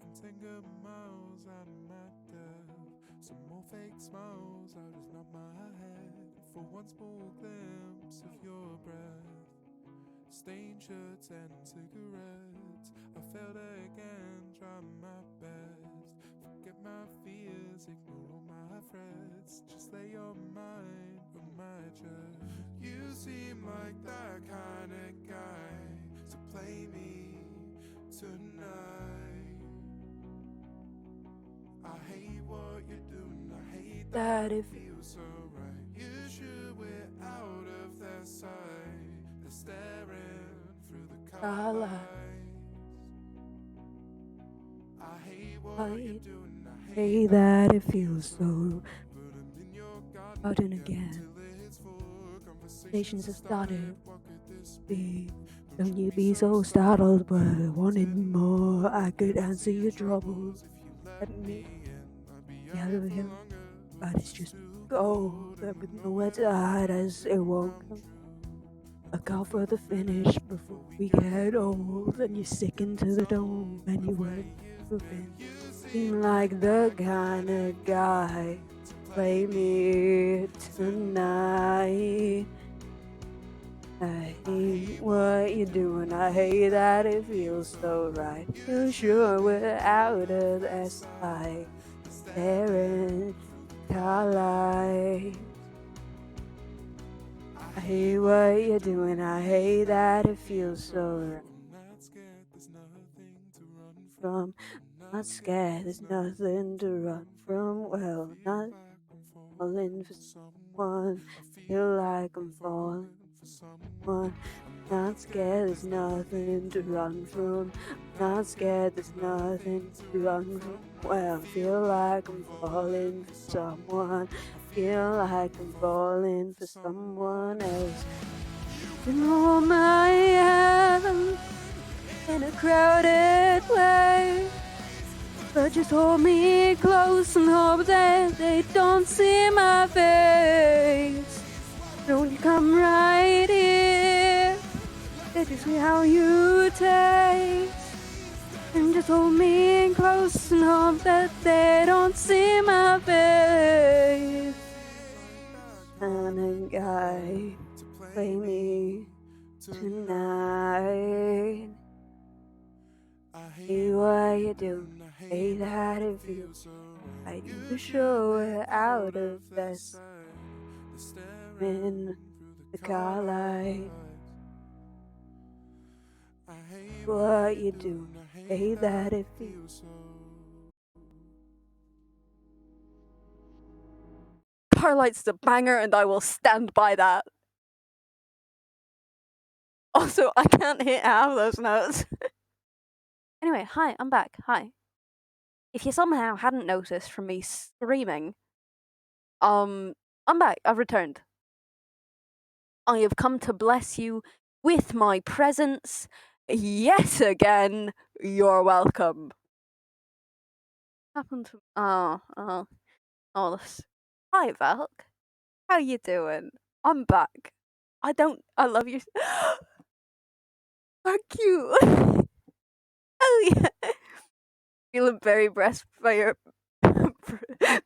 I'm 10 good miles out of my depth. Some more fake smiles out is not my head. For one small glimpse of your breath. Stained shirts and cigarettes. I failed again, trying my best. Forget my fears, ignore all my threats. Just lay your mind on my chest. You seem like that kind of guy, so play me tonight. I hate what you're doing, I hate that it feels so right. You should we're out of their sight. They're staring through the car lights. I hate what you're doing, I hate that it feels so. Out and again, conversations have started. Don't you be so startled, but wanting more. I could answer your troubles. Let me out of here, but it's just gold with nowhere to hide as it won't come. A call for the finish before we get old, and you're sticking to the dome, and you weren't moving. Seem like the kind of guy to play me tonight. I hate what you're doing, I hate that it feels so right. You sure we're out of that sight, staring car lights. I hate what you're doing, I hate that it feels so right. From, not scared, there's nothing to run from. Well, not falling for someone, feel like I'm falling for someone. Not scared, there's nothing to run from. Not scared, there's nothing to run from. Well, feel like I'm falling for someone. Feel like I'm falling for someone else. And hold my hand in a crowded place, but just hold me close and hope that they don't see my face. Don't you come right here, that is how you taste. And just hold me close and hope that they don't see my face. And a guy, play me tonight. I hate what you do, hate that it feels right. You sure we're out of this in the car light. I hate what you do, hate that it feels. Carlight's a banger, and I will stand by that. Also, I can't hit half those notes. Anyway, hi, I'm back. Hi. If you somehow hadn't noticed from me screaming, I'm back. I've returned. I have come to bless you with my presence yet again. You're welcome. Happened to this. Hi, Valk. How you doing? I'm back. I love you. Thank you. Oh yeah. Feeling very blessed by your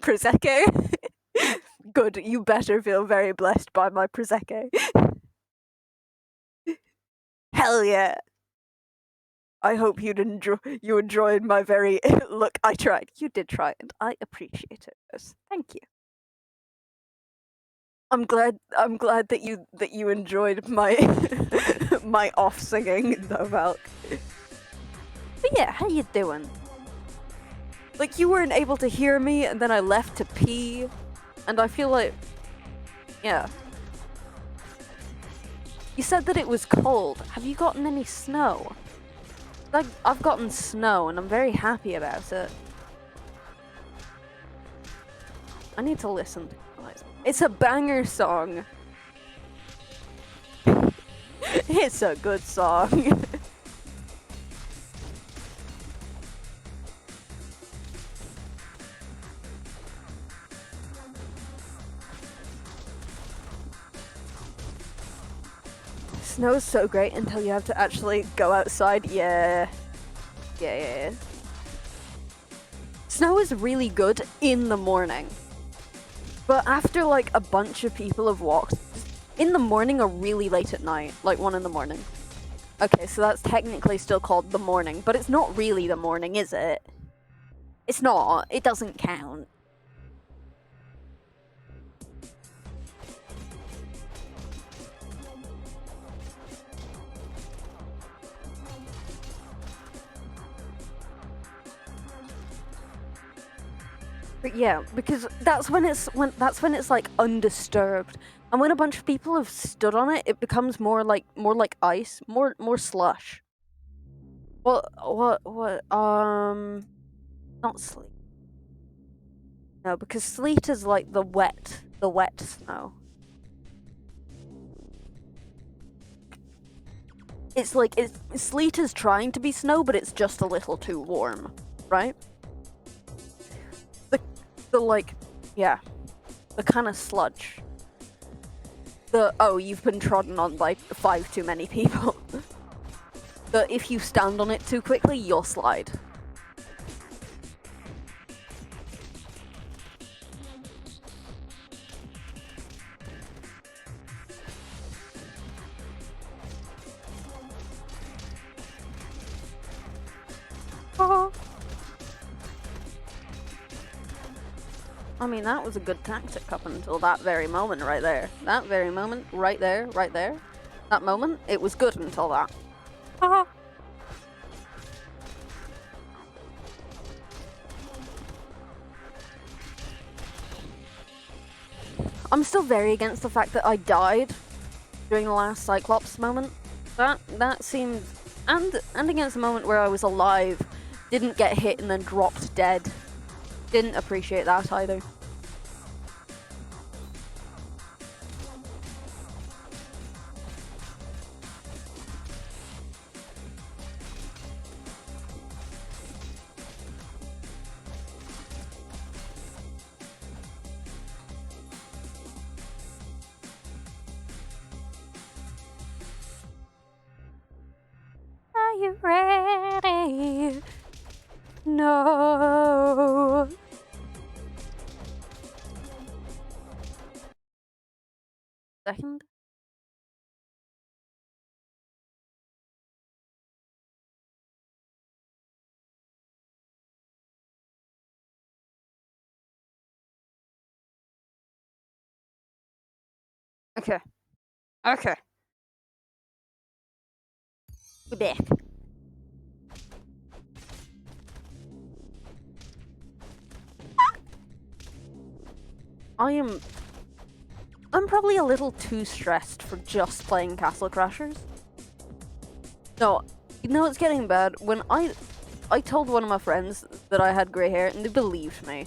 prosecco. Good, you better feel very blessed by my prosecco. Hell yeah. I hope you enjoyed my very look. I tried. You did try, and I appreciate it. Yes. Thank you. I'm glad that you enjoyed my my off singing though, Val. But yeah, how you doing? Like you weren't able to hear me, and then I left to pee, and I feel like, yeah. You said that it was cold. Have you gotten any snow? Like I've gotten snow, and I'm very happy about it. I need to listen to it. It's a banger song. It's a good song. Snow's so great until you have to actually go outside. Yeah. Yeah. Snow is really good in the morning. But after like a bunch of people have walked in the morning or really late at night, like 1 in the morning. Okay, so that's technically still called the morning, but it's not really the morning, is it? It's not. It doesn't count. But yeah, because that's when it's like undisturbed. And when a bunch of people have stood on it, it becomes more like ice, more slush. What not sleet. No, because sleet is like the wet snow. It's like sleet is trying to be snow, but it's just a little too warm, right? The like, yeah, the kind of sludge. You've been trodden on by 5 too many people. If you stand on it too quickly, you'll slide. Oh. I mean, that was a good tactic up until that very moment right there. That very moment, right there. That moment, it was good until that. Haha. I'm still very against the fact that I died during the last Cyclops moment. That seemed, and against the moment where I was alive, didn't get hit and then dropped dead. Didn't appreciate that either. Are you ready? No. Second. Okay. We're back. I'm probably a little too stressed for just playing Castle Crashers. No, you know it's getting bad? When I told one of my friends that I had grey hair and they believed me.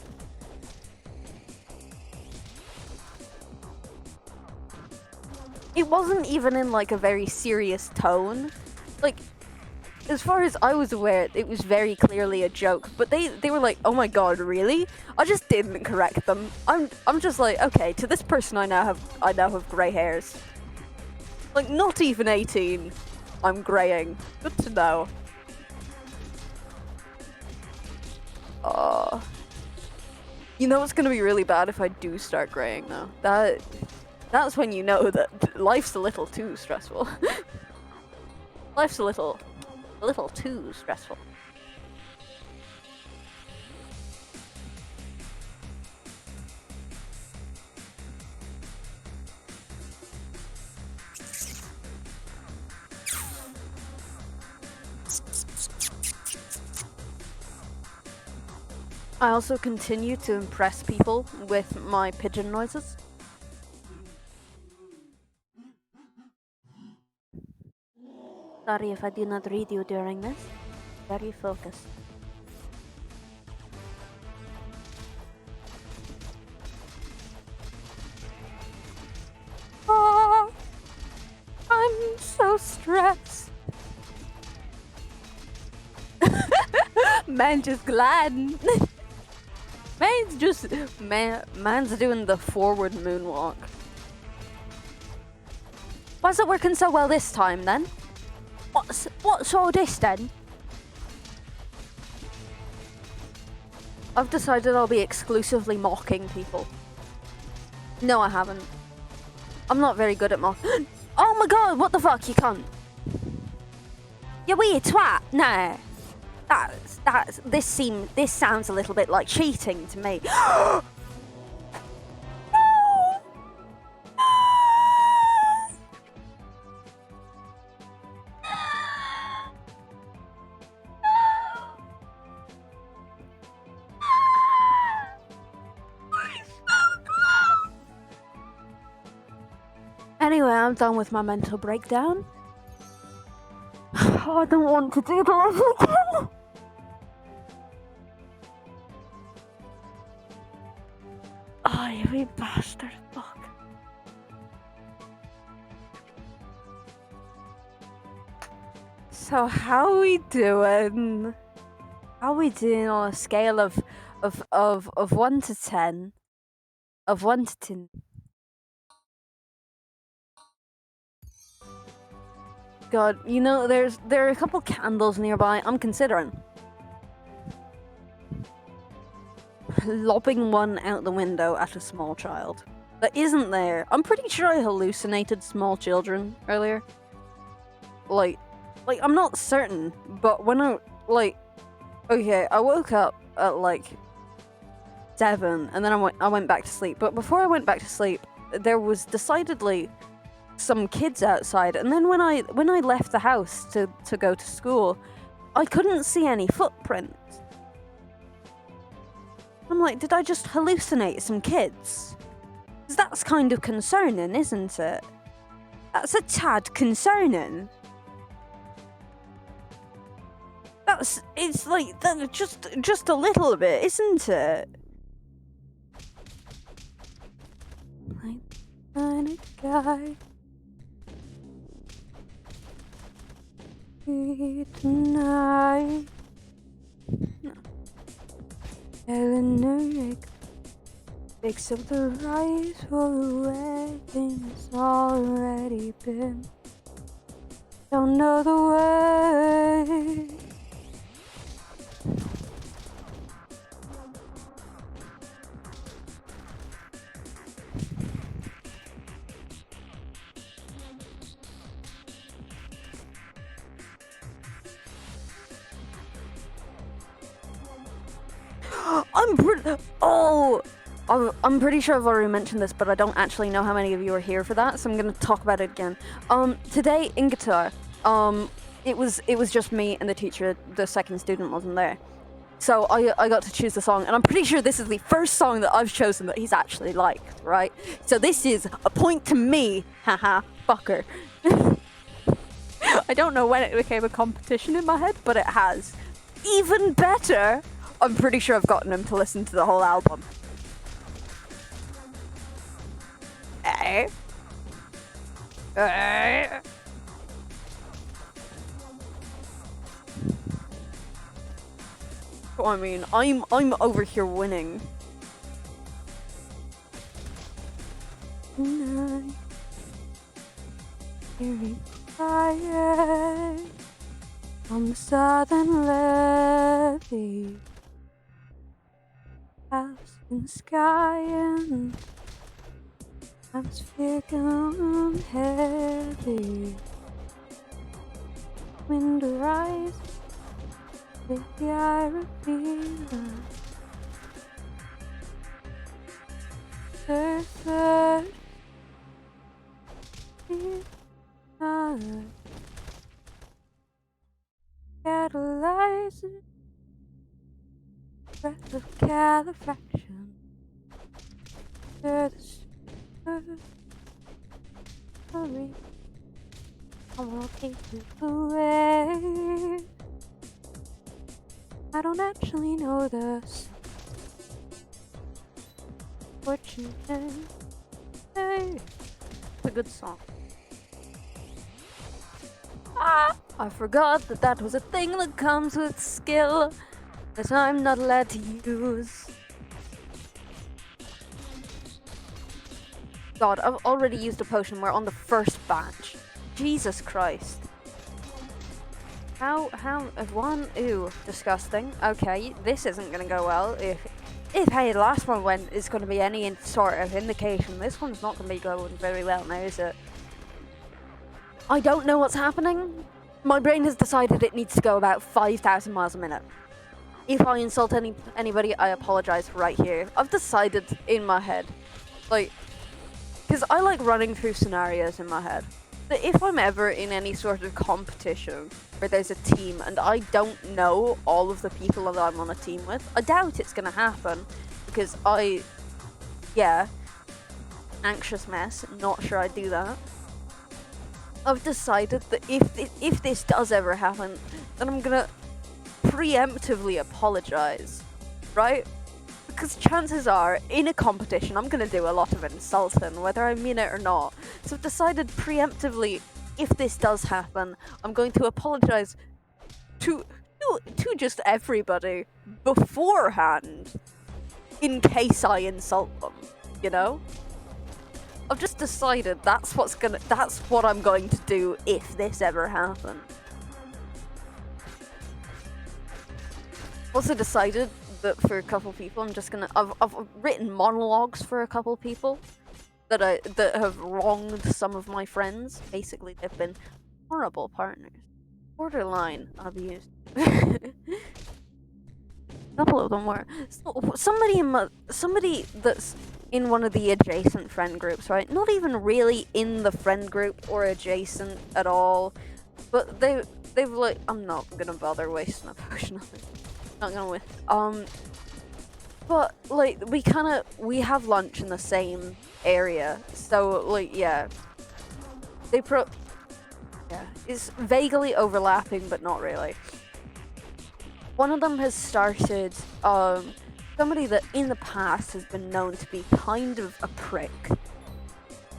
It wasn't even in like a very serious tone. Like, as far as I was aware, it was very clearly a joke, but they were like, "Oh my god, really?" I just didn't correct them. I'm just like, okay, to this person I now have grey hairs. Like, not even 18, I'm greying. Good to know. You know it's gonna be really bad if I do start graying though. That's when you know that life's a little too stressful. Life's a little too stressful. I also continue to impress people with my pigeon noises. Sorry if I do not read you during this. Very focused. Oh, I'm so stressed. Man just gliding. Man's doing the forward moonwalk. Why's it working so well this time then? What's all this then? I've decided I'll be exclusively mocking people. No, I haven't. I'm not very good at mocking. Oh my god, what the fuck, you cunt? You weird twat. Nah. This sounds a little bit like cheating to me. No! Anyway, I'm done with my mental breakdown. Oh, I don't want to do that again. Oh, you wee bastard. Fuck. So how we doing? How we doing on a scale of 1 to 10? Of 1 to 10. God, you know, there are a couple candles nearby. I'm considering lobbing one out the window at a small child that isn't there. I'm pretty sure I hallucinated small children earlier. Like I'm not certain, but when I woke up at like 7, and then I went back to sleep. But before I went back to sleep, there was decidedly some kids outside, and then when I left the house to go to school, I couldn't see any footprints. I'm like, did I just hallucinate some kids? 'Cause that's kind of concerning, isn't it? That's a tad concerning. It's like that, just a little bit, isn't it? Like a guy. Tonight. No. Eleanor picks up the rice for a wedding that's already been. Don't know the way. I'm pretty sure I've already mentioned this, but I don't actually know how many of you are here for that, so I'm gonna talk about it again. Today in guitar, it was just me and the teacher. The second student wasn't there, so I got to choose the song, and I'm pretty sure this is the first song that I've chosen that he's actually liked, right? So this is a point to me, haha, fucker. I don't know when it became a competition in my head, but it has. Even better, I'm pretty sure I've gotten him to listen to the whole album. So I mean, I'm over here winning. Hearing fire on the southern levee. in the sky and atmosphere gone heavy. Wind rise with the iron fever. Surface the color catalyzes breath of califaction. Stir the story. I wanna take you away. I don't actually know this. Fortunately, it's a good song. I forgot that was a thing that comes with skill that I'm not allowed to use. God, I've already used a potion. We're on the first batch. Jesus Christ. How, one, ew, disgusting. Okay, this isn't gonna go well. If hey, the last one went, is gonna be any sort of indication, this one's not gonna be going very well now, is it? I don't know what's happening. My brain has decided it needs to go about 5,000 miles a minute. If I insult anybody, I apologize right here. I've decided in my head, like, because I like running through scenarios in my head, that if I'm ever in any sort of competition where there's a team and I don't know all of the people that I'm on a team with, I doubt it's gonna happen, because anxious mess, not sure I'd do that. I've decided that if this does ever happen, then I'm gonna preemptively apologize, right? Because chances are, in a competition, I'm gonna do a lot of insulting, whether I mean it or not. So I've decided preemptively, if this does happen, I'm going to apologize to just everybody beforehand, in case I insult them, you know? I've just decided that's what I'm going to do if this ever happens. Also decided that for a couple people, I'm just gonna. I've written monologues for a couple people that have wronged some of my friends. Basically, they've been horrible partners, borderline abuse. A couple of them were. Somebody that's in one of the adjacent friend groups, right? Not even really in the friend group or adjacent at all, but they've like. I'm not gonna bother wasting a potion on it. Not gonna win. But like we have lunch in the same area, so like yeah, it's vaguely overlapping, but not really. One of them has started somebody that in the past has been known to be kind of a prick.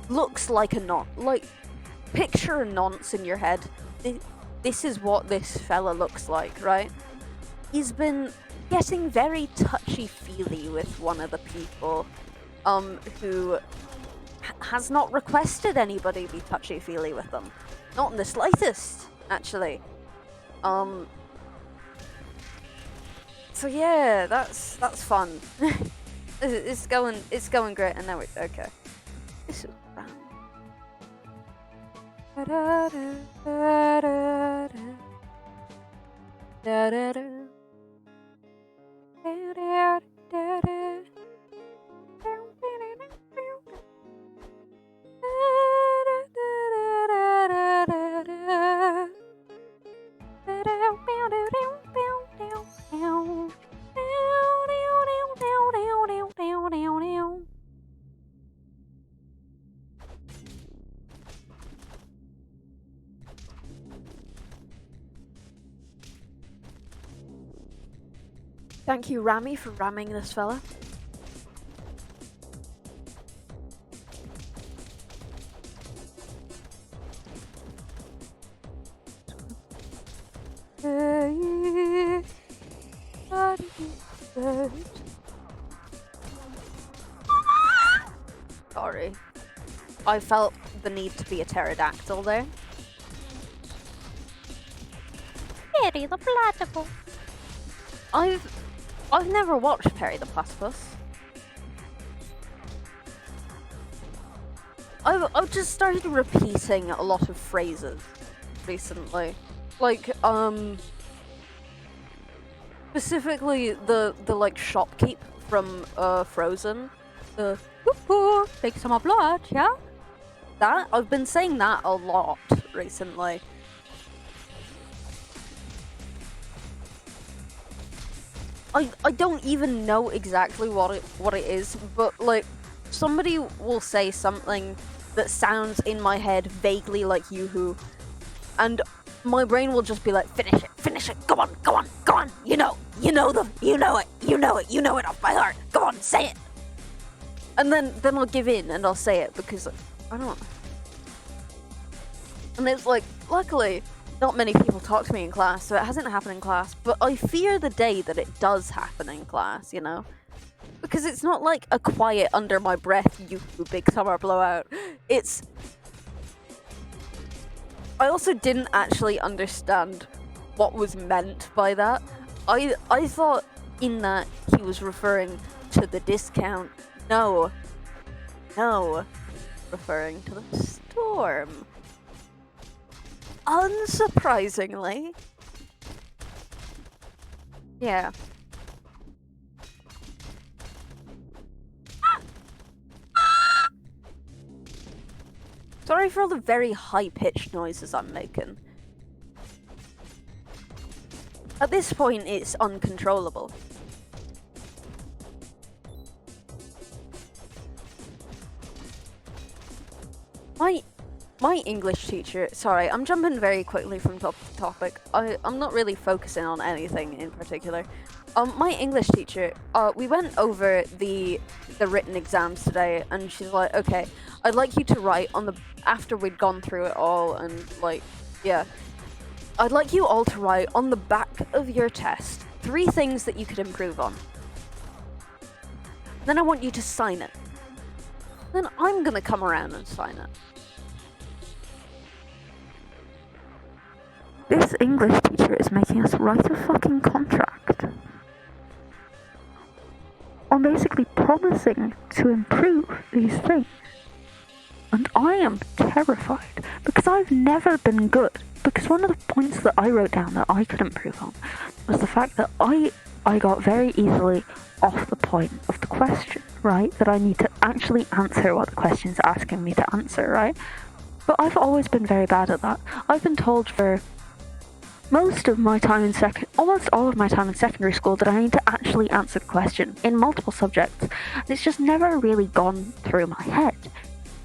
Looks like a like picture a nonce in your head. This is what this fella looks like, right? He's been getting very touchy-feely with one of the people who has not requested anybody be touchy-feely with them. Not in the slightest, actually. So yeah, that's fun. it's going great, and now it's okay. This is fun. Thank you, Rami, for ramming this fella. Sorry. I felt the need to be a pterodactyl there. Perry the Platypus. I've never watched Perry the Platypus. I've just started repeating a lot of phrases recently. Like, specifically the like shopkeep from Frozen. The "Woo-hoo, take some of blood, yeah?" That I've been saying that a lot recently. I don't even know exactly what it is, but like somebody will say something that sounds in my head vaguely like yoo-hoo, and my brain will just be like, finish it, go on, you know it off by heart, go on, say it. And then I'll give in and I'll say it because I don't. And it's like, luckily, not many people talk to me in class, so it hasn't happened in class, but I fear the day that it does happen in class, you know? Because it's not like a quiet under my breath, you big summer blowout. It's... I also didn't actually understand what was meant by that. I thought in that he was referring to the discount. No, referring to the storm. Unsurprisingly. Yeah. Sorry for all the very high-pitched noises I'm making. At this point, it's uncontrollable. My English teacher... Sorry, I'm jumping very quickly from topic. I'm not really focusing on anything in particular. My English teacher, we went over the written exams today, and she's like, okay, I'd like you to write on the... After we'd gone through it all, and like, yeah. I'd like you all to write on the back of your test 3 things that you could improve on. Then I want you to sign it. Then I'm gonna come around and sign it. This English teacher is making us write a fucking contract. I'm basically promising to improve these things. And I am terrified because I've never been good. Because one of the points that I wrote down that I could improve on was the fact that I got very easily off the point of the question, right? That I need to actually answer what the question's asking me to answer, right? But I've always been very bad at that. I've been told for almost all of my time in secondary school that I need to actually answer the question in multiple subjects. And it's just never really gone through my head.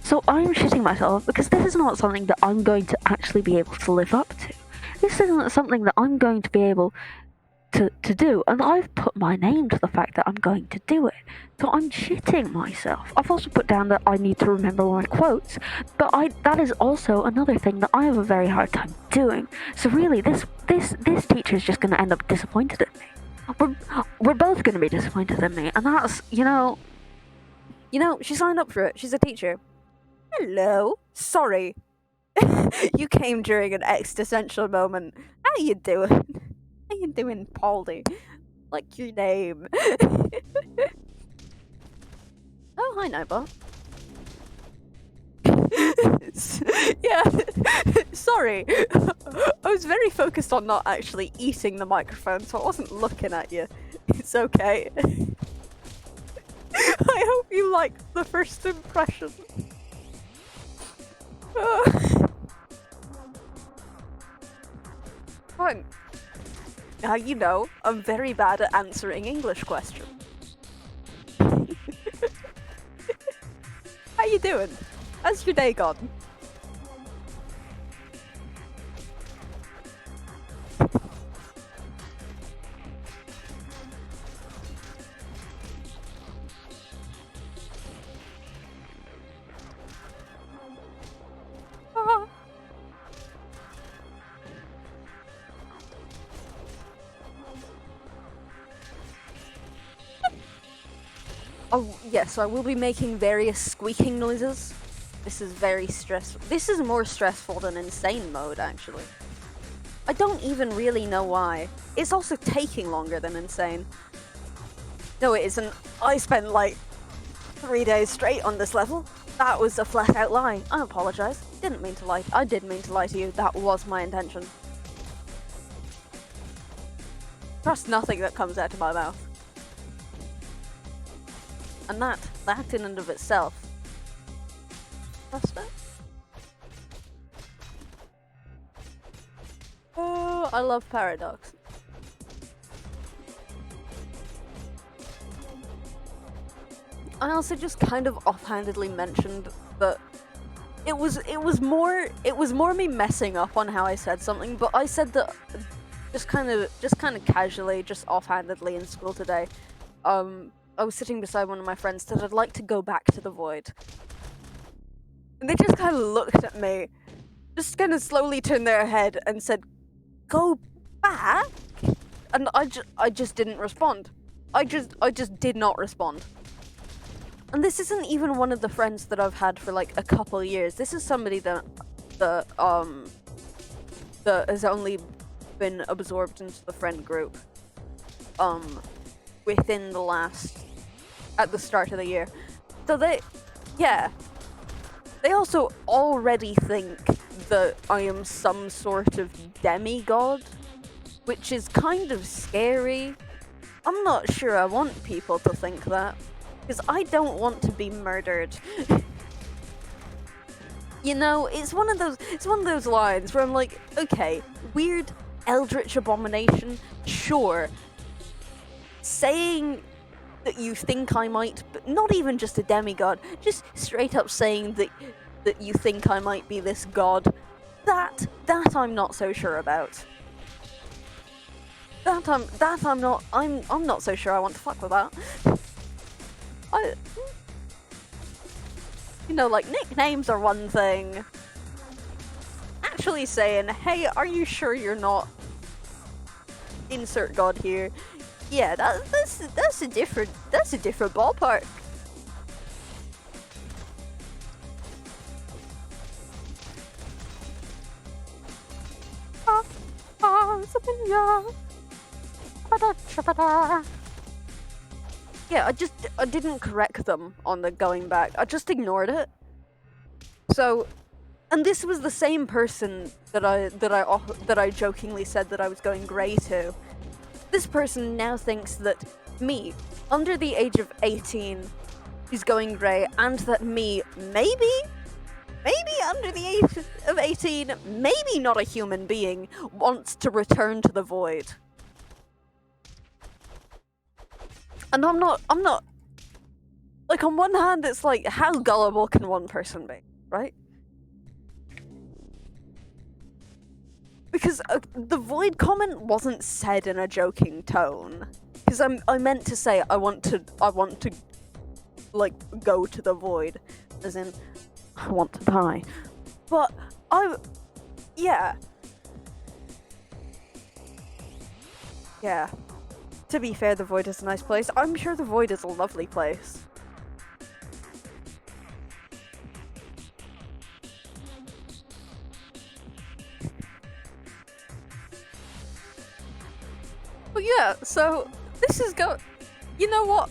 So I'm shitting myself because this is not something that I'm going to actually be able to live up to. This isn't something that I'm going to be able to do, and I've put my name to the fact that I'm going to do it. So I'm shitting myself. I've also put down that I need to remember my quotes, but that is also another thing that I have a very hard time doing. So really, this teacher is just going to end up disappointed in me. We're both going to be disappointed in me, and that's, you know, she signed up for it. She's a teacher. Hello. Sorry. You came during an existential moment. How you doing? How you doing, Poldy? Like your name. Oh, hi, Nightbot. Yeah, sorry. I was very focused on not actually eating the microphone, so I wasn't looking at you. It's okay. I hope you liked the first impression. Fine. Now you know I'm very bad at answering English questions. How you doing? How's your day gone? Oh, yes, I will be making various squeaking noises. This is very stressful. This is more stressful than insane mode, actually. I don't even really know why. It's also taking longer than insane. No, it isn't. I spent like 3 days straight on this level. That was a flat out lie. I apologize. Didn't mean to lie. I did mean to lie to you. That was my intention. Trust nothing that comes out of my mouth. And that in and of itself. Trust it? Oh, I love paradox. I also just kind of offhandedly mentioned that it was more me messing up on how I said something, but I said that just kind of casually, just offhandedly in school today. I was sitting beside one of my friends that I'd like to go back to the void. And they just kind of looked at me, just kind of slowly turned their head and said, "Go back?" And I just didn't respond. I just did not respond. And this isn't even one of the friends that I've had for like a couple years. This is somebody that has only been absorbed into the friend group within the at the start of the year. So they also already think that I am some sort of demigod, which is kind of scary. I'm not sure I want people to think that, because I don't want to be murdered. You know, it's one of those lines where I'm like, okay, weird eldritch abomination, sure. Saying that you think I might, but not even just a demigod, just straight up saying that you think I might be this god, that I'm not so sure about. I'm not so sure I want to fuck with that. You know, like, nicknames are one thing. Actually saying, hey, are you sure you're not insert god here? Yeah, that's a different ballpark. Yeah, I didn't correct them on the going back. I just ignored it. So, and this was the same person that I jokingly said that I was going grey to. This person now thinks that me, under the age of 18, is going grey, and that me, maybe under the age of 18, maybe not a human being, wants to return to the void. And I'm not, like, on one hand, it's like, how gullible can one person be, right? Because the void comment wasn't said in a joking tone. Because I meant to say, I want to, like, go to the void. As in, I want to die. But, yeah. Yeah. To be fair, the void is a nice place. I'm sure the void is a lovely place. But yeah, so this is you know what?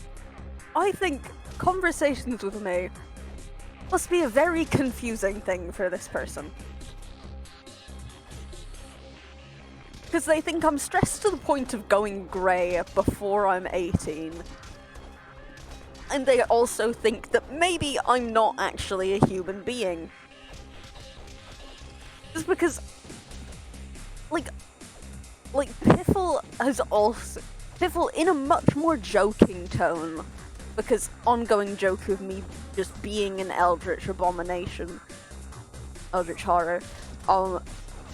I think conversations with me must be a very confusing thing for this person. Because they think I'm stressed to the point of going grey before I'm 18. And they also think that maybe I'm not actually a human being. Just because, like Piffle in a much more joking tone, because ongoing joke of me just being an eldritch abomination, eldritch horror,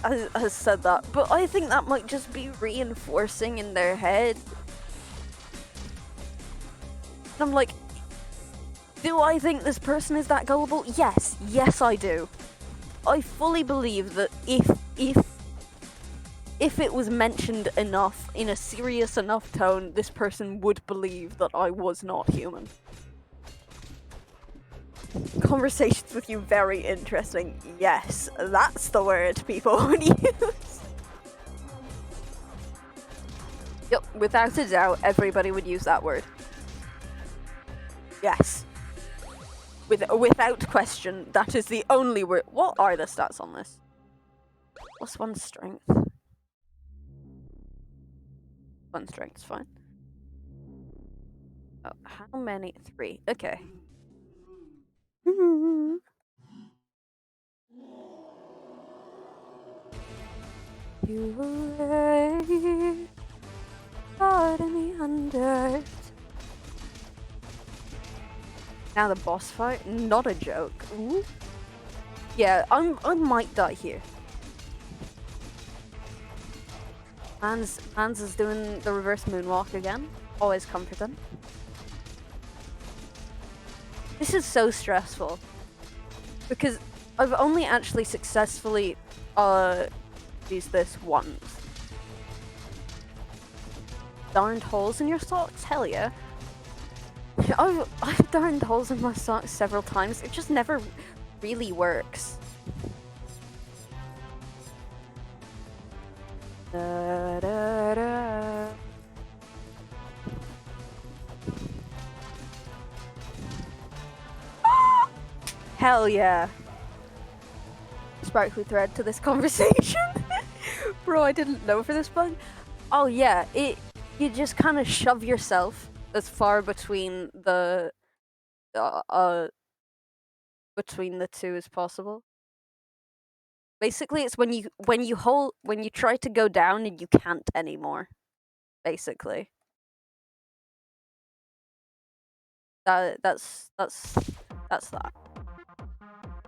has said that, but I think that might just be reinforcing in their head. And I'm like, do I think this person is that gullible? Yes I do. I fully believe that if it was mentioned enough, in a serious enough tone, this person would believe that I was not human. Conversations with you, very interesting. Yes, that's the word people would use. Yep, without a doubt, everybody would use that word. Yes. Without question, that is the only word. What are the stats on this? +1 strength. 1 strength's fine. Oh, how many? 3. Okay. You lay God in the under. Now the boss fight, not a joke. Ooh. Yeah, I might die here. Hans is doing the reverse moonwalk again. Always comforting. This is so stressful because I've only actually successfully used this once. Darned holes in your socks? Hell yeah. I've darned holes in my socks several times. It just never really works. Da, da, da. Hell yeah. Sparkly thread to this conversation. Bro, I didn't know for this bug. Oh yeah, you just kind of shove yourself as far between the two as possible. Basically, it's when you try to go down and you can't anymore. Basically, that's that.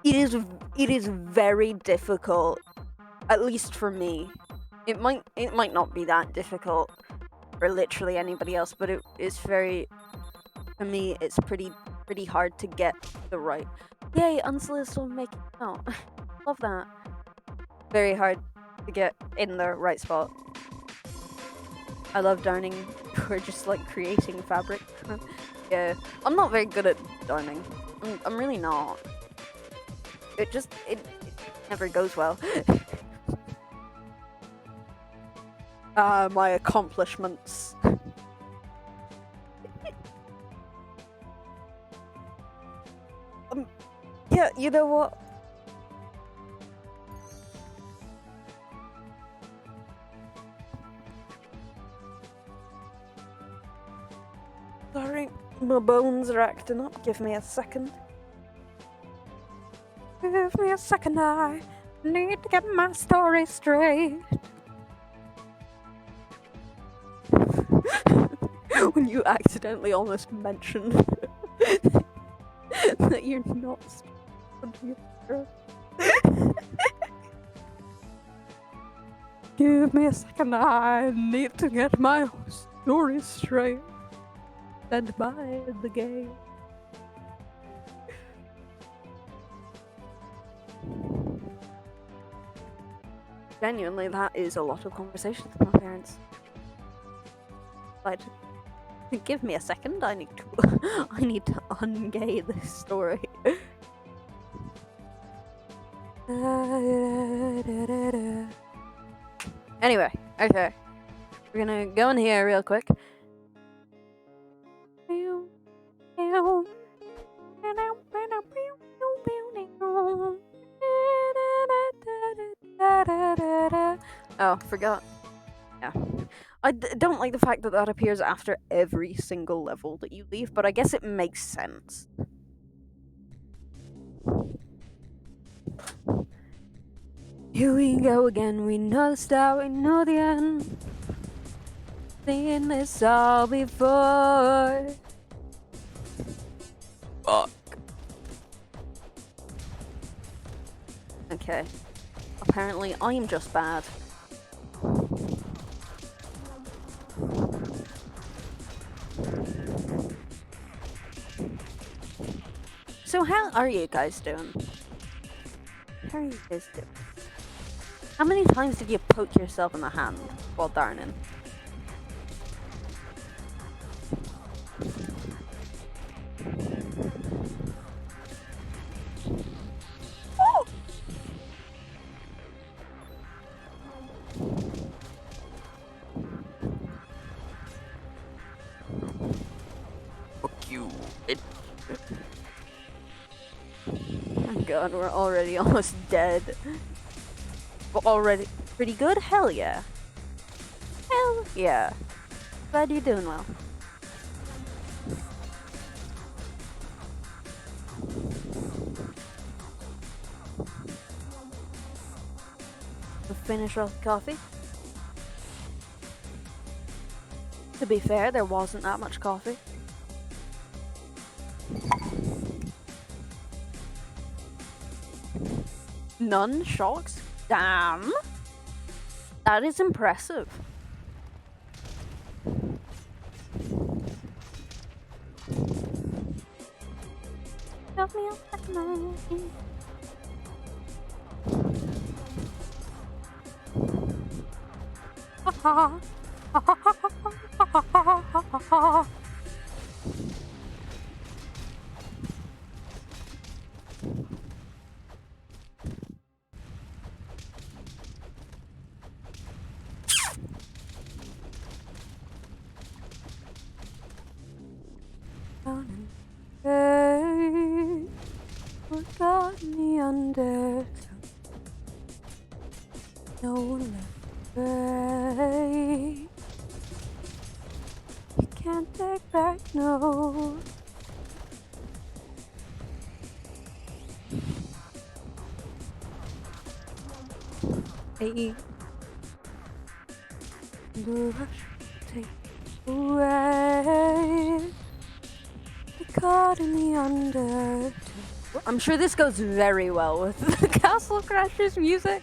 It is very difficult, at least for me. It might not be that difficult for literally anybody else, but it is very, for me, it's pretty hard to get the right. Yay, Unsolicited making out. Love that. Very hard to get in the right spot. I love darning or just like creating fabric. Yeah, I'm not very good at darning. I'm really not. It never goes well. My accomplishments. Yeah, you know what? Sorry, my bones are acting up. Give me a second. Give me a second, I need to get my story straight. When you accidentally almost mentioned that you're not studying your Give me a second, I need to get my story straight. Stand by the game. Genuinely, that is a lot of conversations with my parents. But give me a second, I need to ungay this story. Anyway, okay. We're gonna go in here real quick. Oh, forgot. Yeah. I don't like the fact that appears after every single level that you leave, but I guess it makes sense. Here we go again, we know the start, we know the end. Seen this all before. Fuck. Okay. Apparently, I'm just bad. So how are you guys doing? How are you guys doing? How many times did you poke yourself in the hand while darning? Oh! Fuck you. god, we're already almost dead. But already pretty good? Hell yeah. Hell yeah. Glad you're doing well. We'll finish off coffee. To be fair, there wasn't that much coffee. None shocks? Damn. That is impressive. Help me out that night. Ha ha. Ha ha ha ha ha ha ha ha. What got me under? No one left right. You can't take back no. Hey. The rush take away. Caught in the undertow. I'm sure this goes very well with the Castle Crashers music.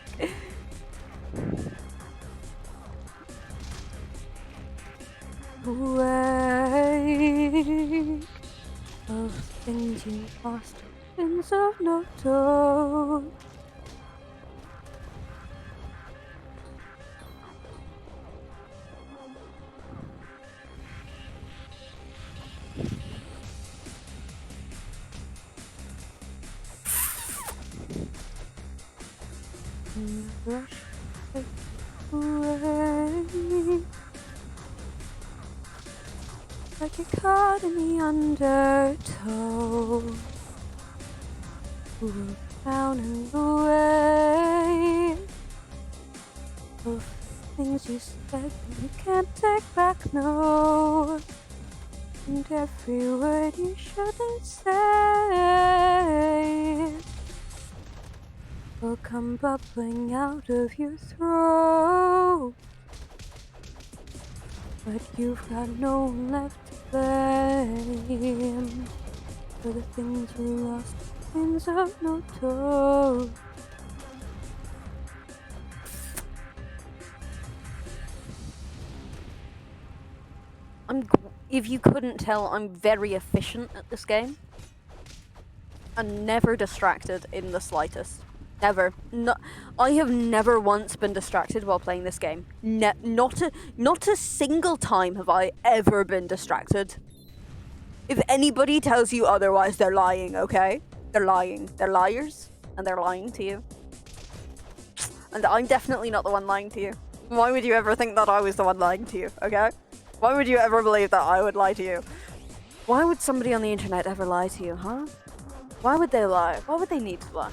Away of things you lost, things of no toll. Rush away like you're caught in the undertow. Down and away of things you said that you can't take back, no. And every word you shouldn't say will come bubbling out of your throat. But you've got no one left to blame for the things you lost, things of no toll. If you couldn't tell, I'm very efficient at this game. I'm never distracted in the slightest. Never. No, I have never once been distracted while playing this game. Not a single time have I ever been distracted. If anybody tells you otherwise, they're lying, okay? They're lying. They're liars, and they're lying to you. And I'm definitely not the one lying to you. Why would you ever think that I was the one lying to you, okay? Why would you ever believe that I would lie to you? Why would somebody on the internet ever lie to you, huh? Why would they lie? Why would they need to lie?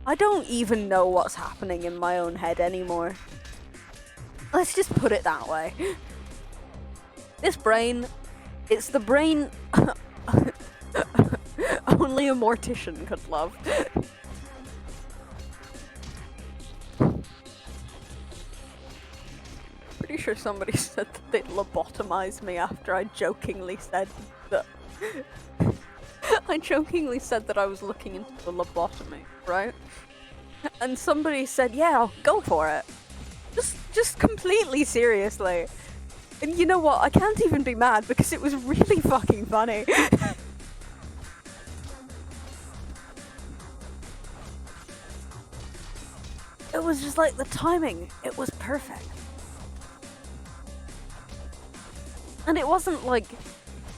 I don't even know what's happening in my own head anymore. Let's just put it that way. This brain, it's the brain only a mortician could love. Pretty sure somebody said that they'd lobotomize me after I jokingly said that. I jokingly said that I was looking into the lobotomy, right? And somebody said, yeah, go for it. Just completely seriously. And you know what? I can't even be mad because it was really fucking funny. It was just like the timing. It was perfect. And it wasn't like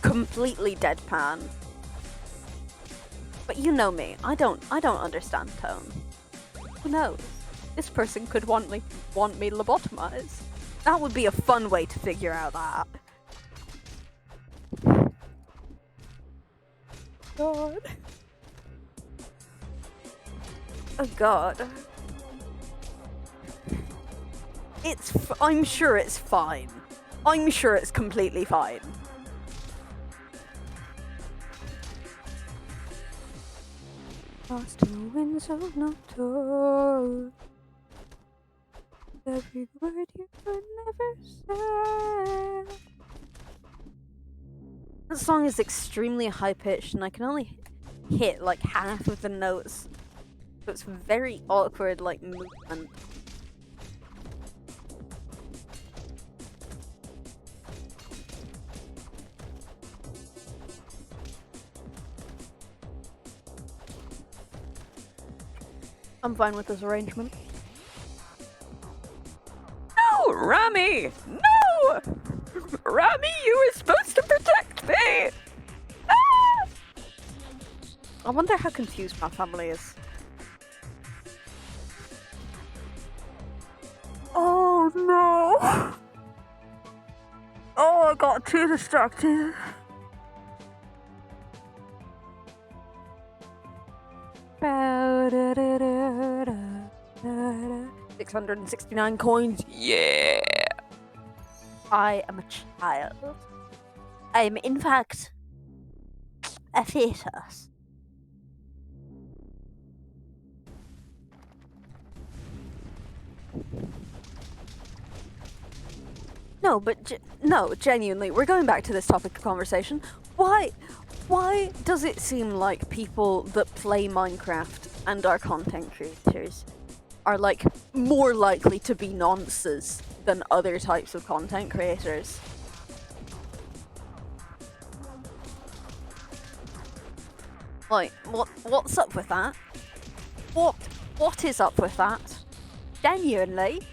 completely deadpan. But you know me. I don't understand tone. Who knows? This person could want me lobotomized. That would be a fun way to figure out that. god. Oh god. I'm sure it's fine. I'm sure it's completely fine. Lost in the winds of Nocturne. Every word you could never say. This song is extremely high pitched, and I can only hit like half of the notes. So it's very awkward, like movement. I'm fine with this arrangement. No, Rami! No! Rami, you were supposed to protect me! Ah! I wonder how confused my family is. Oh no! Oh, I got too distracted. $669 coins. Yeah! I am a child. I am, in fact, a fetus. No, but no, genuinely, we're going back to this topic of conversation. Why does it seem like people that play Minecraft and are content creators are like more likely to be nonces than other types of content creators? Like, what's up with that? What is up with that? Genuinely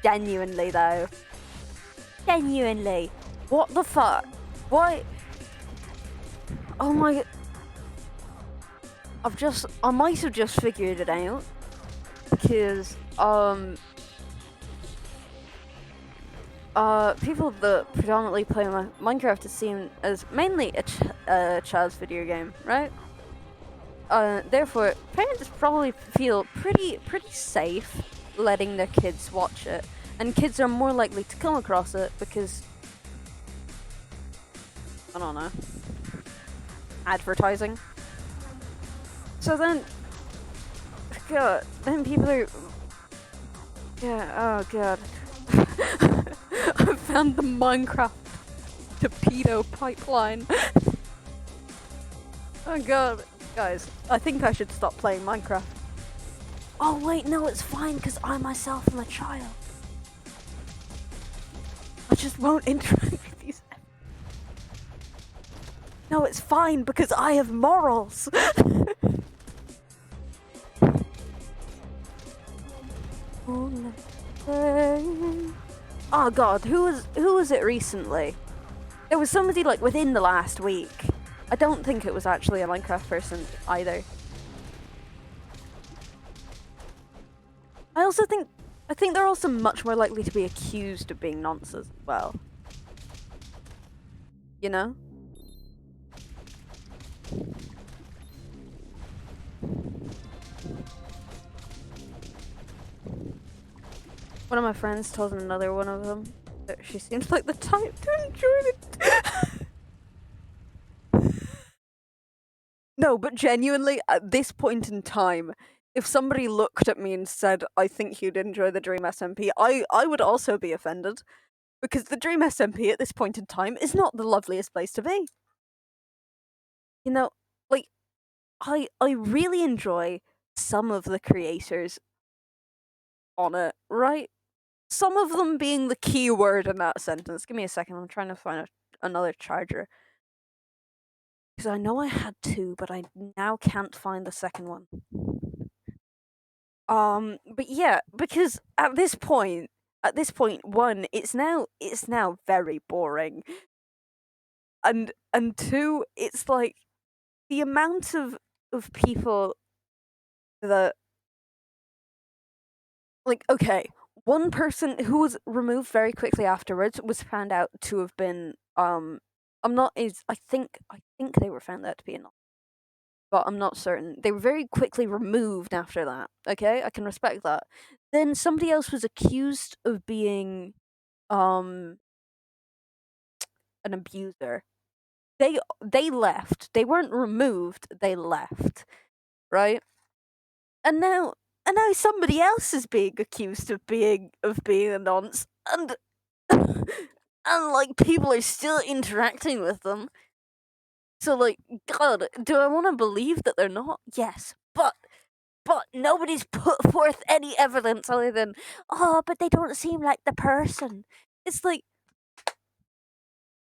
though. Genuinely. What the fuck? Why? Oh my... I might have just figured it out. Because, people that predominantly play Minecraft is seen as mainly a child's video game, right? Therefore, parents probably feel pretty safe letting their kids watch it. And kids are more likely to come across it because, I don't know, advertising. So then, God, then people are, yeah, oh god. I found the Minecraft to pedo pipeline. Oh god, guys, I think I should stop playing Minecraft. Oh wait, no, it's fine because I myself am a child. I just won't interact with these. No, it's fine because I have morals. Oh god, who was it recently? There was somebody like within the last week. I don't think it was actually a Minecraft person either. I think they're also much more likely to be accused of being nonces as well. You know? One of my friends told another one of them that she seems like the type to enjoy it. No, but genuinely, at this point in time, if somebody looked at me and said, I think you'd enjoy the Dream SMP, I would also be offended. Because the Dream SMP at this point in time is not the loveliest place to be. You know, like, I really enjoy some of the creators on it, right? Some of them being the key word in that sentence. Give me a second, I'm trying to find another charger. Because I know I had two, but I now can't find the second one. But yeah, because at this point, one, it's now very boring. And two, it's like the amount of people that, like, okay, one person who was removed very quickly afterwards was found out to have been I think they were found out to be a but I'm not certain. They were very quickly removed after that. Okay, I can respect that. Then somebody else was accused of being um an abuser. They left. They weren't removed. They left. Right? And now somebody else is being accused of being a nonce, and and like people are still interacting with them. So like, God, do I want to believe that they're not? Yes, but nobody's put forth any evidence other than, oh, but they don't seem like the person. It's like,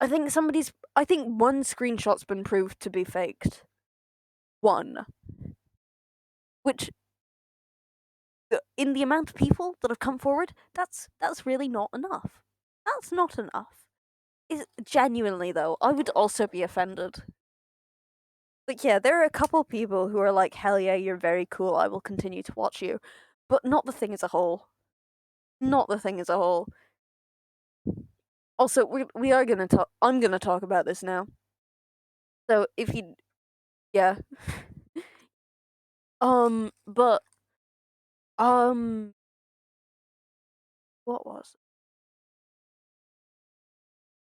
I think one screenshot's been proved to be faked. One. Which, in the amount of people that have come forward, that's really not enough. That's not enough. Is genuinely though, I would also be offended. Like, yeah, there are a couple people who are like, hell yeah, you're very cool, I will continue to watch you. But not the thing as a whole. Not the thing as a whole. Also, we are gonna talk. I'm gonna talk about this now. So if you, yeah, but what was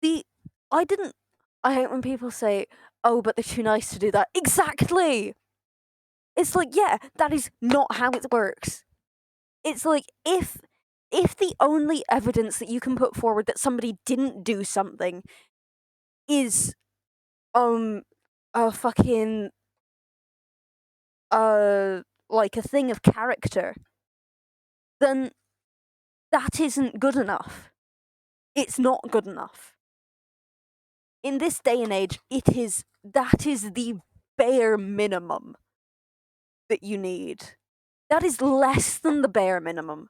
the? I didn't. I hate when people say, "Oh, but they're too nice to do that." Exactly. It's like, yeah, that is not how it works. It's like if the only evidence that you can put forward that somebody didn't do something is a fucking like a thing of character, then that isn't good enough. It's not good enough. In this day and age, that is the bare minimum that you need. That is less than the bare minimum.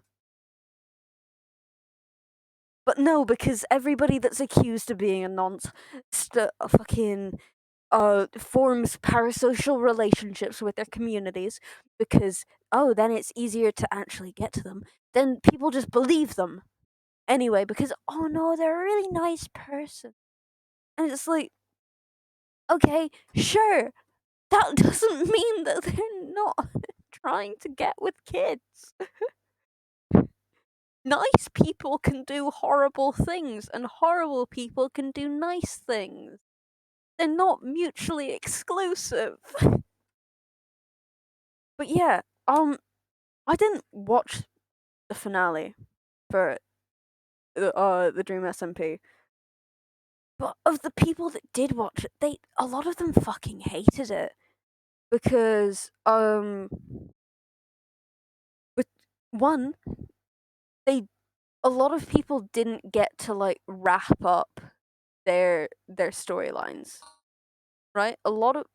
But no, because everybody that's accused of being a nonce fucking forms parasocial relationships with their communities because, oh, then it's easier to actually get to them. Then people just believe them anyway because, oh no, they're a really nice person. And it's like, okay, sure, that doesn't mean that they're not trying to get with kids. Nice people can do horrible things, and horrible people can do nice things. They're not mutually exclusive. But yeah, I didn't watch the finale for the Dream SMP. But of the people that did watch it, a lot of them fucking hated it because with one, they a lot of people didn't get to like wrap up their storylines, right? A lot of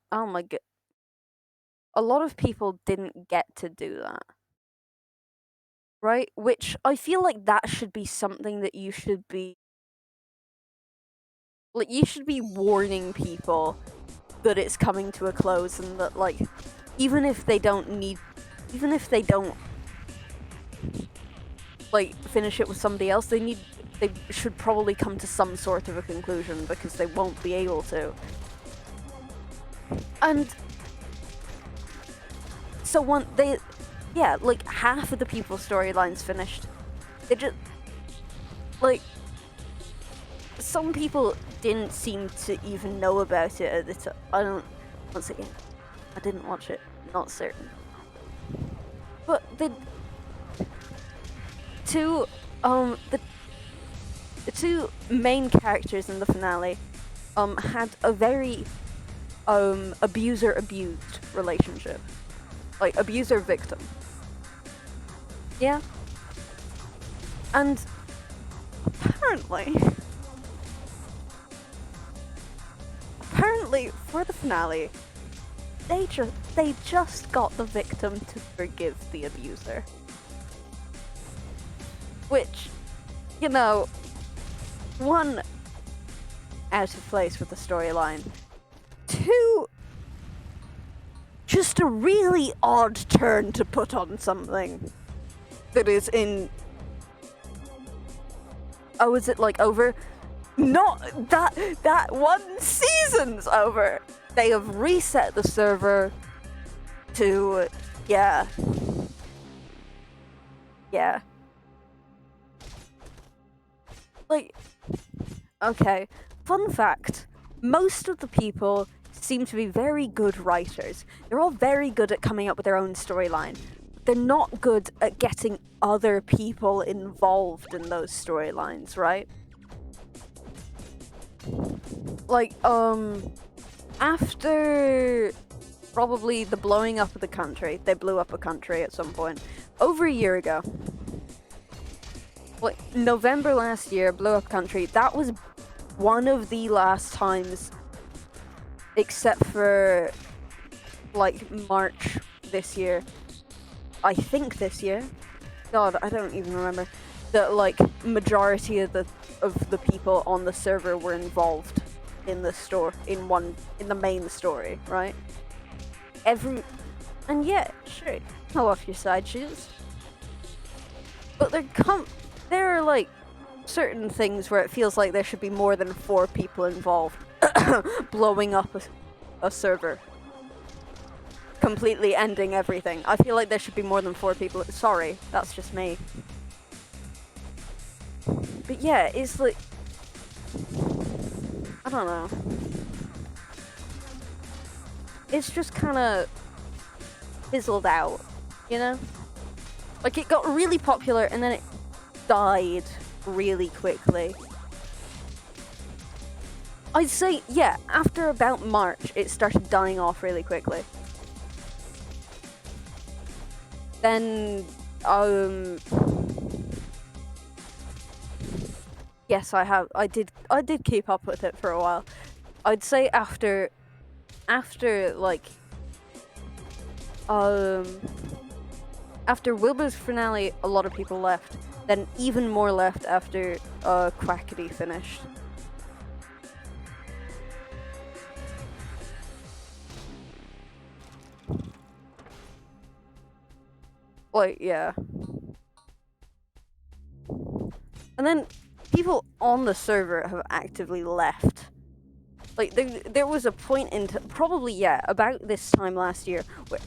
people didn't get to do that, right? Which I feel like that should be something that you should be warning people that it's coming to a close and that like even if they don't like finish it with somebody else, they should probably come to some sort of a conclusion because they won't be able to. And so like half of the people's storylines finished. They just like some people didn't seem to even know about it at the time. Once again, I didn't watch it, not certain. But the two main characters in the finale had a very abuser abused relationship. Like abuser victim. Yeah. And apparently for the finale, they just got the victim to forgive the abuser. Which, you know, one, out of place with the storyline. Two, just a really odd turn to put on something that is in. Oh, is it like over? Not that one season's over. They have reset the server. to, yeah. Yeah. Like, okay, fun fact. Most of the people seem to be very good writers. They're all very good at coming up with their own storyline. They're not good at getting other people involved in those storylines, right? Like, after probably the blowing up of the country, they blew up a country at some point, over a year ago. Like, November last year, blew up country. That was one of the last times, except for, like, March this year. I think this year. God, I don't even remember. That, like, majority of the people on the server were involved in the in the main story, right? And yeah, sure, pull off your side shoes. But there are, like, certain things where it feels like there should be more than 4 people involved. Blowing up a server. Completely ending everything. I feel like there should be more than 4 people. Sorry, that's just me. But yeah, it's like, I don't know. It's just kind of fizzled out, you know? Like, it got really popular and then it died really quickly. I'd say, yeah, after about March, it started dying off really quickly. Then, yes, I did keep up with it for a while. I'd say after like, after Wilbur's finale, a lot of people left. Then even more left after Quackity finished. Like, yeah. And then people on the server have actively left. Like, there was a point in probably, yeah, about this time last year where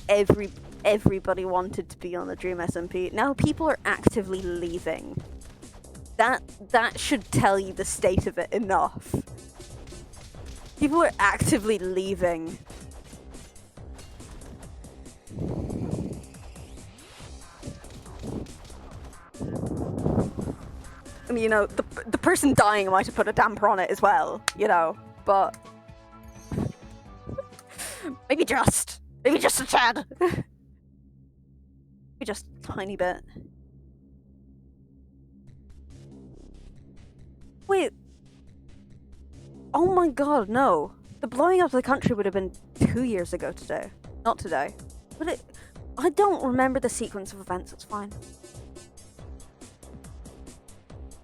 everybody wanted to be on the Dream SMP. Now people are actively leaving. That should tell you the state of it enough. People are actively leaving. I mean, you know, the person dying might have put a damper on it as well, you know, but maybe just a tad. Maybe just a tiny bit. Wait. Oh my god, no. The blowing up of the country would have been 2 years ago today. Not today. But it... I don't remember the sequence of events, it's fine.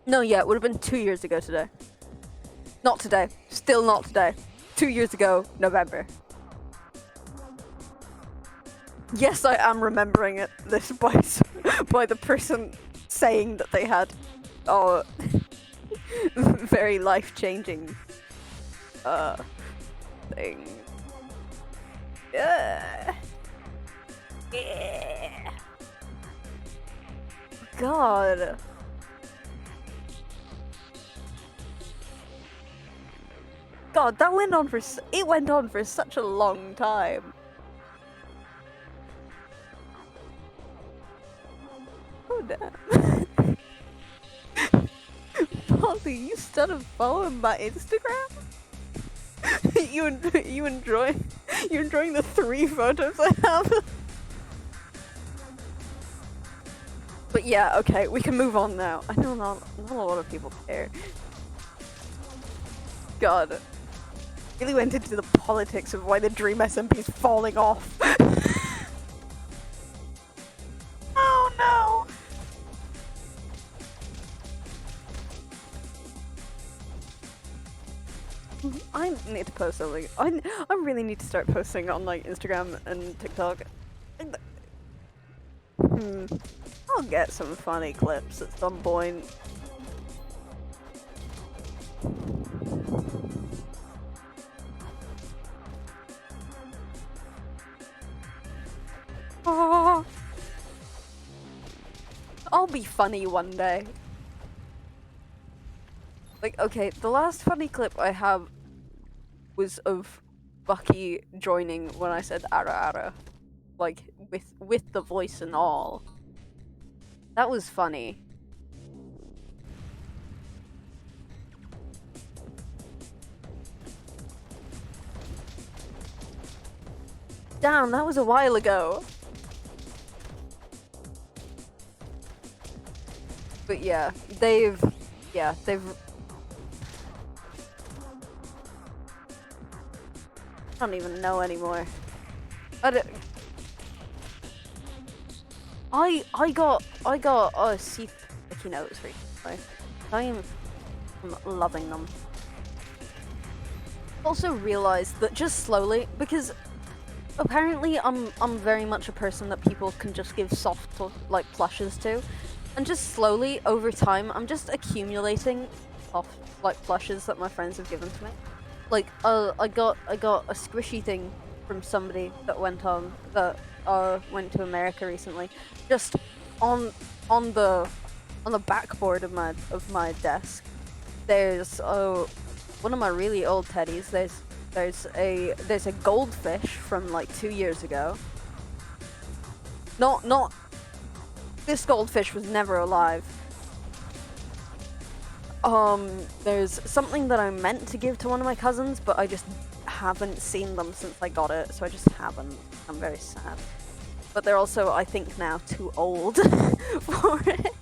No, yeah, it would have been 2 years ago today. Not today. Still not today. 2 years ago, November. Yes, I am remembering it. This by the person saying that they had very life-changing thing. Yeah. God. God, that went on for such a long time. Oh damn. Polly, you started following my Instagram? You're enjoying the 3 photos I have? But yeah, okay, we can move on now. I know not a lot of people care. God. Really went into the politics of why the Dream SMP is falling off. Oh no! I need to post something. I really need to start posting on, like, Instagram and TikTok. I'll get some funny clips at some point. be funny one day. Like, okay, the last funny clip I have was of Bucky joining when I said ara ara. Like, with the voice and all. That was funny. Damn, that was a while ago. But yeah, they've I don't even know anymore. I don't, I got sticky notes recently. I'm loving them. Also realized that just slowly, because apparently I'm very much a person that people can just give soft like plushes to, and just slowly over time I'm just accumulating soft like plushes that my friends have given to me. Like I got a squishy thing from somebody that went to America recently. Just on the backboard of my desk, there's one of my really old teddies. There's a goldfish from like 2 years ago. Not this goldfish was never alive. There's something that I meant to give to one of my cousins, but I just haven't seen them since I got it, so I just haven't. I'm very sad. But they're also, I think, now too old for it.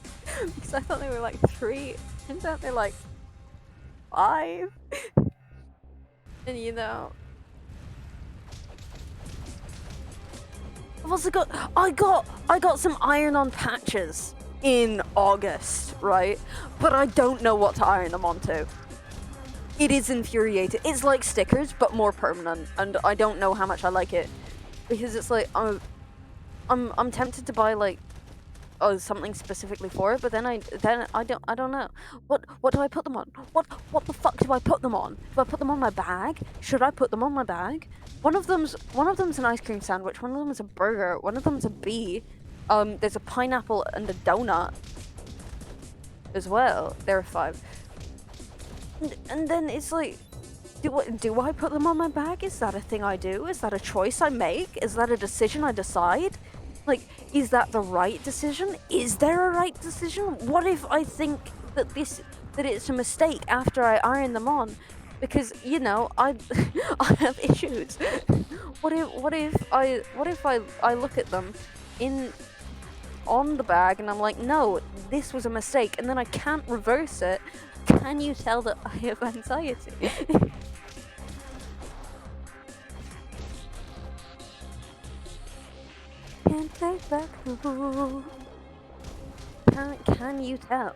Because I thought they were like 3. Turns out they're like 5. And you know, I've also got I got some iron-on patches in August, right? But I don't know what to iron them onto. It is infuriating. It's like stickers, but more permanent, and I don't know how much I like it, because it's like I'm tempted to buy like something specifically for it, but then I don't know. What do I put them on? What the fuck do I put them on? Do I put them on my bag? Should I put them on my bag? One of them's an ice cream sandwich. One of them is a burger. One of them's a bee. There's a pineapple and a donut as well. There are 5. And then it's like, do I put them on my bag? Is that a thing I do? Is that a choice I make? Is that a decision I decide? Like, is that the right decision? Is there a right decision? What if I think that it's a mistake after I iron them on? Because, you know, I I have issues. What if I look at them on the bag and I'm like, no, this was a mistake, and then I can't reverse it? Can you tell that I have anxiety? Can't take back who. Can you tell?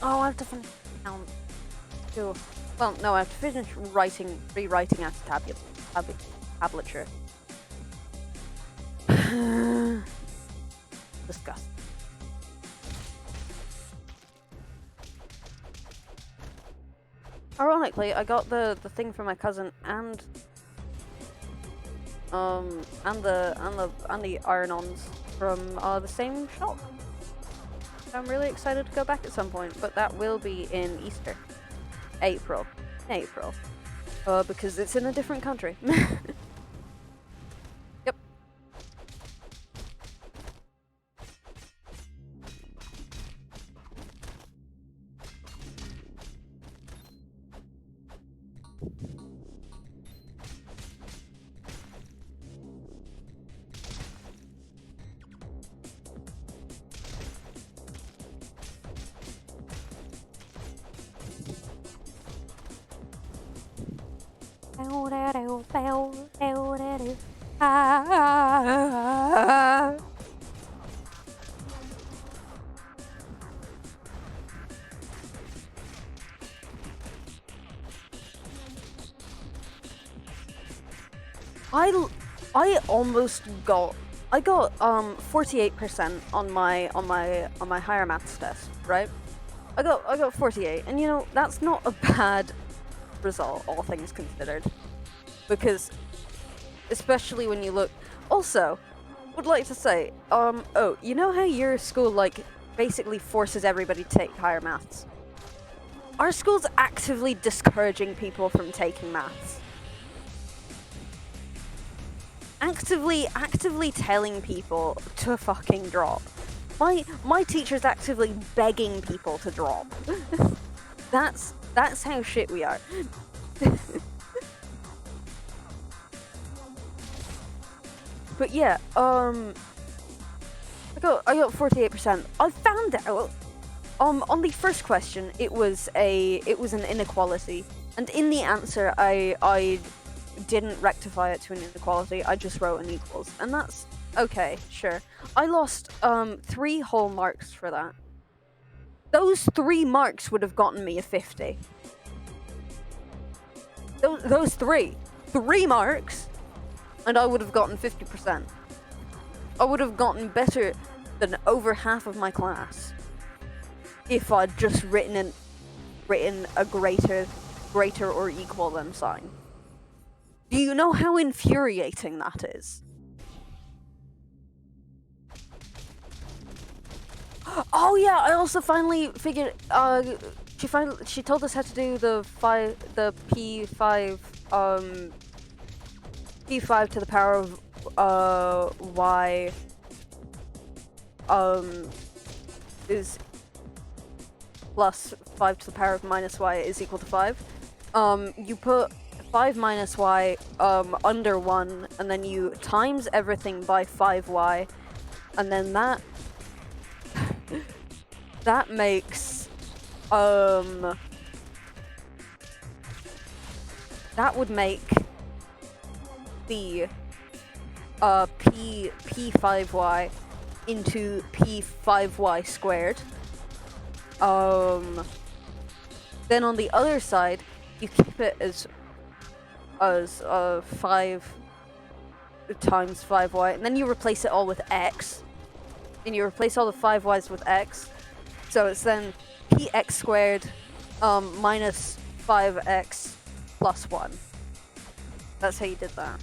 Oh, I have to finish count. Sure. Well, no, I have to finish rewriting as tablature. Disgusting. Ironically, I got the thing from my cousin and the iron-ons from the same shop. I'm really excited to go back at some point, but that will be in April, because it's in a different country. Yep. I almost got 48% on my higher maths test, right? I got 48, and you know that's not a bad result, all things considered, because especially when you look. Also, would like to say, oh, you know how your school like basically forces everybody to take higher maths? Our school's actively discouraging people from taking maths. Actively telling people to fucking drop. My teacher's actively begging people to drop. That's how shit we are. But yeah, I got 48%. I found out on the first question it was an inequality, and in the answer I didn't rectify it to an inequality. I just wrote an equals, and that's okay, sure. I lost 3 whole marks for that. Those 3 marks would have gotten me a 50. Those 3 marks, and I would have gotten 50%. I would have gotten better than over half of my class if I'd just written a greater or equal than sign. Do you know how infuriating that is? Oh yeah, I also finally figured. She told us how to do the P5 P5 to the power of y is plus 5 to the power of minus y is equal to 5. You put 5 minus y under 1, and then you times everything by 5y, and then that makes that would make the P5y into P5y squared. Then on the other side, you keep it as 5 times 5y, and then you replace it all with x, and you replace all the 5y's with x, so it's then px squared minus 5x plus 1. That's how you did that.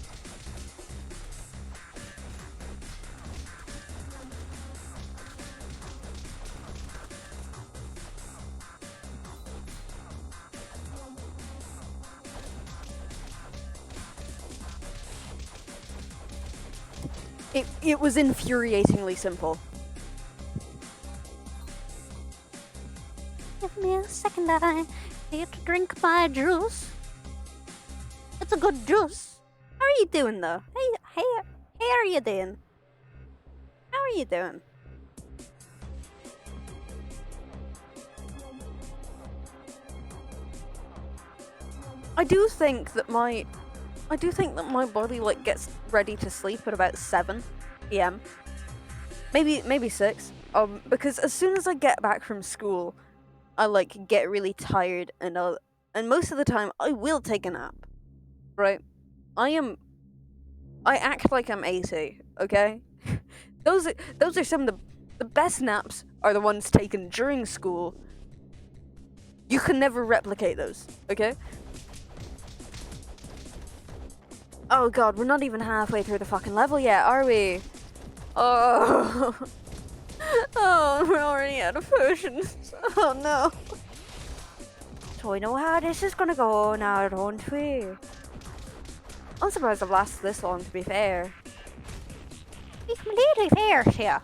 It was infuriatingly simple. Give me a second, I need to drink my juice. It's a good juice. How are you doing though? Hey, how are you doing? How are you doing? I do think that my body like gets ready to sleep at about 7 p.m. Maybe 6. Because as soon as I get back from school, I like get really tired, and most of the time I will take a nap. Right? I act like I'm 80, okay? those are some of the best naps are the ones taken during school. You can never replicate those, okay? Oh god, we're not even halfway through the fucking level yet, are we? Oh. Oh, we're already out of potions. Oh no. So we know how this is gonna go now, don't we? I'm surprised I've lasted this long, to be fair. Be completely fair here.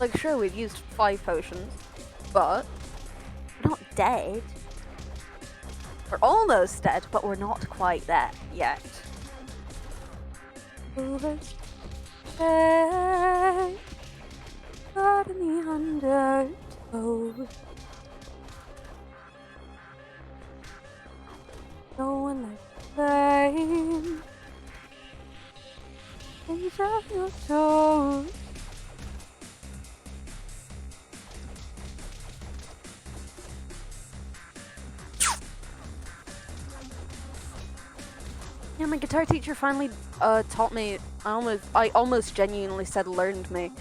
Like, sure, we've used 5 potions, but we're not dead. We're almost dead, but we're not quite there yet. Got me undertow. No one likes flame. Things on your toes. Yeah, my guitar teacher finally taught me. I almost genuinely said learned me,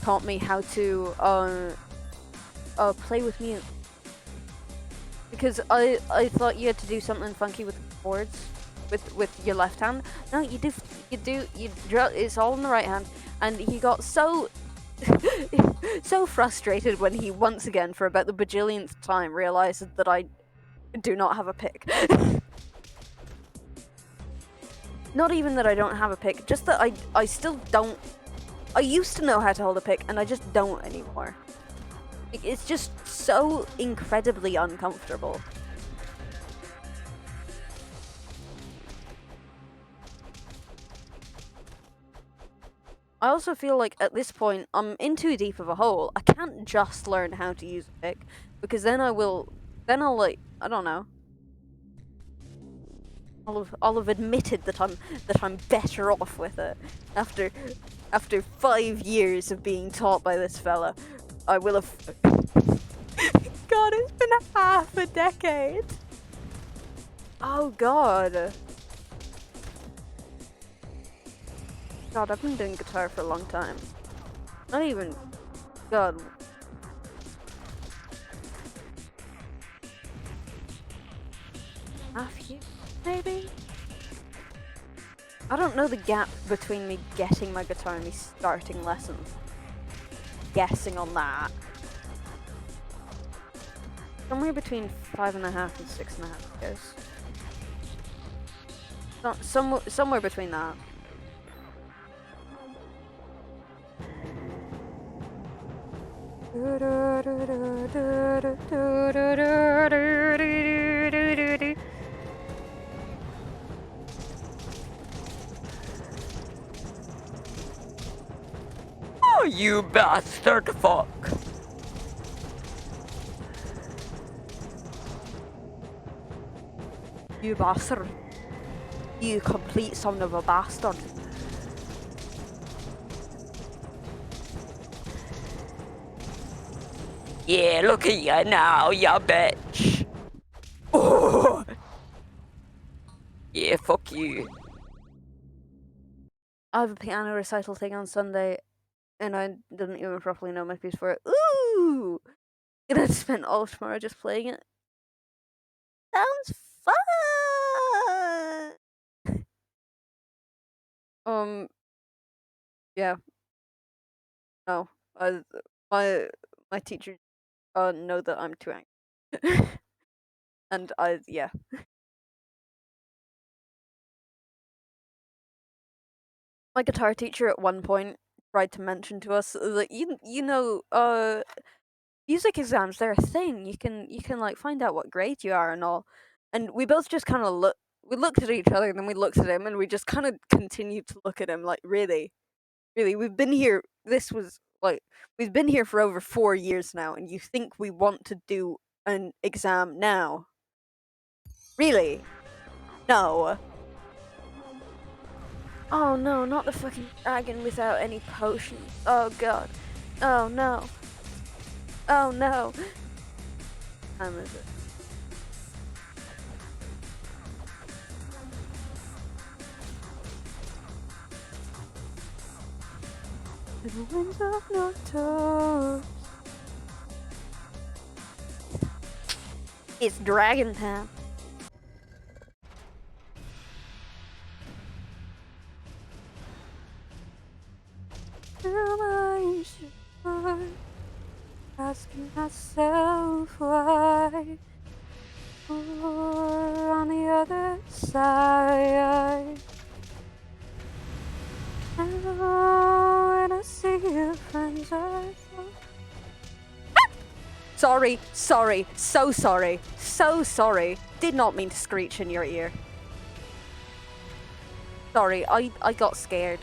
taught me how to play with mute. Because I thought you had to do something funky with chords, with your left hand. No, it's all in the right hand. And he got so so frustrated when he once again, for about the bajillionth time, realized that I do not have a pick. Not even that I don't have a pick, just that I still don't. I used to know how to hold a pick, and I just don't anymore. It's just so incredibly uncomfortable. I also feel like at this point I'm in too deep of a hole. I can't just learn how to use a pick, because then I'll like, I don't know. I'll have admitted that I'm better off with it after 5 years of being taught by this fella. I will have. God, it's been half a decade. Oh God. God, I've been doing guitar for a long time. Not even. God. Half year, maybe? I don't know the gap between me getting my guitar and me starting lessons. Guessing on that. Somewhere between 5.5 and 6.5 years. Somewhere between that. Oh, you bastard fuck! You bastard. You complete son of a bastard. Yeah, look at you now, ya bitch! Oh! Yeah, fuck you. I have a piano recital thing on Sunday, and I didn't even properly know my piece for it. Ooh! And I spent all tomorrow just playing it. Sounds fun! Yeah. No. My teacher know that I'm too angry. And yeah. My guitar teacher at one point tried to mention to us that music exams, they're a thing. You can like find out what grade you are and all. And we both just kind of we looked at each other and then we looked at him and we just kind of continued to look at him like, really? Really, we've been here. This was like, we've been here for over 4 years now, and you think we want to do an exam now? Really? No. Oh no, not the fucking dragon without any potions. Oh god. Oh no. Oh no. Time is it? To the winds of Nocturne. It's dragon time. Asking myself why, or on the other side. And when I see your friends, sorry, so sorry. Did not mean to screech in your ear. Sorry, I got scared.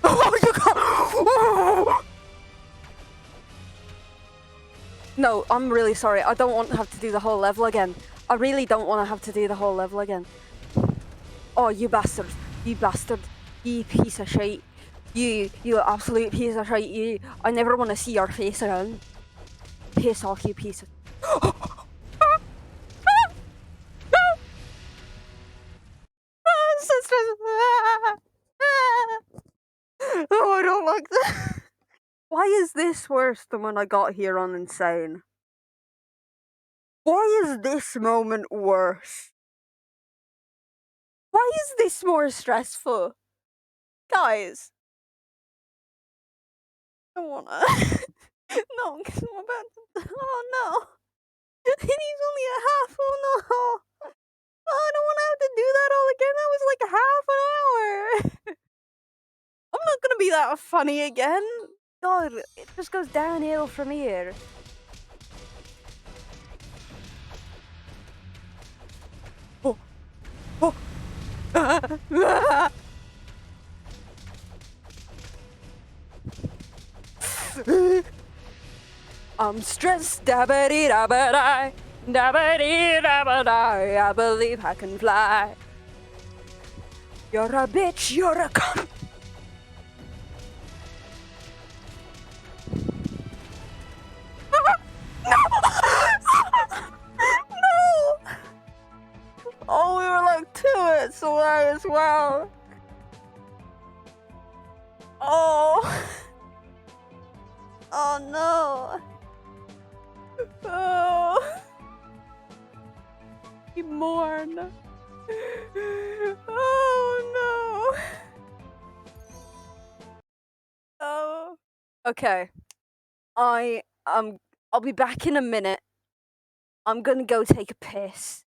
Oh, you got. No, I'm really sorry. I don't want to have to do the whole level again. I really don't want to have to do the whole level again. Oh, you bastard. You bastard. You piece of shit. You absolute piece of shit. You. I never want to see your face again. Piss off, you piece of. So stressful. Oh, I don't like that. Why is this worse than when I got here on Insane? Why is this moment worse? Why is this more stressful? Guys. I don't wanna. No, because I'm about to. Oh no. It needs only a half. Oh no. Oh, I don't want to have to do that all again. That was like a half an hour. I'm not gonna be that funny again. God, it just goes downhill from here. Oh. Oh. I'm stressed, dabba-dee-dabba-die, dabba-dee-dabba-die, I believe I can fly. You're a bitch, you're a cunt. No! No! Oh, we were like 2 hits away as well. Oh. Oh no. Oh. You mourn. Oh no. Oh. Okay. I'll be back in a minute. I'm gonna go take a piss.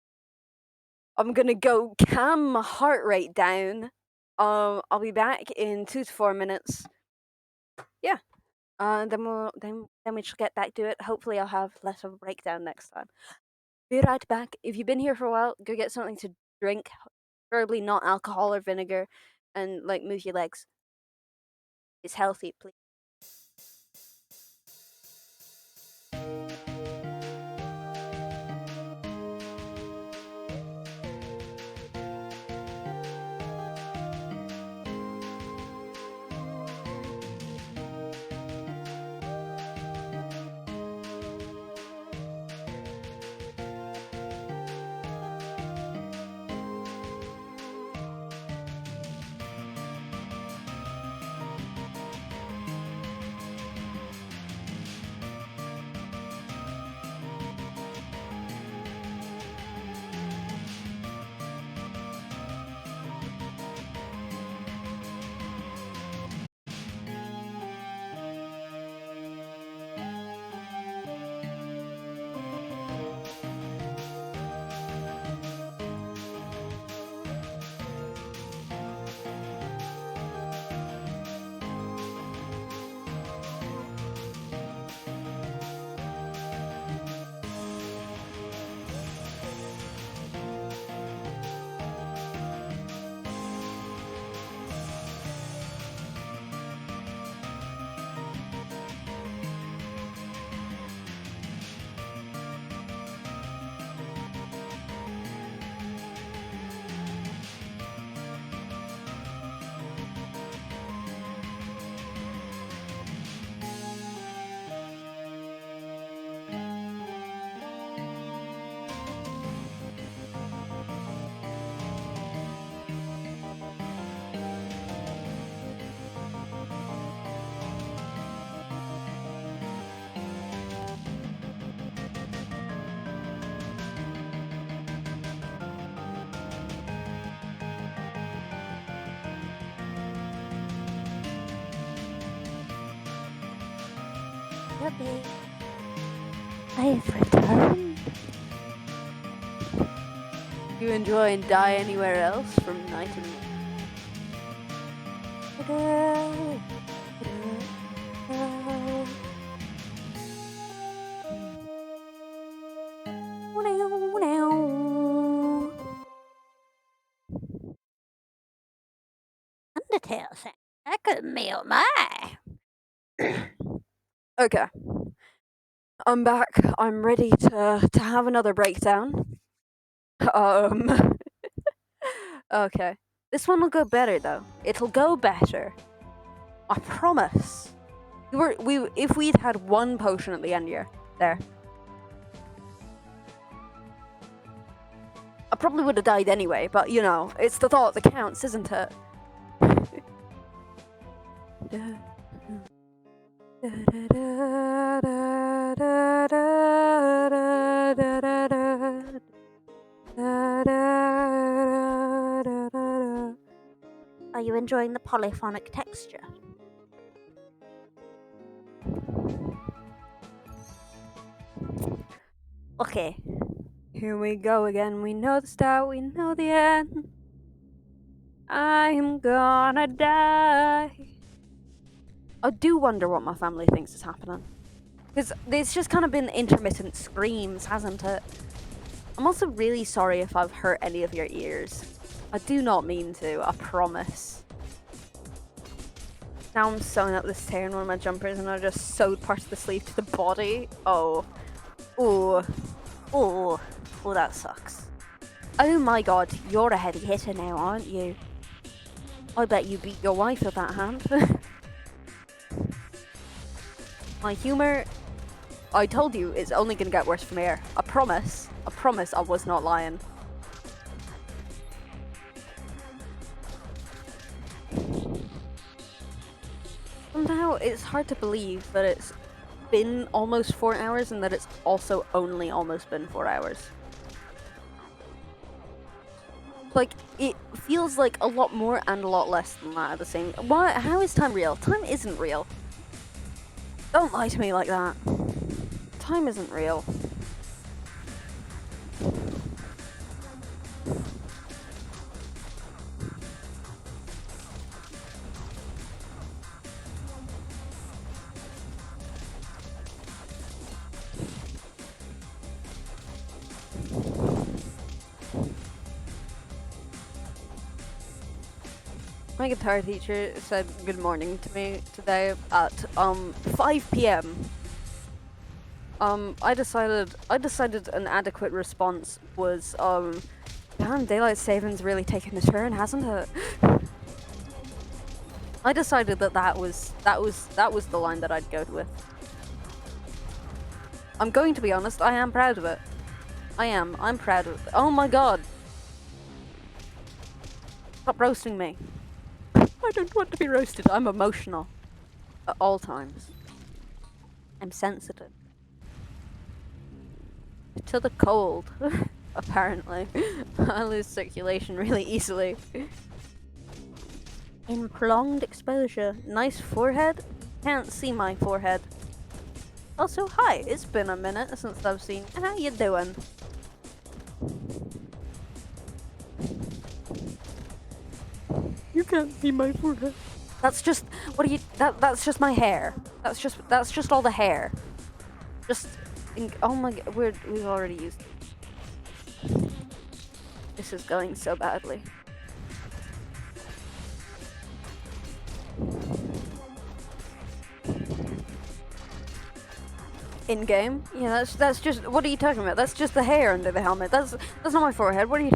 I'm gonna go calm my heart rate down. I'll be back in 2 to 4 minutes. Yeah. Then we shall get back to it. Hopefully I'll have less of a breakdown next time. Be right back. If you've been here for a while, go get something to drink, preferably not alcohol or vinegar, and like move your legs. It's healthy, please. Okay. I've returned. You enjoy and die anywhere else from night and Undertale sound. That could melt my. Okay. I'm back. I'm ready to have another breakdown. Okay. This one will go better though. It'll go better. I promise. If we'd had one potion at the end here, There. I probably would have died anyway, but you know, it's the thought that counts, isn't it? Are you enjoying the polyphonic texture? Okay. Here we go again. We know the start, we know the end. I'm gonna die. I do wonder what my family thinks is happening. Because it's just kind of been intermittent screams, hasn't it? I'm also really sorry if I've hurt any of your ears. I do not mean to, I promise. Now I'm sewing up this tear in one of my jumpers and I just sewed part of the sleeve to the body. Oh. Ooh. Ooh. Oh, that sucks. Oh my god, you're a heavy hitter now, aren't you? I bet you beat your wife with that hand. My humor, I told you, is only gonna get worse from here. I promise. I promise I was not lying. Somehow it's hard to believe that it's been almost 4 hours and that it's also only almost been 4 hours. Like, it feels like a lot more and a lot less than that at the same. Why? How is time real? Time isn't real. Don't lie to me like that. Time isn't real. My guitar teacher said good morning to me today at 5 p.m. I decided an adequate response was damn, daylight saving's really taken a turn, hasn't it? I decided that was the line that I'd go with. I'm going to be honest, I am proud of it. I'm proud of it. Oh my god. Stop roasting me. I don't want to be roasted. I'm emotional. At all times. I'm sensitive. To the cold. Apparently. I lose circulation really easily. In prolonged exposure. Nice forehead? Can't see my forehead. Also, hi, it's been a minute since I've seen you. How you doing? You can't see my forehead. That's just, what are you, that's just my hair. That's just all the hair. Oh my god, we've already used it. This is going so badly. In game? Yeah, that's just. What are you talking about? That's just the hair under the helmet. That's not my forehead. What are you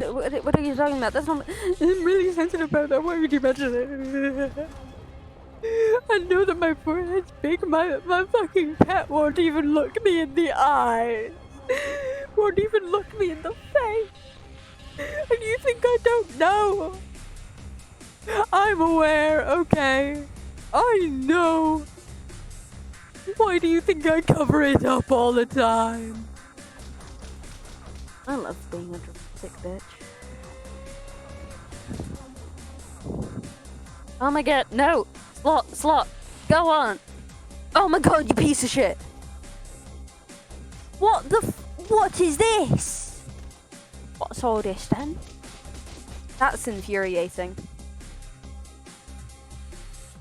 talking about? That's not. I'm really sensitive about that. Why would you mention it? I know that my forehead's big. My fucking pet won't even look me in the eyes. Won't even look me in the face. And you think I don't know? I'm aware. Okay. I know. Why do you think I cover it up all the time? I love being a dramatic bitch. Oh my god, no! Slot, go on! Oh my god, you piece of shit! What is this? What's all this then? That's infuriating.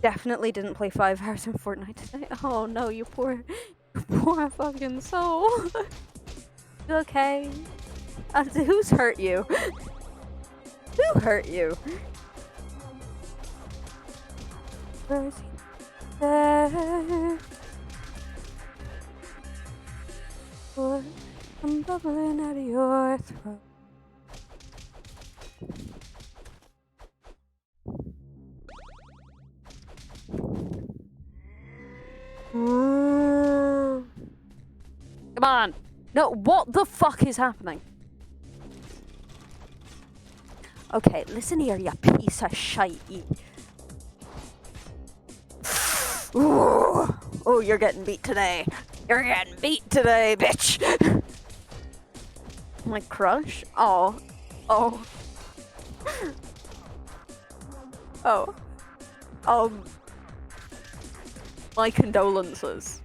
Definitely didn't play 5 hours in Fortnite today. Oh no, you poor fucking soul. You okay? Who's hurt you? Who hurt you? I'm bubbling out of your throat. Come on. No, what the fuck is happening? Okay, listen here, you piece of shite. Ooh. Oh, you're getting beat today. You're getting beat today, bitch. My crush? Oh. Oh. Oh. My condolences.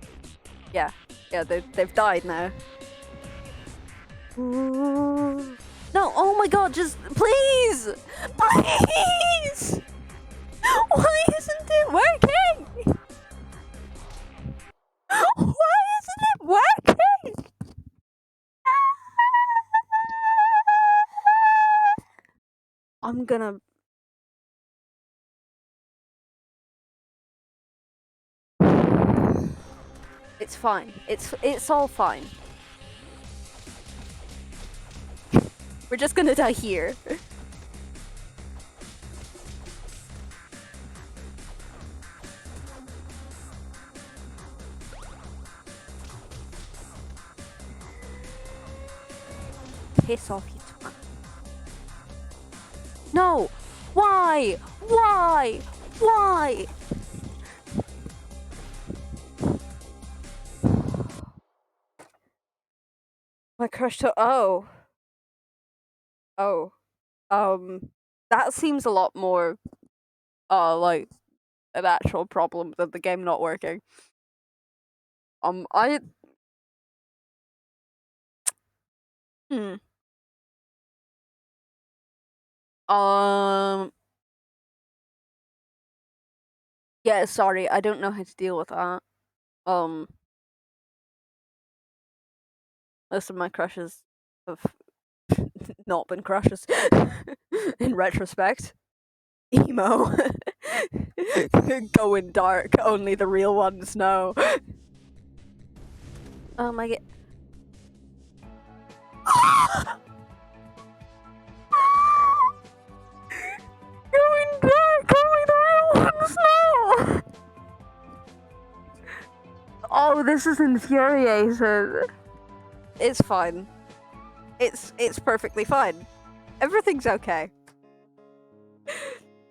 Yeah. Yeah, they've died now. Ooh. No, oh my god, just please! Please! Why isn't it working? Why isn't it working? I'm gonna... It's fine. It's all fine. We're just gonna die here. Piss off, you twat. No! Why? Why? Why? My crush to... Oh. Oh. That seems a lot more, like, an actual problem than the game not working. I... Hmm. Yeah, sorry, I don't know how to deal with that. Most of my crushes have not been crushes. In retrospect. Emo. Going dark, only the real ones know. Oh my god. Going dark, only the real ones know! Oh, this is infuriating. It's fine. It's perfectly fine. Everything's okay.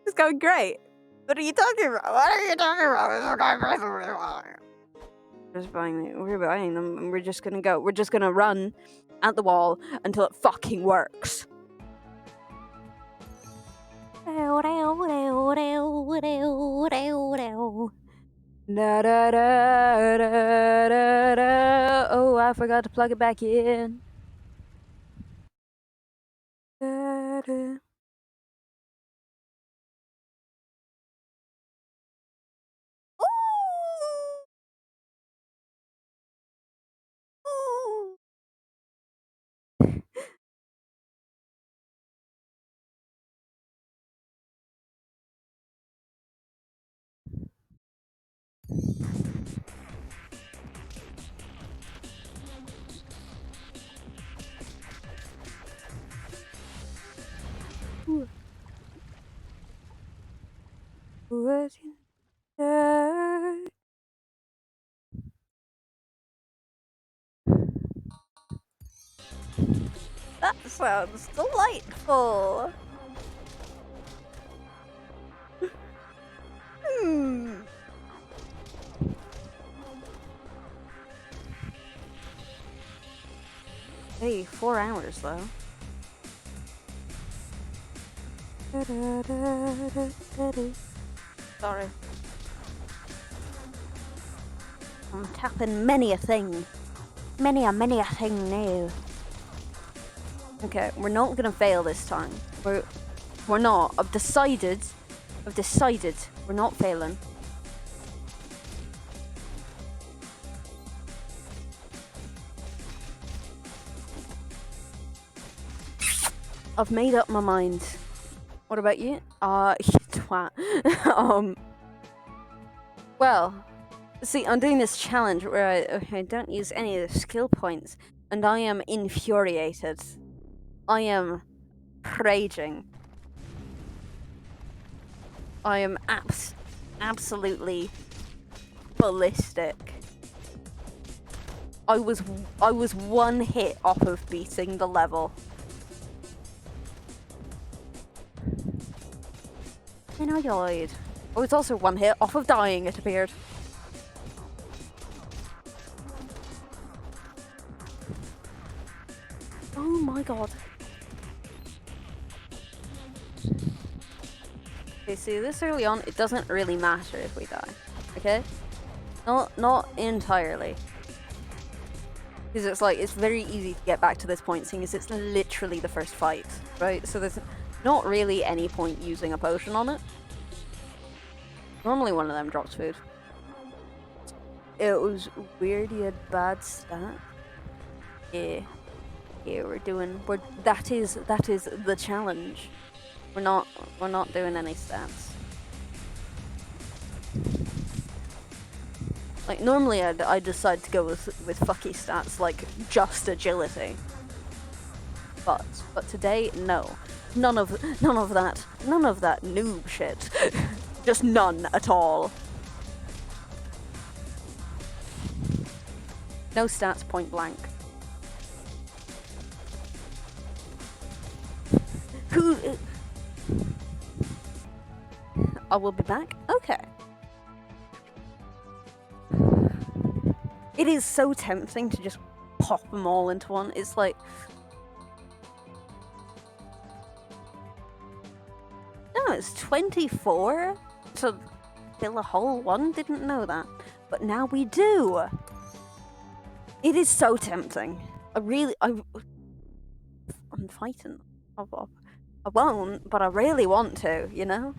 It's going great. What are you talking about? What are you talking about? We're buying them and we're just gonna go. We're just gonna run at the wall until it fucking works. Da, da, da, da, da, da. Oh, I forgot to plug it back in. Da, da. Ooh. That sounds delightful. Hmm. Hey, 4 hours though. Sorry. I'm tapping many a thing. Many a thing now. Okay, we're not gonna fail this time. We're not. I've decided we're not failing. I've made up my mind. What about you? You twat. Well, see, I'm doing this challenge where I don't use any of the skill points, and I am infuriated. I am raging. I am absolutely ballistic. I was 1 hit off of beating the level. And I died. I was also 1 hit off of dying, it appeared. Oh my god. Okay, see, this early on, it doesn't really matter if we die, okay? Not entirely. Because it's like, it's very easy to get back to this point, seeing as it's literally the first fight, right? So there's not really any point using a potion on it. Normally one of them drops food. It was weird, you had bad stat. Yeah. Yeah, that is the challenge. We're not doing any stats. Like normally I decide to go with fucky stats like just agility. But today no. None of that noob shit. Just none at all. No stats, point blank. Who I will be back? Okay. It is so tempting to just pop them all into one. It's like... No, it's 24 to fill a whole one. Didn't know that. But now we do. It is so tempting. I'm fighting. I won't, but I really want to, you know?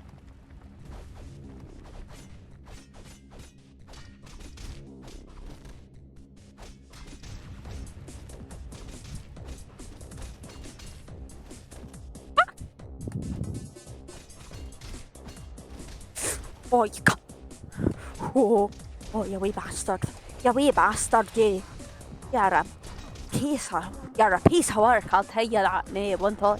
Oh, you got... Oh, you wee bastard. You wee bastard, you. You're a piece of work, I'll tell you that now, one time.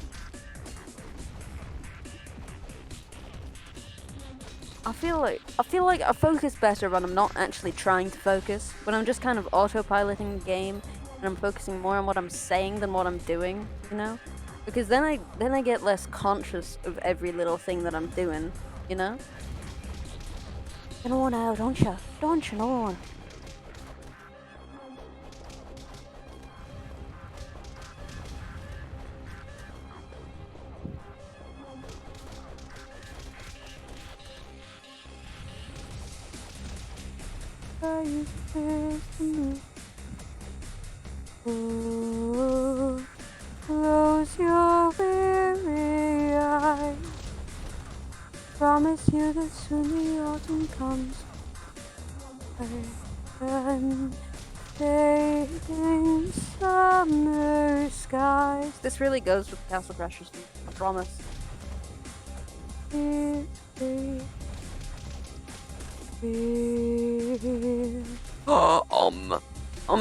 I feel like I focus better when I'm not actually trying to focus. When I'm just kind of autopiloting the game and I'm focusing more on what I'm saying than what I'm doing, you know? Because then I get less conscious of every little thing that I'm doing, you know? You know now, don't you? Don't you know? Ooh, close your weary eyes. Promise you that soon the autumn comes. And fading summer skies. This really goes with Castle Crashers, I promise.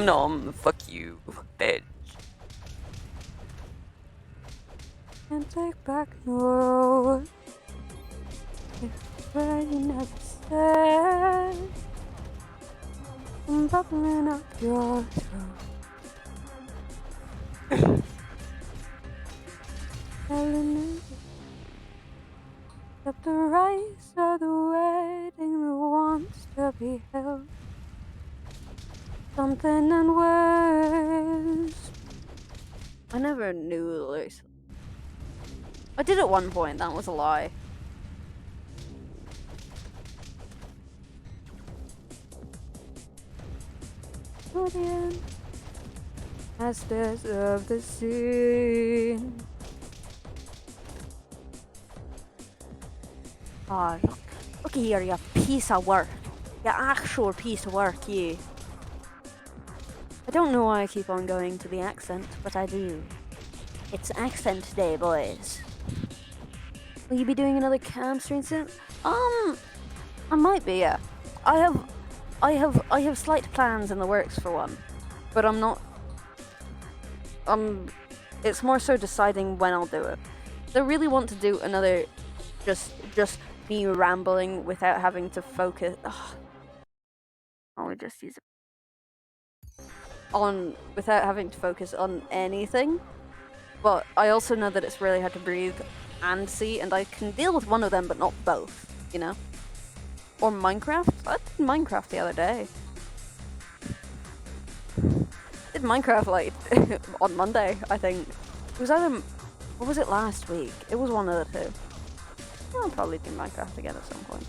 Nom, fuck you, bitch. Can't take back the road. It's where you never said. I'm bubbling up your throat. Telling you that the rice of the wedding that wants to be held. Something in words. I never knew the lyrics. I did at one point, that was a lie. To the end, masters of the scene. Oh, look here, you piece of work. You actual piece of work, you. I don't know why I keep on going to the accent, but I do. It's accent day, boys. Will you be doing another cam stream soon? I might be, yeah. I have slight plans in the works for one, but I'm not. It's more so deciding when I'll do it. I really want to do another, just me rambling without having to focus. Ugh. I'll just use it. on without having to focus on anything. But I also know that it's really hard to breathe and see, and I can deal with one of them, but not both. You know. Or Minecraft. I did Minecraft the other day. I did Minecraft like on Monday, I think. It was either, or was it last week? It was one of the two. I'll probably do Minecraft again at some point.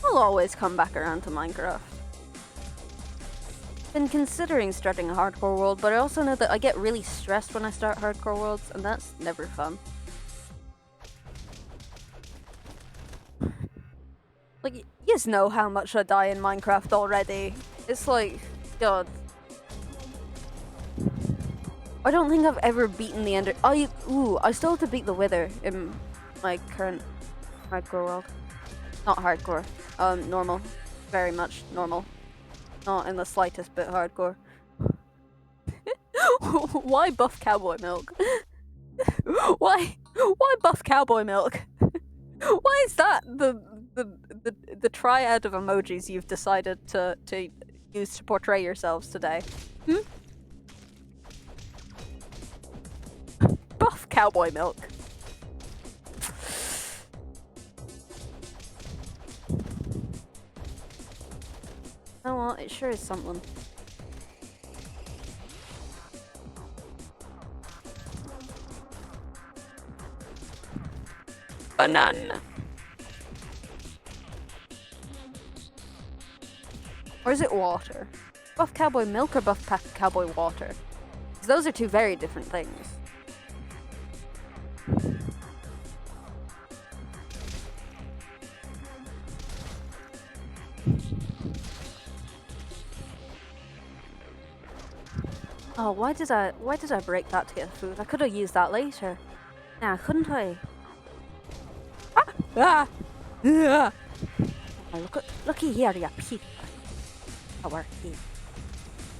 I'll always come back around to Minecraft. Been considering starting a hardcore world, but I also know that I get really stressed when I start hardcore worlds, and that's never fun. Like, you just know how much I die in Minecraft already. It's like, God. I don't think I've ever beaten the Ender. I still have to beat the Wither in my current hardcore world. Not hardcore. Normal. Very much normal. Not in the slightest bit hardcore. Why buff cowboy milk? Why buff cowboy milk? Why is that the triad of emojis you've decided to use to portray yourselves today? Buff cowboy milk. Oh well, it sure is something. Banana. Or is it water? Buff cowboy milk or buff cowboy water? Because those are two very different things. Oh, why did I break that to get food? I could have used that later. Nah, couldn't I? Ah! Ah! Oh, looky here, you peep.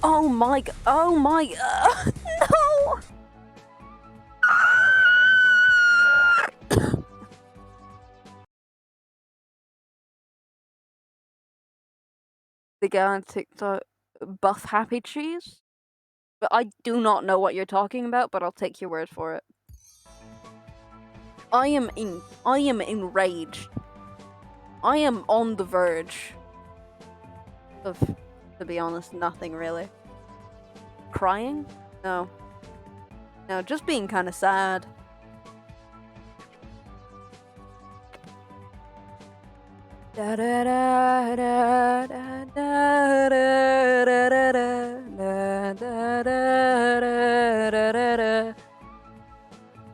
Oh my god! Oh my! No! The guy on TikTok, buff happy cheese. But I do not know what you're talking about. But I'll take your word for it. I am enraged. I am on the verge of, to be honest, nothing really. Crying? No. No, just being kind of sad. Da da da da da da da da da da da da da.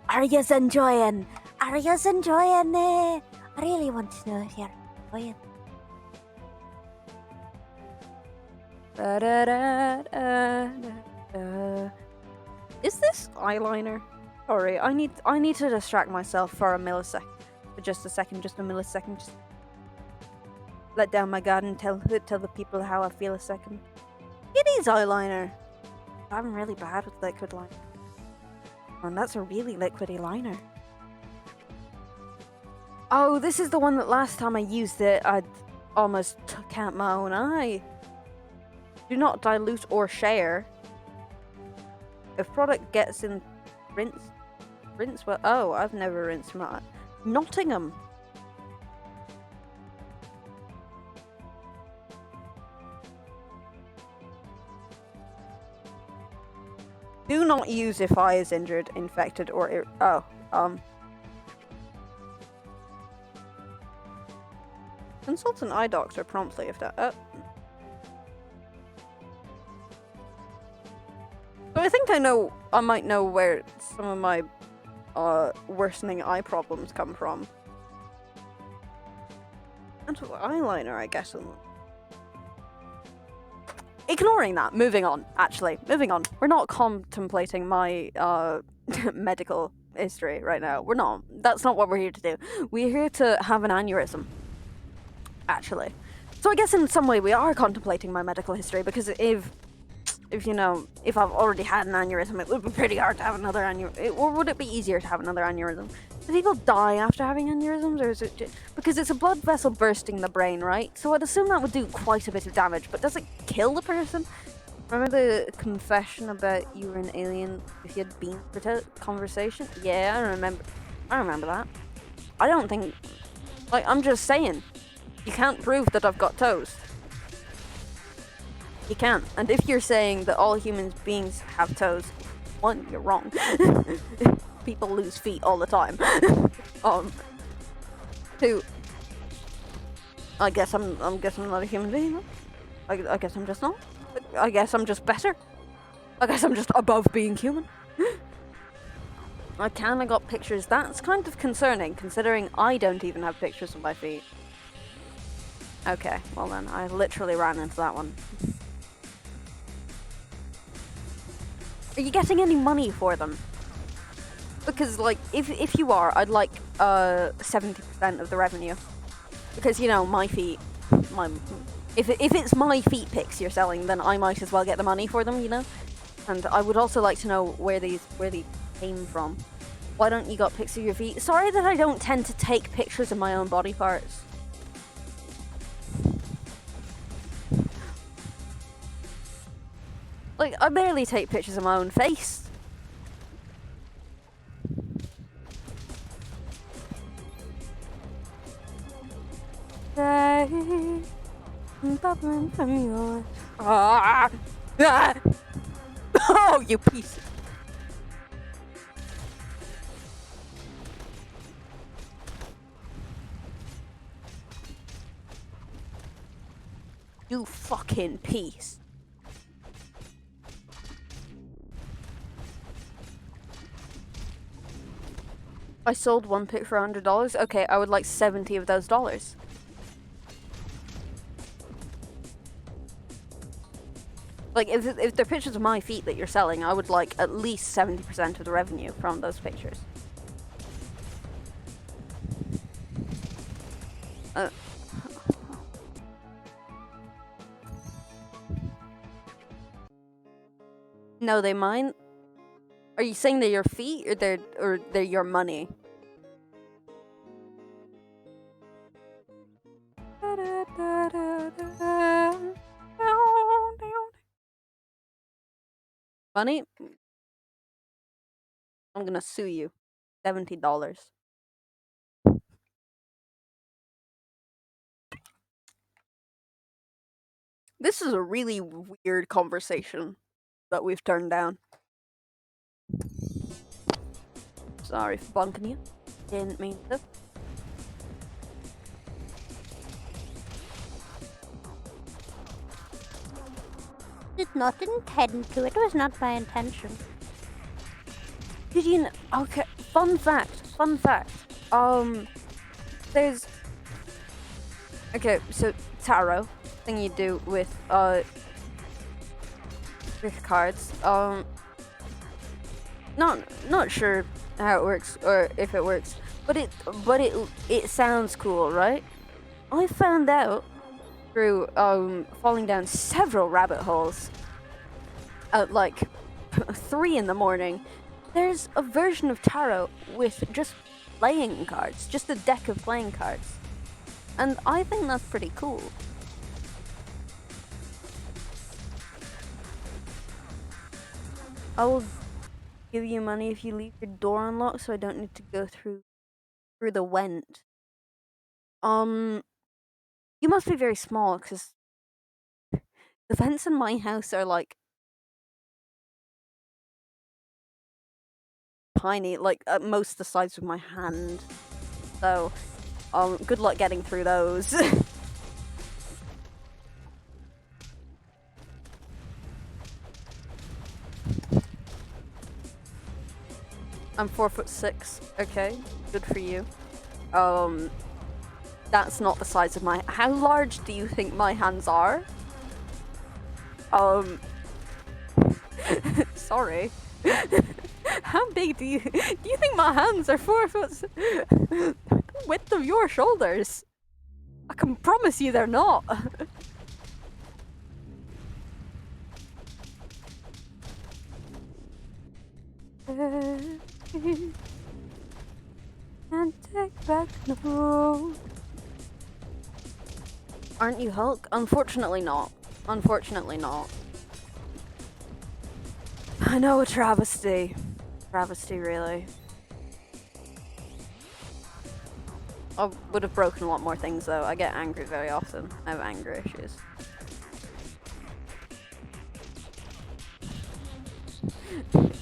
Are yous enjoying? Are yous enjoying it? I really want to know if you're enjoying. Da da da da da. Is this eyeliner? Sorry, I need to distract myself for a millisecond. For just a second, just a millisecond. Just let down my guard and tell the people how I feel a second. It is eyeliner. I'm really bad with liquid liner. And that's a really liquidy liner. Oh, this is the one that last time I used it, I almost took out my own eye. Do not dilute or share. If product gets in rinse well. Oh, I've never rinsed my Nottingham. Do not use if eye is injured, infected, or consult an eye doctor promptly if that. So I think I might know where some of my worsening eye problems come from. And eyeliner, I guess. Ignoring that, moving on. Actually, moving on. We're not contemplating my medical history right now. We're not. That's not what we're here to do. We're here to have an aneurysm. Actually, so I guess in some way we are contemplating my medical history, because if I've already had an aneurysm, it would be pretty hard to have another aneurysm. Or would it be easier to have another aneurysm? Do people die after having aneurysms, or is it just... because it's a blood vessel bursting the brain, right? So I'd assume that would do quite a bit of damage, but does it kill the person? Remember the confession about you were an alien if you had been for conversation? Yeah, I remember that. I don't think... like, I'm just saying. You can't prove that I've got toes. You can't. And if you're saying that all human beings have toes, one, you're wrong. People lose feet all the time. Two, I guess I'm not a human being. I guess I'm just not. I guess I'm just better. I guess I'm just above being human. I kinda got pictures. That's kind of concerning, considering I don't even have pictures of my feet. Okay, well then, I literally ran into that one. Are you getting any money for them? Because, like, if you are, I'd like 70% of the revenue. Because, you know, my feet, if it's my feet pics you're selling, then I might as well get the money for them, you know. And I would also like to know where they came from. Why don't you got pics of your feet? Sorry that I don't tend to take pictures of my own body parts. Like, I barely take pictures of my own face. Bubbling from your... Ah! Ah! Oh, you piece of... You fucking piece. I sold one pic for $100. Okay, I would like 70 of those dollars. Like, if they're pictures of my feet that you're selling, I would like at least 70% of the revenue from those pictures. No, they mine. Are you saying they're your feet, or they're your money? Money? I'm gonna sue you. $70. This is a really weird conversation that we've turned down. Sorry for bunking you. Didn't mean to. Did not intend to. It was not my intention. Did you know? Okay, fun fact. There's... okay, so tarot thing you do with cards. Not sure how it works or if it works, but it sounds cool, right? I found out through falling down several rabbit holes at like 3 in the morning. There's a version of tarot with just playing cards, just a deck of playing cards, and I think that's pretty cool. I will give you money if you leave your door unlocked, so I don't need to go through the vent. You must be very small, because the vents in my house are like tiny, like at most the size of my hand. So, good luck getting through those. I'm 4'6". Okay, good for you. That's not the size of my... how large do you think my hands are? Sorry. How big do you think my hands are? 4 foot... width of your shoulders. I can promise you they're not. Can't take back no. Aren't you Hulk? Unfortunately not. Unfortunately not. I know, a travesty. Travesty, really. I would have broken a lot more things though. I get angry very often. I have anger issues.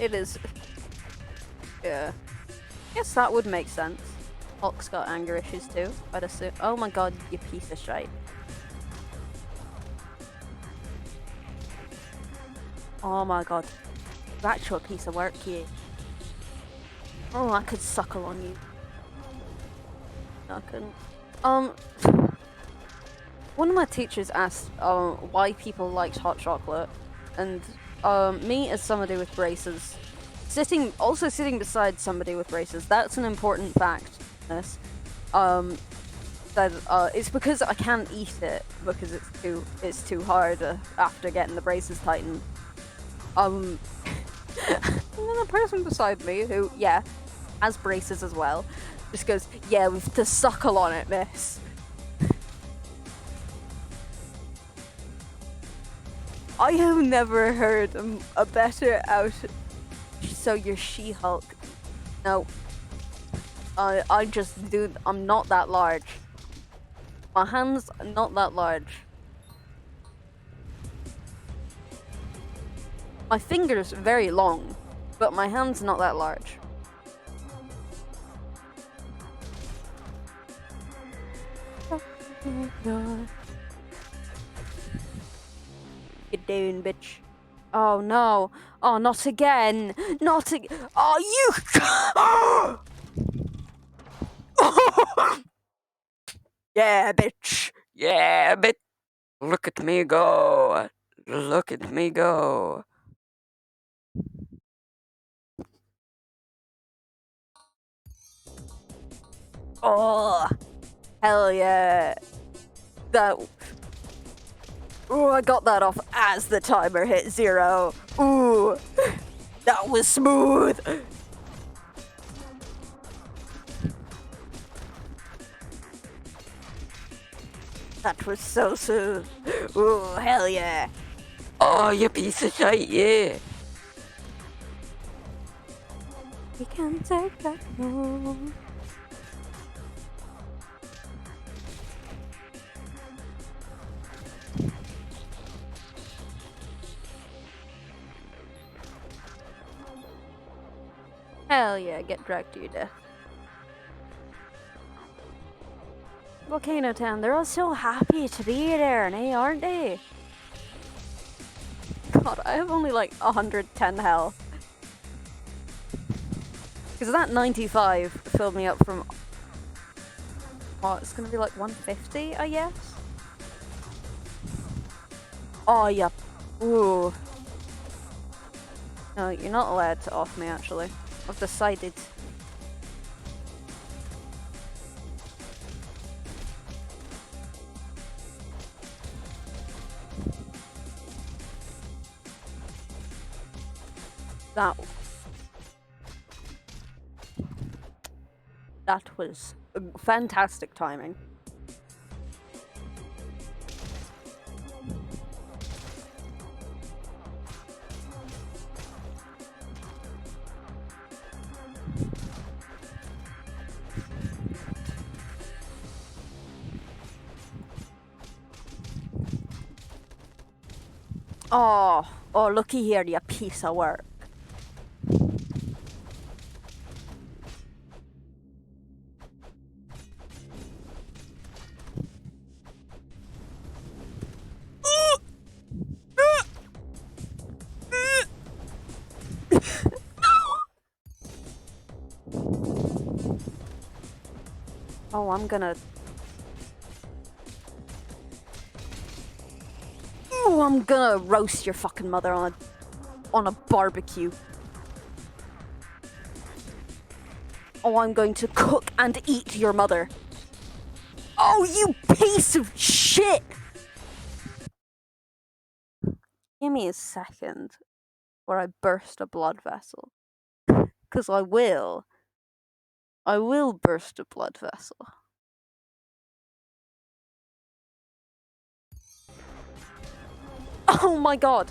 It is. Yeah. Guess that would make sense. Hulk's got anger issues too, I'd assume. Oh my god, you piece of shite. Oh my god. You're actually a piece of work, you. Oh, I could suckle on you. No, I couldn't. One of my teachers asked why people liked hot chocolate, and me as somebody with braces, sitting beside somebody with braces, that's an important fact. This, that it's because I can't eat it because it's too hard after getting the braces tightened. And then the person beside me, who has braces as well, just goes, "Yeah, we've to suckle on it, miss." I have never heard a better out. So you're She-Hulk? No, I just do. I'm not that large. My hands are not that large. My fingers are very long, but my hands not that large. Oh my god. Get down, bitch. Oh no. Oh, not again. Not again. Oh, you. Yeah, bitch. Yeah, bitch. Look at me go. Look at me go. Oh, hell yeah. That. Ooh, I got that off as the timer hit 0. Ooh, that was smooth. That was so smooth. Ooh, hell yeah. Oh, you piece of shit, yeah. We can't take back no. Hell yeah, get dragged to your death. Volcano Town, they're all so happy to be there, aren't they? God, I have only like 110 health. Because that 95 filled me up from... Oh, it's gonna be like 150, I guess? Oh, yeah. Ooh. No, you're not allowed to off me, actually. I've decided. That was fantastic timing. Oh, looky here, you piece of work. Oh, I'm gonna... Oh, I'm gonna roast your fucking mother on a barbecue. Oh, I'm going to cook and eat your mother. Oh, you piece of shit! Give me a second where I burst a blood vessel. Because I will. I will burst a blood vessel. Oh my god!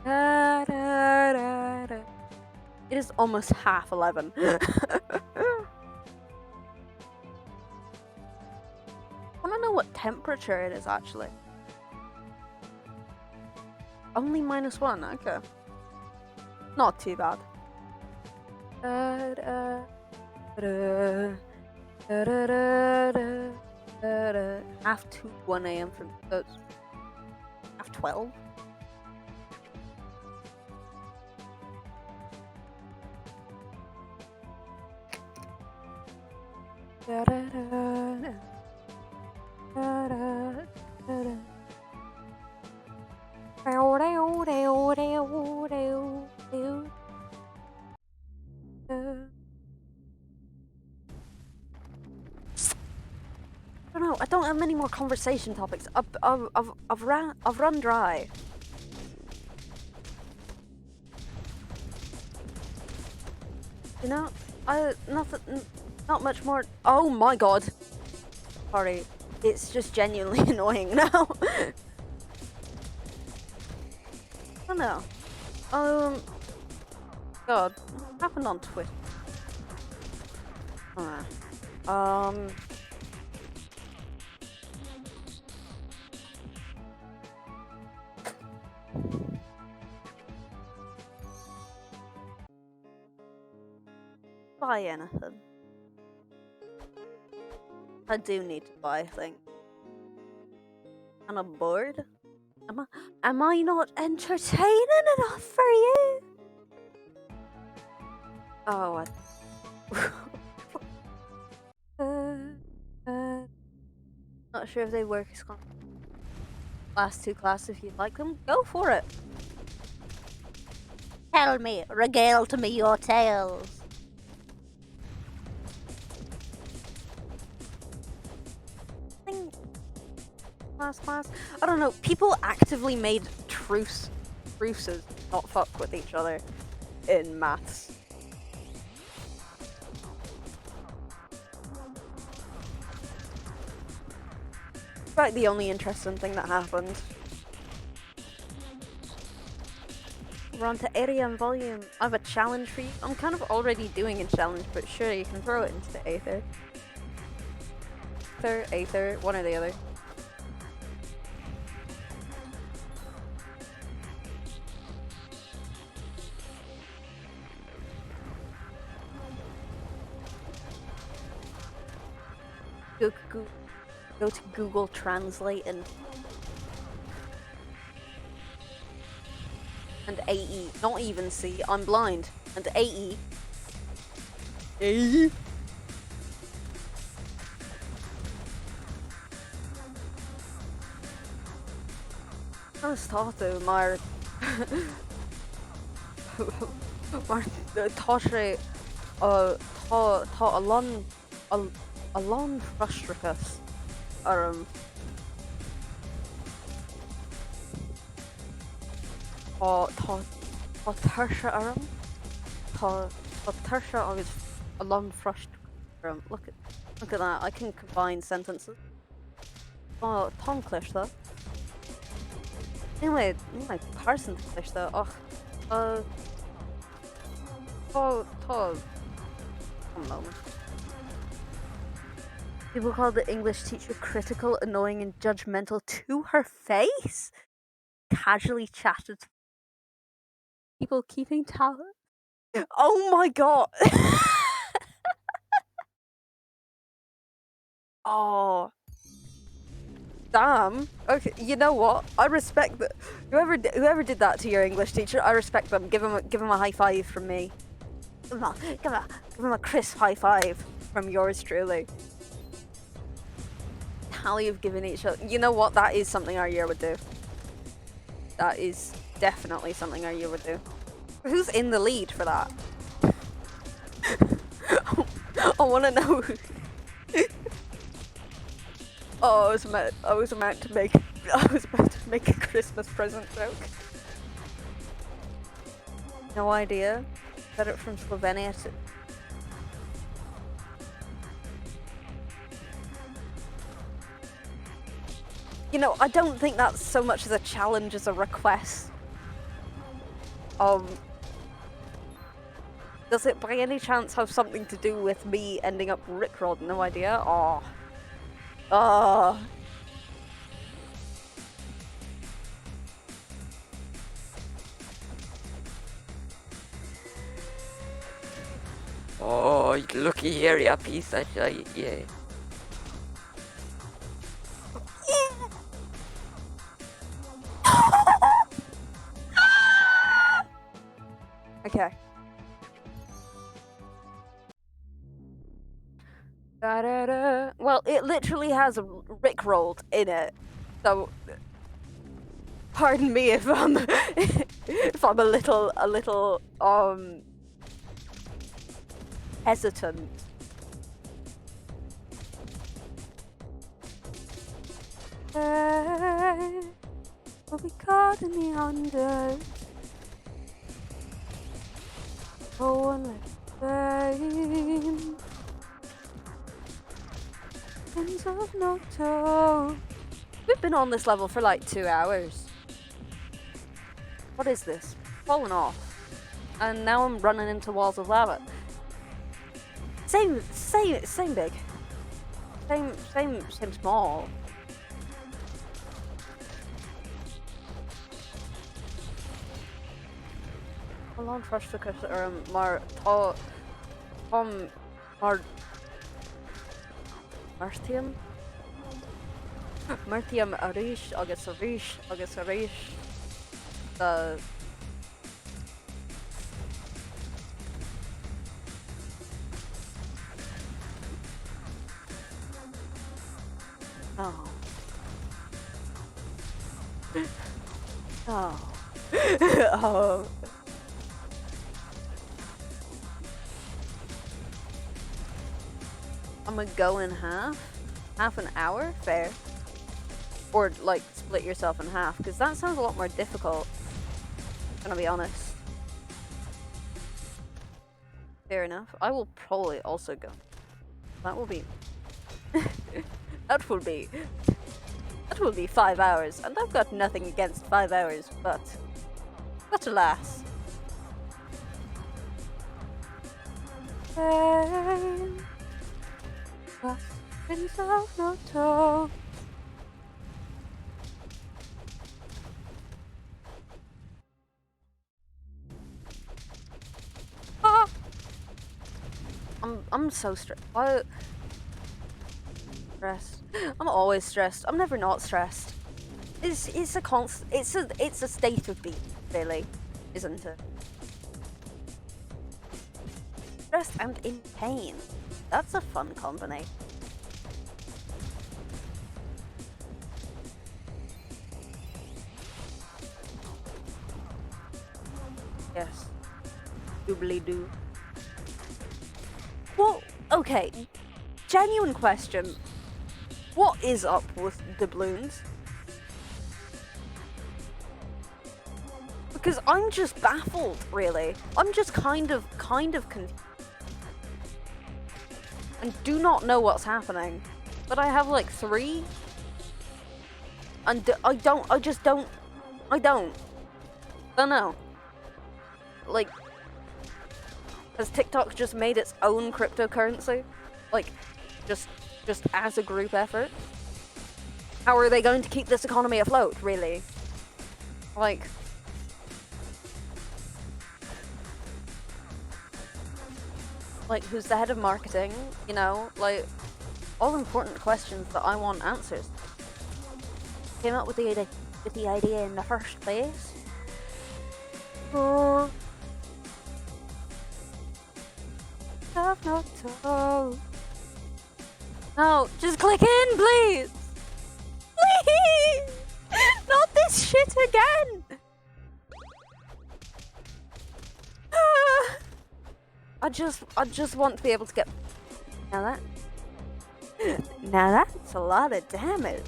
Da, da, da, da. It is almost 11:30. I want to know what temperature it is actually. Only -1, okay. Not too bad. Da, da, da, da, da, da, da, da. 1 a.m. from 12. Da, da, da, da. Da, da, da, da. Dow, dow, dow, dow, dow, dow. I don't know. I don't have many more conversation topics. I've run dry. You know, not much more. Oh my god. Sorry, it's just genuinely annoying now. I don't know. God, what happened on Twitter? Buy anything. I do need to buy things. And I'm bored. Am I not entertaining enough for you? Oh, not sure if they work as last 2 classes. If you like them, go for it. Tell me, regale to me your tales. Class. I don't know. People actively made truces not fuck with each other in maths. Right, the only interesting thing that happened. We're on to area and volume. I have a challenge for you. I'm kind of already doing a challenge, but sure, you can throw it into the aether. Aether, one or the other. Go to Google Translate and AE, not even C. I'm blind. And AE. AE. Jag startar maar maar tar sig ta alone frustricus ta tarsha ta tarsha agus alone frustricus. Look at that, I can combine sentences. Oh, tongue clash though. Anyway, my person clash though. One moment. People call the English teacher critical, annoying, and judgmental to her face. Casually chatted. People keeping talent. Oh my god. Oh. Damn. Okay, you know what? I respect that. Whoever did that to your English teacher, I respect them. Give him a high five from me. Give him a crisp high five from yours truly. Tally of giving each other. You know what? That is something our year would do. That is definitely something our year would do. Who's in the lead for that? I want to know. Oh, I was about to make a Christmas present joke. No idea. Got it from Slovenia. You know, I don't think that's so much as a challenge as a request. Does it by any chance have something to do with me ending up Rickrolled? No idea. Oh. Oh. Oh, looky here, you piece of shit, yeah. Okay. Da-da-da. Well, it literally has Rickrolled in it, so pardon me if I'm if I'm a little hesitant. We'll be caught in the under. Oh, and fame. Ends of no toe. We've been on this level for like 2 hours. What is this? Falling off. And now I'm running into walls of lava. Same big. Same small. Hold on, first because Martium Arish, August Arish. The oh. Oh. Oh. I'm gonna go in half an hour, fair. Or like split yourself in half, because that sounds a lot more difficult. I'm gonna be honest. Fair enough. I will probably also go. That will be that will be 5 hours, and I've got nothing against 5 hours, but alas. No toe. Ah! I'm so stressed. Why? Stressed. I'm always stressed. I'm never not stressed. It's a constant. It's a state of being, really, isn't it? Stressed and in pain. That's a fun combination. Yes. Doobly doo. Well, okay. Genuine question. What is up with doubloons? Because I'm just baffled, really. I'm just kind of confused. And do not know what's happening. But I have like 3. And I don't know. Like, has TikTok just made its own cryptocurrency? Like, just as a group effort? How are they going to keep this economy afloat, really? Like, who's the head of marketing? You know, like, all important questions that I want answers. Came up with the idea in the first place. Have no toe. No, just click in, please. Please, not this shit again. I just want to be able to get. Now that. Now that's a lot of damage.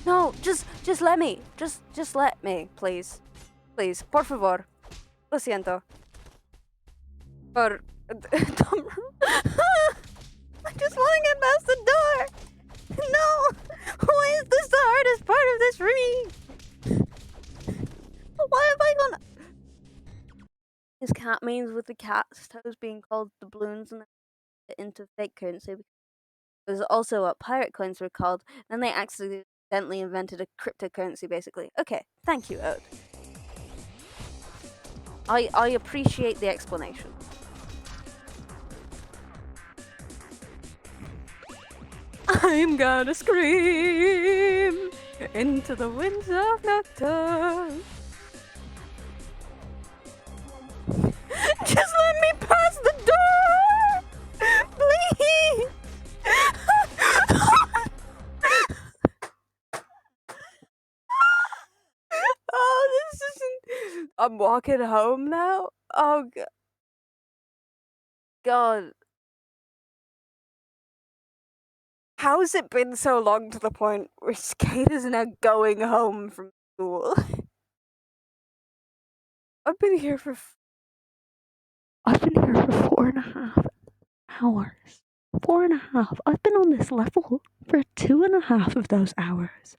No, just let me. Just let me, please. Please, por favor. Lo siento. Por... I just want to get past the door. No! Why is this the hardest part of this for me? Why have I gone... His cat means with the cat's toes being called doubloons and into fake currency. There's also what pirate coins were called, and they accidentally invented a cryptocurrency basically. Okay, thank you, Ode. I appreciate the explanation. I'm gonna scream into the winds of Nocturne. Just let me pass the door! Please! Oh, this isn't... I'm walking home now? Oh, God. How's it been so long to the point where Skate is now going home from school? I've been here for 4.5 hours. 4.5. I've been on this level for 2.5 of those hours.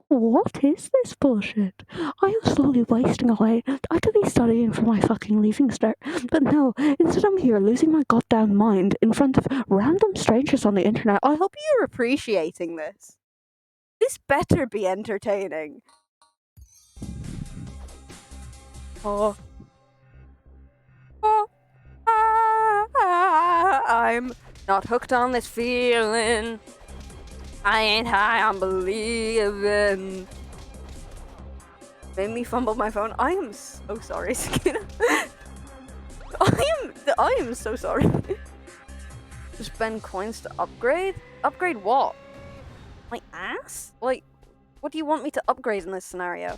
What is this bullshit? I am slowly wasting away. I could be studying for my fucking leaving cert, but no, instead I'm here losing my goddamn mind in front of random strangers on the internet. I hope you're appreciating this. This better be entertaining. Oh. I'm not hooked on this feeling. I ain't high on believing. Made me fumble my phone. I am so sorry, Sakina. I am so sorry. Spend coins to upgrade? Upgrade what? My ass? Like, what do you want me to upgrade in this scenario?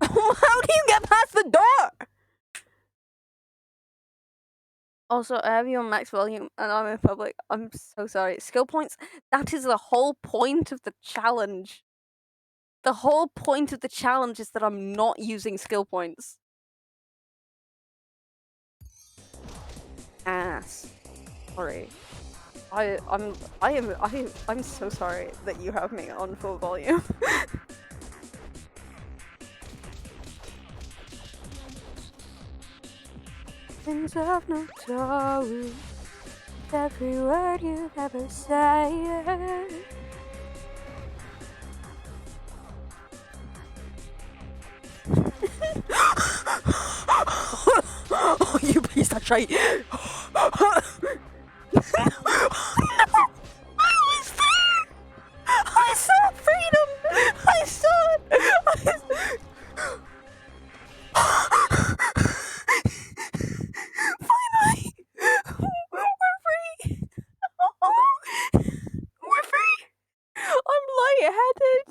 How do you get past the door? Also, I have you on max volume and I'm in public. I'm so sorry. Skill points? That is the whole point of the challenge. The whole point of the challenge is that I'm not using skill points. Ass. Sorry. I'm so sorry that you have me on full volume. Things of no sorrow. Every word you've ever said. Oh, you piece of shit! No! I was there! I saw freedom! I saw it! Finally! We're free! We're free! I'm lightheaded!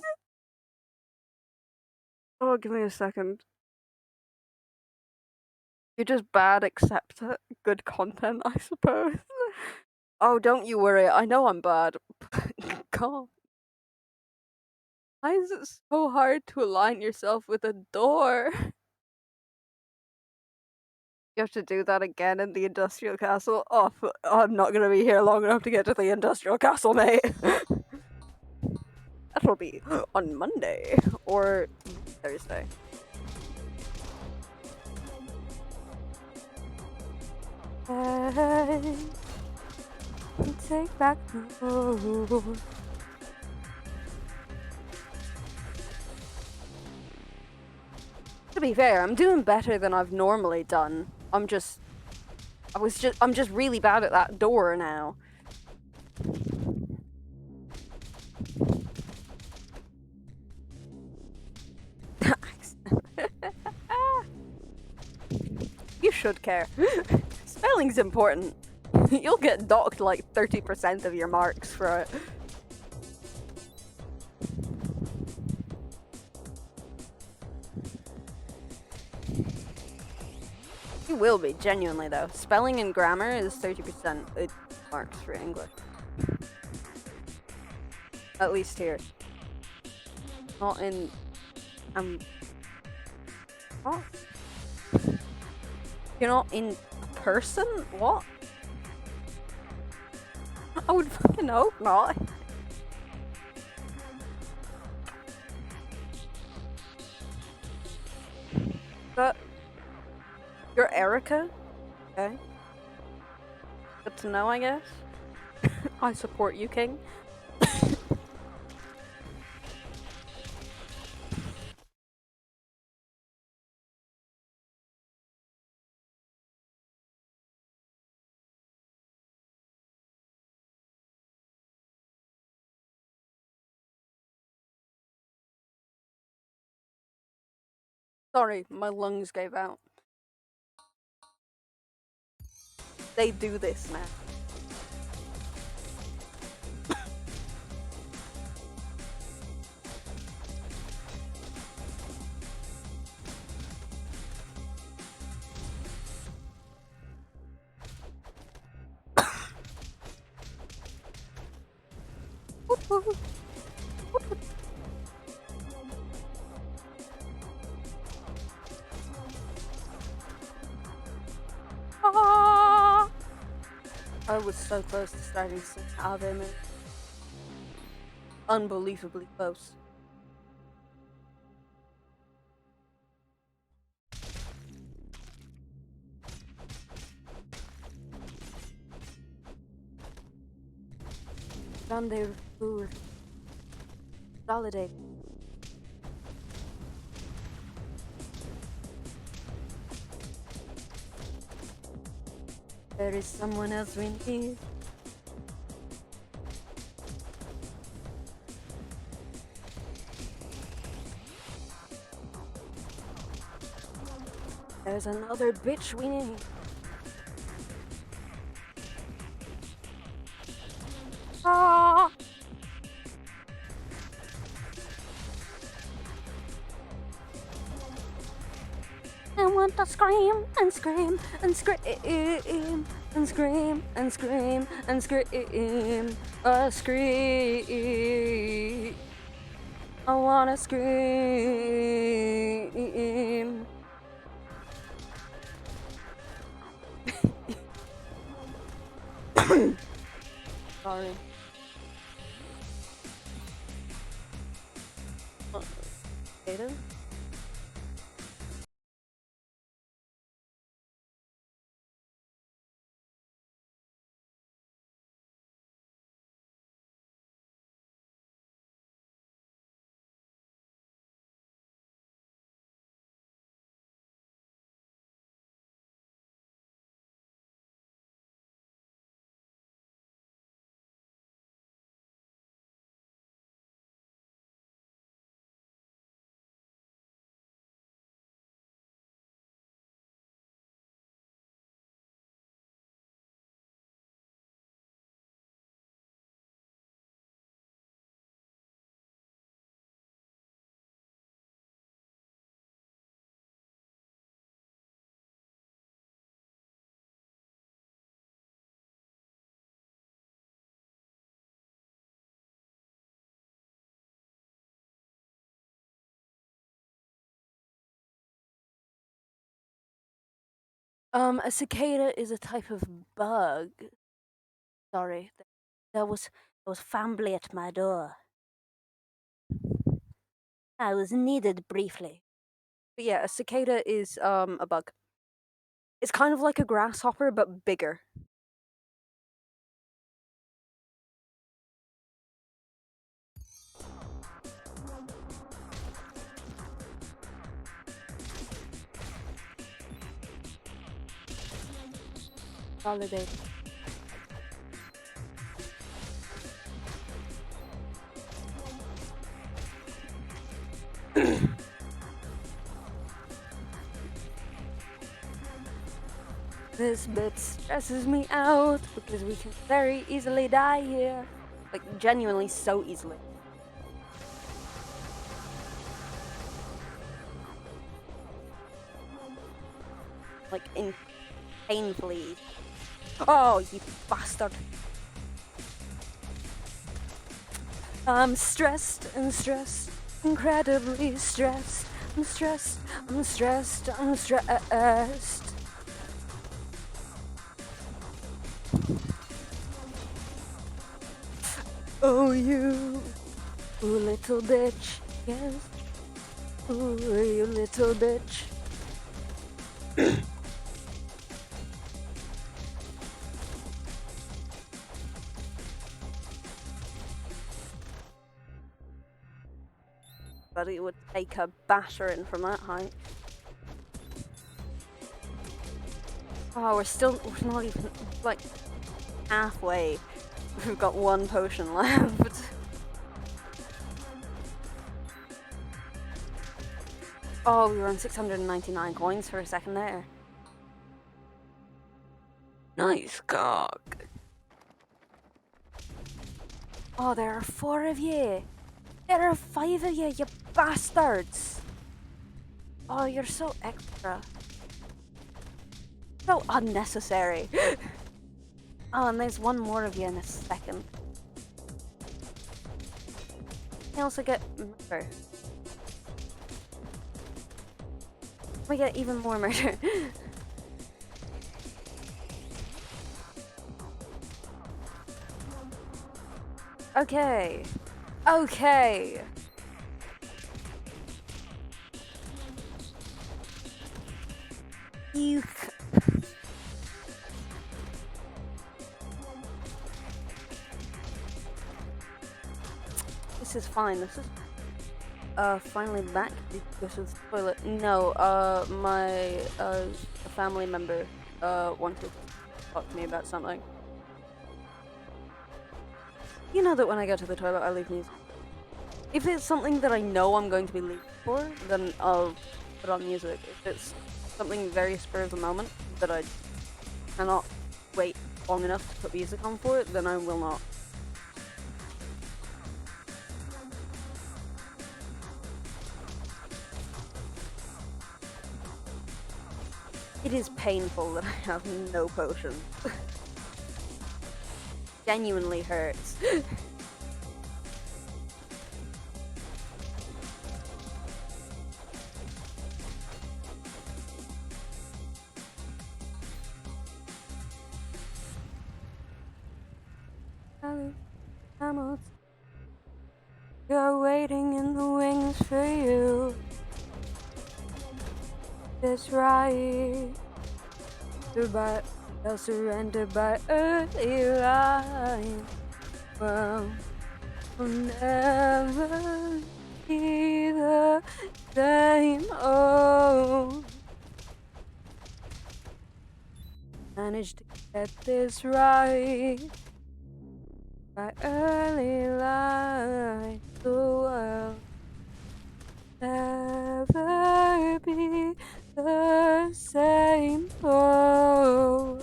Oh, give me a second. You're just bad, accept it. Good content, I suppose. Oh, don't you worry. I know I'm bad. God. Why is it so hard to align yourself with a door? You have to do that again in the industrial castle. Oh, I'm not gonna be here long enough to get to the industrial castle, mate. That'll be on Monday or Thursday. Take back the road. To be fair, I'm doing better than I've normally done. I'm just really bad at that door now. You should care. Spelling's important. You'll get docked like 30% of your marks for it. You will be, genuinely though. Spelling and grammar is 30% it marks for English. At least here. Not in what? You're not in person? What? I would fucking hope not. But you're Erica? Okay. Good to know, I guess. I support you, King. Sorry, my lungs gave out. They do this now. I was so close to starting to sing Ave Maria. Unbelievably close. Rendezvous. Validate. There is someone else we need. There's another bitch we need. Ah! I want to scream and scream and scream and scream and scream and scream. Scream. I wanna scream. Sorry. Aiden? A cicada is a type of bug. Sorry, there was family at my door. I was needed briefly. But yeah, a cicada is a bug. It's kind of like a grasshopper but bigger. Validate. This bit stresses me out because we can very easily die here. Like, genuinely so easily. like painfully. Oh, you bastard! I'm stressed and stressed, incredibly stressed. I'm stressed, I'm stressed, I'm stressed. Oh, you little bitch, yes. Ooh, you little bitch. But it would take a battering from that height. Oh, we're not even, like, halfway. We've got one potion left. Oh, we were on 699 coins for a second there. Nice cock. Oh, there are 4 of you. There are 5 of you, you bastards. Oh, you're so extra. So unnecessary. Oh, and there's one more of you in a second. We also get murder. We get even more murder. Okay. Okay. You. This is fine. This is finally back to go to the toilet. No, my family member wanted to talk to me about something. You know that when I go to the toilet, I leave music. If it's something that I know I'm going to be leaving for, then I'll put on music. If it's something very spur of the moment that I cannot wait long enough to put music on for it, then I will not. It is painful that I have no potions. Genuinely hurts. Camels, you're waiting in the wings for you. That's right. Goodbye. I'll surrender by early line. Well, will never be the same. Oh, managed to get this right. By early light, the world never be the same. Oh,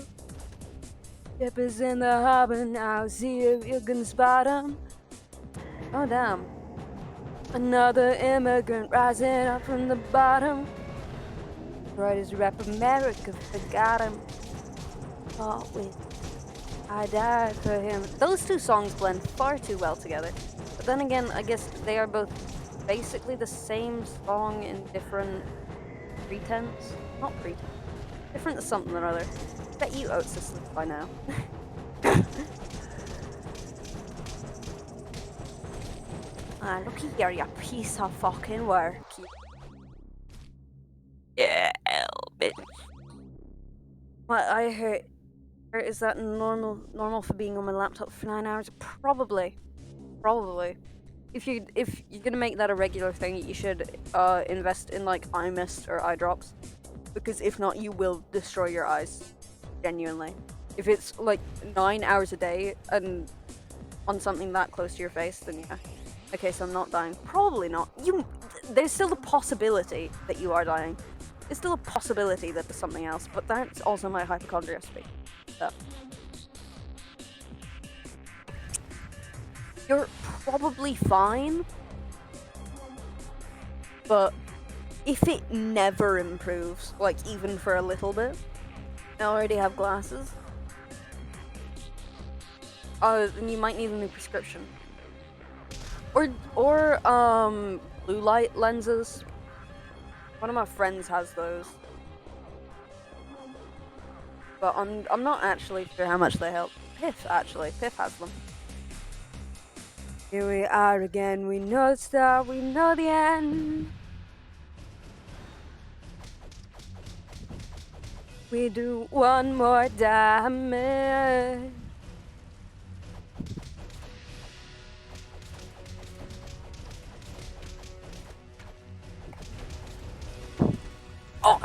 ship is in the harbor now. See if you can spot him. Oh damn! Another immigrant rising up from the bottom. Brightest rap America forgot him. Fought with. I died for him. Those two songs blend far too well together. But then again, I guess they are both basically the same song in different pretense. Not pretense. Different something or other. Bet you Oats this by now. Looky here, you piece of fucking work. Yeah, bitch. What I heard is that normal for being on my laptop for 9 hours? Probably. If you're gonna make that a regular thing, you should invest in like eye mist or eye drops, because if not, you will destroy your eyes. Genuinely. If it's like 9 hours a day and on something that close to your face, then yeah. Okay, so I'm not dying. Probably not. There's still a possibility that you are dying. There's still a possibility that there's something else, but that's also my hypochondria speak. So. You're probably fine, but if it never improves, like even for a little bit, I already have glasses. Then you might need a new prescription. Or blue light lenses. One of my friends has those. But I'm not actually sure how much they help. Piff has them. Here we are again, we know the start, we know the end. We do one more damage. Oh!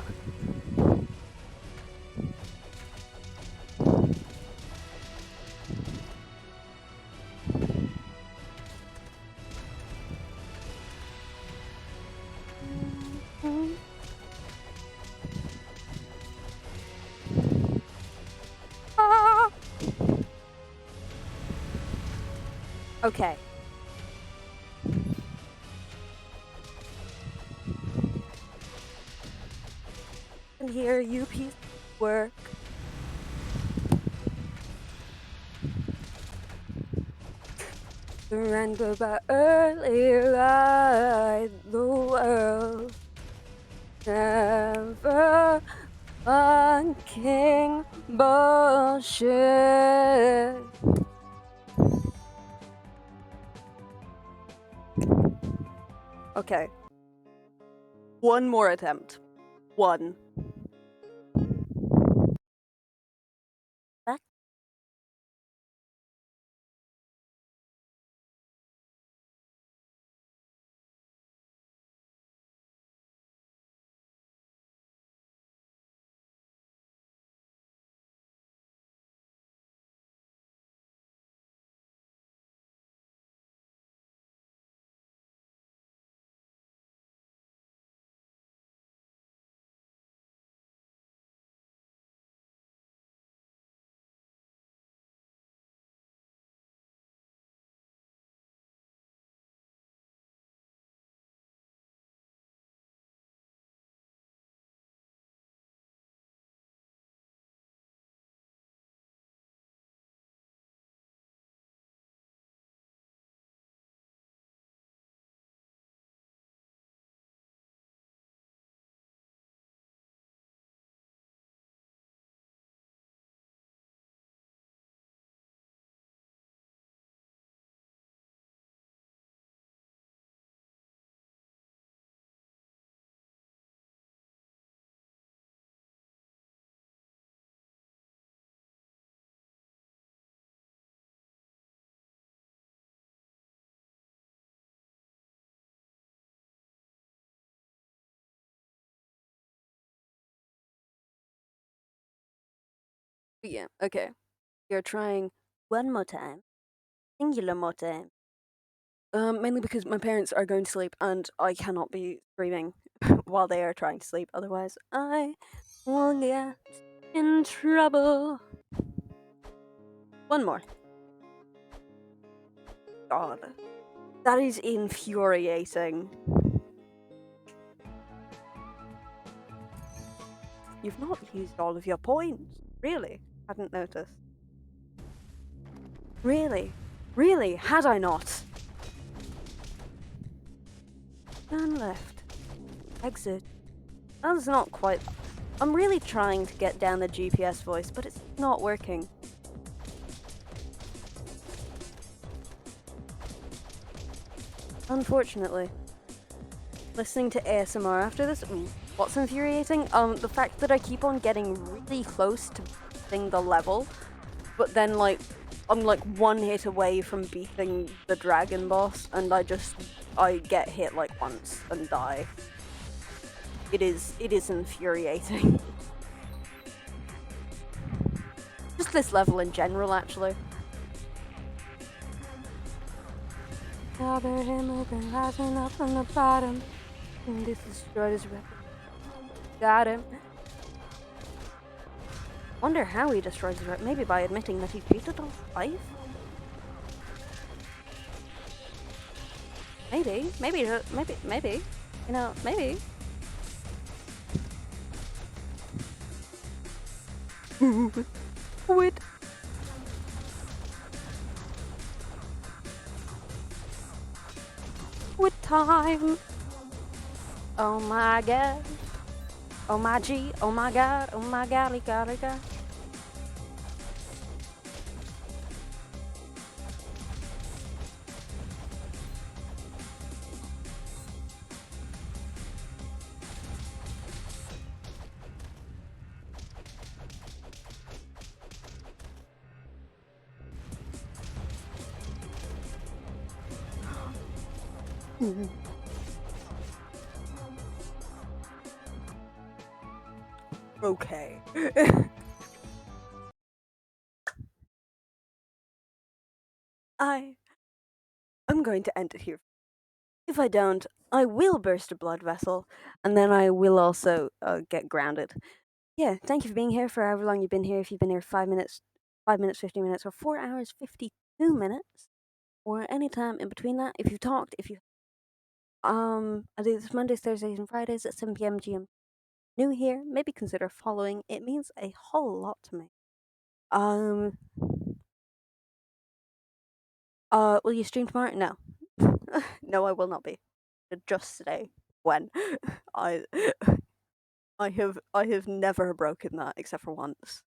Ah! Okay. And here, you piece of work. Surrender by early light, the world never fucking bullshit. Okay. One more attempt. One. Back. Yeah, okay. You're trying one more time. Singular more time. Mainly because my parents are going to sleep and I cannot be screaming while they are trying to sleep, otherwise I will get in trouble. One more. God. That is infuriating. You've not used all of your points. Really? Hadn't noticed. Really? Really? Had I not? Turn left. Exit. That's not quite. I'm really trying to get down the GPS voice, but it's not working. Unfortunately. Listening to ASMR after this, what's infuriating? The fact that I keep on getting really close to beating the level, but then like I'm like one hit away from beating the dragon boss, and I get hit like once and die. It is infuriating. Just this level in general, actually. Robert Hamilton rising up from the bottom, and this destroyed his record. Got him. Wonder how he destroys his record. Maybe by admitting that he beat all 5? Maybe. You know, maybe. With time. Oh my god. Oh my G. Oh my god. Oh my golly, golly, god. Okay. I am going to end it here. If I don't, I will burst a blood vessel, and then I will also get grounded. Yeah, thank you for being here for however long you've been here. If you've been here 5 minutes, 5 minutes, 50 minutes, or 4 hours, 52 minutes, or any time in between that, if you've talked, if you I do this Mondays, Thursdays, and Fridays at 7 p.m. GM. New here, maybe consider following. It means a whole lot to me. Um, will you stream tomorrow? No, no, I will not be. Just today. When I I have never broken that except for once,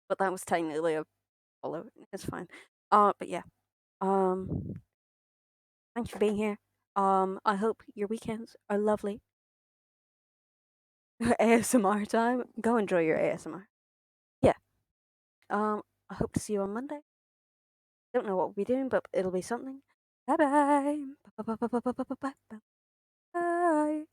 but that was technically a follow. It's fine. But yeah. Um, thanks for being here. I hope your weekends are lovely. ASMR time. Go enjoy your ASMR. Yeah. I hope to see you on Monday. Don't know what we'll be doing, but it'll be something. Bye bye. Bye bye. Bye bye. Bye bye. Bye.